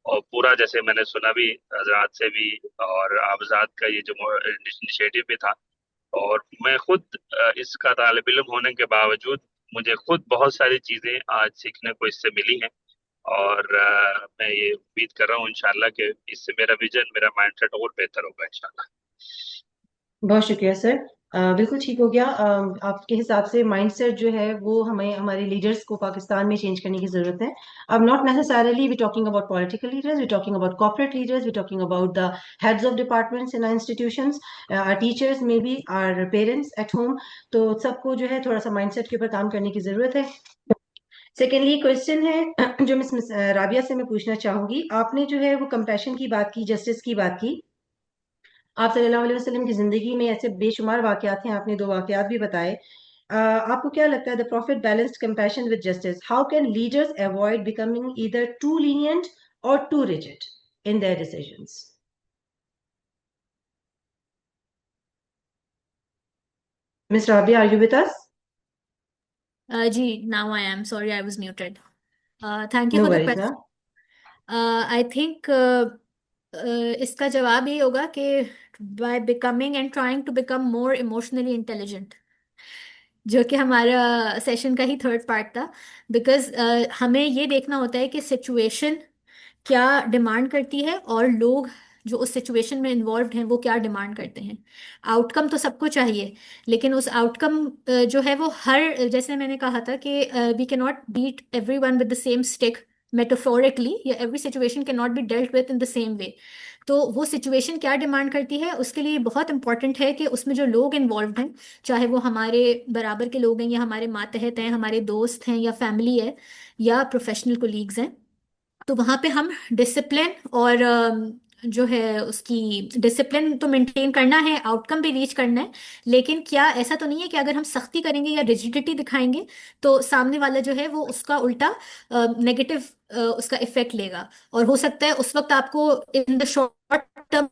اور پورا جیسے میں نے سنا بھی حضرات سے بھی اور آبزاد کا یہ جو انیشیٹو بھی تھا, اور میں خود اس کا طالب علم ہونے کے باوجود مجھے خود بہت ساری چیزیں آج سیکھنے کو اس سے ملی ہیں, اور میں یہ امید کر رہا ہوں انشاءاللہ کہ اس سے میرا ویژن, میرا مائنڈ سیٹ اور بہتر ہوگا انشاءاللہ. بہت شکریہ سر. بالکل ٹھیک ہو گیا. آپ کے حساب سے مائنڈ سیٹ جو ہے وہ ہمیں ہمارے لیڈرز کو پاکستان میں چینج کرنے کی ضرورت ہے. اب not necessarily we talking about political leaders, we talking about corporate leaders, we talking about the heads of departments in institutions, teachers may be, or parents at home. تو سب کو جو ہے تھوڑا سا مائنڈ سیٹ کے اوپر کام کرنے کی ضرورت ہے. سیکنڈلی کوشچن ہے جو مس رابعہ سے میں پوچھنا چاہوں گی. آپ نے جو ہے وہ کمپیشن کی بات کی, جسٹس کی بات کی. آپ صلی اللہ علیہ وسلم کی زندگی میں ایسے بے شمار واقعات ہیں, آپ نے 2 واقعات بھی بتائے. آپ کو کیا لگتا ہے the prophet balanced compassion with justice? How can leaders avoid becoming either too lenient or too rigid in their decisions? Ms. Rabia, are you with us? G, now I am. Sorry, I was muted. Thank you No for the worries, question. ma'am. I think اس کا جواب یہ ہوگا کہ by becoming and trying to become more emotionally intelligent، جو کہ ہمارا session کا ہی third part تھا. بیکاز ہمیں یہ دیکھنا ہوتا ہے کہ سچویشن کیا ڈیمانڈ کرتی ہے اور لوگ جو اس سچویشن میں انوالوڈ ہیں وہ کیا ڈیمانڈ کرتے ہیں. آؤٹ کم تو سب کو چاہیے، لیکن اس آؤٹ کم جو ہے وہ ہر، جیسے میں نے کہا تھا کہ we can not beat every one with the same stick metaphorically, یا every situation can not be dealt with in the same way. تو وہ سچویشن کیا ڈیمانڈ کرتی ہے اس کے لیے بہت امپورٹنٹ ہے کہ اس میں جو لوگ انوالوڈ ہیں، چاہے وہ ہمارے برابر کے لوگ ہیں یا ہمارے ماتحت ہیں، ہمارے دوست ہیں یا فیملی ہے یا پروفیشنل کولیگز ہیں، تو وہاں پہ ہم ڈسپلن اور جو ہے اس کی ڈسپلن تو مینٹین کرنا ہے، آؤٹ کم بھی ریچ کرنا ہے. لیکن کیا ایسا تو نہیں ہے کہ اگر ہم سختی کریں گے یا ریجیڈیٹی دکھائیں گے تو سامنے والا جو ہے وہ اس کا الٹا نیگیٹو اس کا افیکٹ لے گا، اور ہو سکتا ہے اس وقت آپ کو ان دا شارٹ ٹرم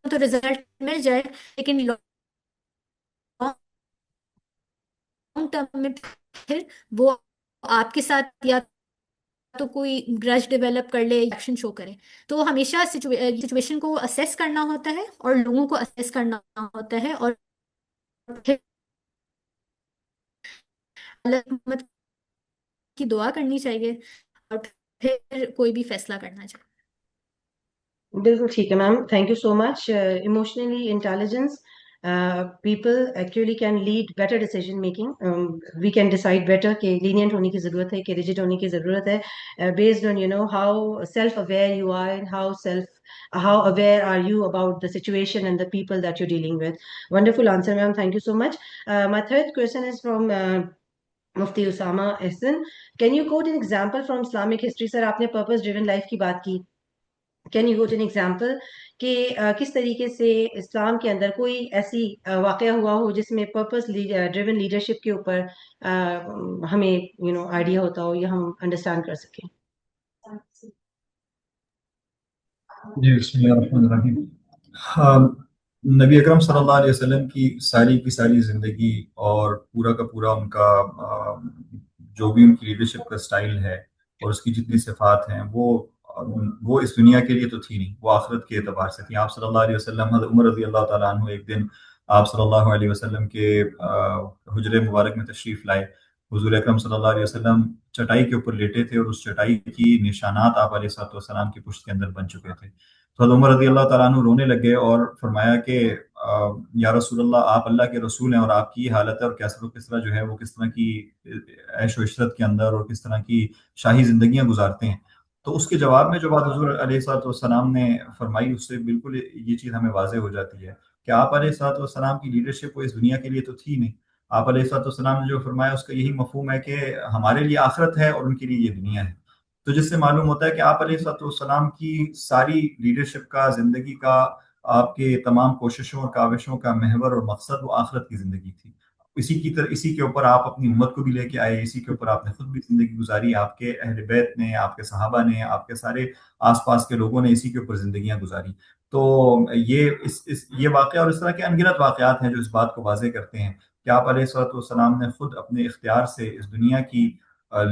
تو ریزلٹ مل جائے، لیکن لانگ ٹرم میں پھر وہ آپ کے ساتھ یا تو کوئی گرج ڈیولپ کر لے، ایکشن شو کرے. تو ہمیشہ سچویشن کو اسیس کرنا ہوتا ہے اور لوگوں کو اسیس کرنا ہوتا ہے، اور پھر اللہ رحمت کی دعا کرنی چاہیے، اور پھر کوئی بھی فیصلہ کرنا چاہیے. بالکل ٹھیک ہے ma'am, thank you so much. Emotionally intelligence people actually can lead better decision making. We can decide better کہ lenient ہونے کی ضرورت ہے کہ rigid ہونے کی ضرورت ہے, based on how self aware you are and how aware are you about the situation and the people that you're dealing with. Wonderful answer ma'am, thank you so much. My third question is from Mufti Usama Ehsan. Can you quote an example from Islamic history? Sir, آپ نے purpose driven life کی بات کی. Can you go to an example کہ کس طریقے سے اسلام کے اندر کوئی ایسی واقعہ ہوا ہو جس میں پرپز ڈریون لیڈرشپ کے اوپر ہمیں آئیڈیا ہوتا ہو یا ہم انڈرسٹینڈ کر سکیں. جی بسم اللہ الرحمن الرحیم. نبی اکرم صلی اللہ علیہ وسلم کی ساری زندگی اور پورا کا پورا ان کا جو بھی ان کی لیڈرشپ کا سٹائل ہے اور اس کی جتنی صفات ہیں وہ اس دنیا کے لیے تو تھی نہیں، وہ آخرت کے اعتبار سے تھی. آپ صلی اللہ علیہ وسلم، حضرت عمر رضی اللہ تعالیٰ عنہ ایک دن آپ صلی اللہ علیہ وسلم کے حجرے مبارک میں تشریف لائے. حضور اکرم صلی اللہ علیہ وسلم چٹائی کے اوپر لیٹے تھے اور اس چٹائی کی نشانات آپ علیہ الصلوۃ والسلام کی پشت کے اندر بن چکے تھے. تو حضرت عمر رضی اللہ تعالیٰ عنہ رونے لگے اور فرمایا کہ یا رسول اللہ، آپ اللہ کے رسول ہیں اور آپ کی حالت ہے، اور کس طرح جو ہے وہ کس طرح کی عیش و عشرت کے اندر اور کس طرح کی شاہی زندگیاں گزارتے ہیں. تو اس کے جواب میں جو بات حضور علیہ الصلوۃ والسلام نے فرمائی، اس سے بالکل یہ چیز ہمیں واضح ہو جاتی ہے کہ آپ علیہ الصلوۃ والسلام کی لیڈرشپ وہ اس دنیا کے لیے تو تھی نہیں. آپ علیہ الصلوۃ والسلام نے جو فرمایا اس کا یہی مفہوم ہے کہ ہمارے لیے آخرت ہے اور ان کے لیے یہ دنیا ہے. تو جس سے معلوم ہوتا ہے کہ آپ علیہ الصلوۃ والسلام کی ساری لیڈرشپ کا، زندگی کا، آپ کے تمام کوششوں اور کاوشوں کا محور اور مقصد وہ آخرت کی زندگی تھی. اسی کے اوپر آپ اپنی امت کو بھی لے کے آئے، اسی کے اوپر آپ نے خود بھی زندگی گزاری، آپ کے اہل بیت نے، آپ کے صحابہ نے، آپ کے سارے آس پاس کے لوگوں نے اسی کے اوپر زندگیاں گزاری. تو یہ واقعہ اور اس طرح کے انگنت واقعات ہیں جو اس بات کو واضح کرتے ہیں کہ آپ علیہ الصلوۃ والسلام نے خود اپنے اختیار سے اس دنیا کی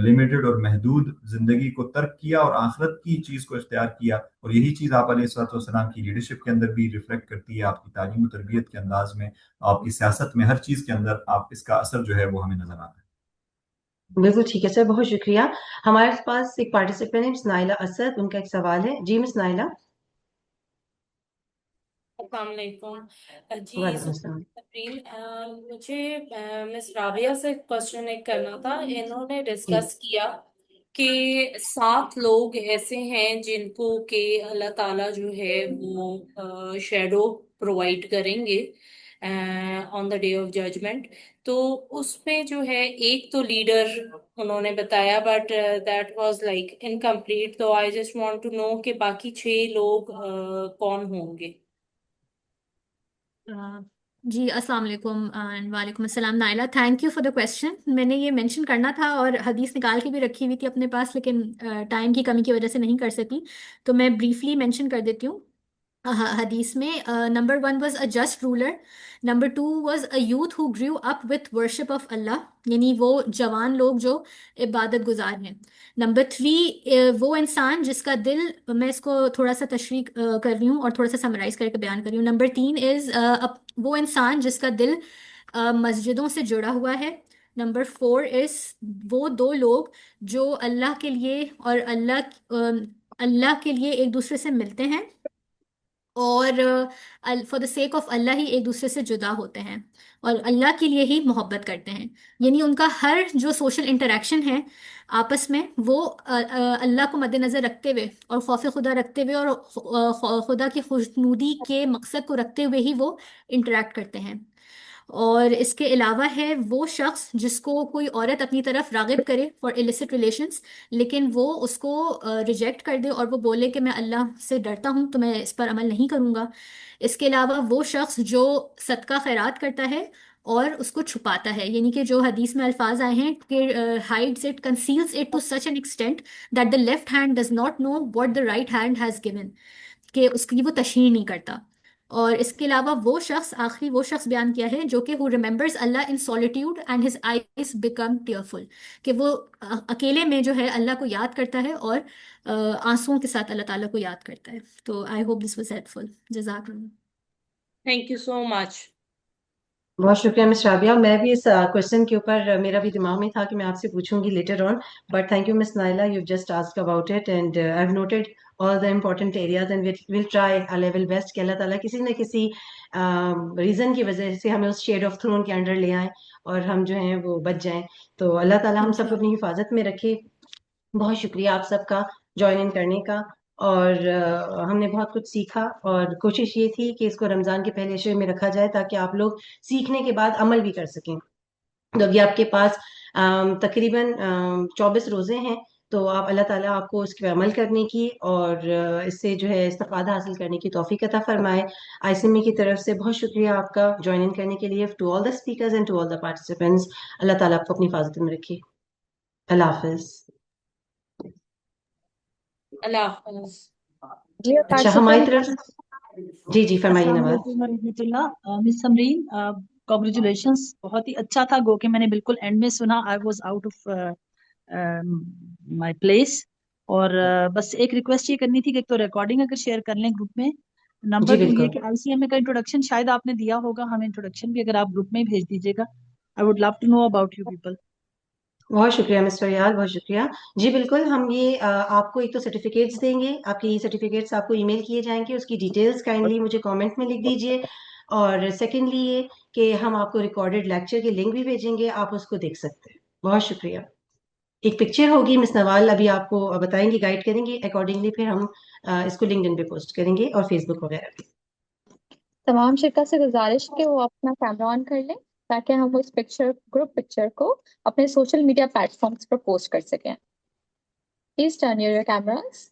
لمیٹڈ اور محدود زندگی کو ترک کیا اور آخرت کی چیز کو اختیار کیا. اور یہی چیز آپ علیہ الصلوۃ والسلام کی لیڈرشپ کے اندر بھی ریفلیکٹ کرتی ہے، آپ کی تعلیم و تربیت کے انداز میں، آپ کی سیاست میں، ہر چیز کے اندر آپ اس کا اثر جو ہے وہ ہمیں نظر آتا ہے. بالکل ٹھیک ہے سر، بہت شکریہ. ہمارے پاس ایک پارٹیسپینٹ ہے مس نائلہ اسد، ان کا ایک سوال ہے. جی مس نائلہ. السلام علیکم. جی وعلیکم السلام. مجھے مس رابعہ سے کوشچن ایک کرنا تھا. انہوں نے ڈسکس کیا کہ 7 لوگ ایسے ہیں جن کو کہ اللہ تعالیٰ جو ہے وہ شیڈو پرووائڈ کریں گے on the day of judgment. تو اس میں جو ہے ایک تو لیڈر انہوں نے بتایا، but that was like incomplete. تو I just want to know کہ باقی 6 لوگ کون ہوں گے. جی السلام علیکم. وعلیکم السلام Naila, thank you for the question. میں نے یہ مینشن کرنا تھا اور حدیث نکال کے بھی رکھی ہوئی تھی اپنے پاس، لیکن ٹائم کی کمی کی وجہ سے نہیں کر سکی، تو میں بریفلی مینشن کر دیتی ہوں. حدیث میں number 1 was a just ruler, number 2 was a youth who grew up with worship of Allah, یعنی وہ جوان لوگ جو عبادت گزار ہیں، نمبر 3 وہ انسان جس کا دل، میں اس کو تھوڑا سا تشریح کر رہی ہوں اور تھوڑا سا سمرائز کر کے بیان کر رہی ہوں، نمبر 3 از وہ انسان جس کا دل مسجدوں سے جڑا ہوا ہے، نمبر 4 از وہ 2 لوگ جو اللہ کے لیے اور اللہ کے لیے ایک دوسرے سے ملتے ہیں اور فار دا سیک آف اللہ ہی ایک دوسرے سے جدا ہوتے ہیں اور اللہ کے لیے ہی محبت کرتے ہیں، یعنی ان کا ہر جو سوشل انٹریکشن ہے آپس میں وہ اللہ کو مد نظر رکھتے ہوئے اور خوف خدا رکھتے ہوئے اور خدا کی خوشنودی کے مقصد کو رکھتے ہوئے ہی وہ انٹریکٹ کرتے ہیں۔ اور اس کے علاوہ ہے وہ شخص جس کو کوئی عورت اپنی طرف راغب کرے فار illicit ریلیشنس، لیکن وہ اس کو ریجیکٹ کر دے اور وہ بولے کہ میں اللہ سے ڈرتا ہوں تو میں اس پر عمل نہیں کروں گا۔ اس کے علاوہ وہ شخص جو صدقہ خیرات کرتا ہے اور اس کو چھپاتا ہے، یعنی کہ جو حدیث میں الفاظ آئے ہیں کہ hides it, conceals it to such an extent that the left hand does not know what the right hand has given، کہ اس کی وہ تشہیر نہیں کرتا۔ اور اس کے علاوہ وہ شخص، آخری وہ شخص بیان کیا ہے جو کہ who remembers Allah in solitude and his eyes become tearful، کہ وہ اکیلے میں جو ہے اللہ کو یاد کرتا ہے اور آنسوؤں کے ساتھ اللہ تعالیٰ کو یاد کرتا ہے۔ تو I hope this was helpful۔ جزاک اللہ۔ Thank you so much. بہت شکریہ مس رابعہ، میں بھی اس کوشچن کے اوپر میرا بھی دماغ میں تھا کہ میں آپ سے پوچھوں گی later on, but thank you miss Naila, you just ask about it and I have noted all the important areas and will try a level best کہ اللہ تعالیٰ کسی نہ کسی ریزن کی وجہ سے ہمیں اس شیڈ آف تھرون کے انڈر لے آئیں اور ہم جو ہیں وہ بچ جائیں، تو اللہ تعالیٰ ہم سب کو اپنی حفاظت میں رکھے۔ بہت شکریہ آپ سب کا جوائن ان کرنے کا، اور ہم نے بہت کچھ سیکھا، اور کوشش یہ تھی کہ اس کو رمضان کے پہلے عشرے میں رکھا جائے تاکہ آپ لوگ سیکھنے کے بعد عمل بھی کر سکیں۔ تو ابھی آپ کے پاس تقریباً 24 روزے ہیں، تو آپ اللہ تعالیٰ آپ کو اس پہ عمل کرنے کی اور اس سے جو ہے استفادہ حاصل کرنے کی توفیق عطا فرمائے۔ آئی سی ایم ای کی طرف سے بہت شکریہ آپ کا جوائن ان کرنے کے لیے، to all the speakers and to all the participants. اللہ تعالیٰ آپ کو اپنی حفاظت میں رکھے۔ اللہ حافظ۔ اللہ حافظ۔ Dear اچھا ہماری participants, طرف جی فرمائیے السلام نواز۔ علیکم ورحمۃ اللہ۔ مس سمرین کانگریچولیشنس، بہت ہی اچھا تھا، گو کہ میں نے بالکل اینڈ میں سنا، I was out of my place. اور بس ایک ریکویسٹ یہ کرنی تھی کہ ایک تو ریکارڈنگ اگر شیئر کر لیں گروپ میں، نمبر جی 2 یہ بالکل، کہ آئی سی ایم اے کا انٹروڈکشن شاید آپ نے دیا ہوگا، ہمیں انٹروڈکشن بھی اگر آپ گروپ میں ہی بھیج دیجیے گا، I would love to know about you people. بہت شکریہ مسٹر یار، بہت شکریہ۔ جی بالکل، ہم یہ آپ کو ایک تو سرٹیفکیٹس دیں گے، آپ کی سرٹیفکیٹس آپ کو ای میل کیے جائیں گے، اس کی ڈیٹیلز کائنڈلی مجھے کامنٹ میں لکھ دیجیے، اور سیکنڈلی یہ کہ ہم آپ کو ریکارڈڈ لیکچر کے لنک بھی بھیجیں گے، آپ اس کو دیکھ سکتے ہیں۔ بہت شکریہ۔ ایک پکچر ہوگی، مس نوال ابھی آپ کو بتائیں گے، گائیڈ کریں گے اکارڈنگلی، پھر ہم اس کو لنکڈ ان پہ پوسٹ کریں گے اور فیس بک وغیرہ پہ۔ تمام شرکا سے گزارش کہ وہ اپنا کیمرہ آن کر لیں تاکہ ہم اس پکچر، گروپ پکچر کو اپنے سوشل میڈیا پلیٹ فارمس پر پوسٹ کر سکیں۔ Please turn your cameras.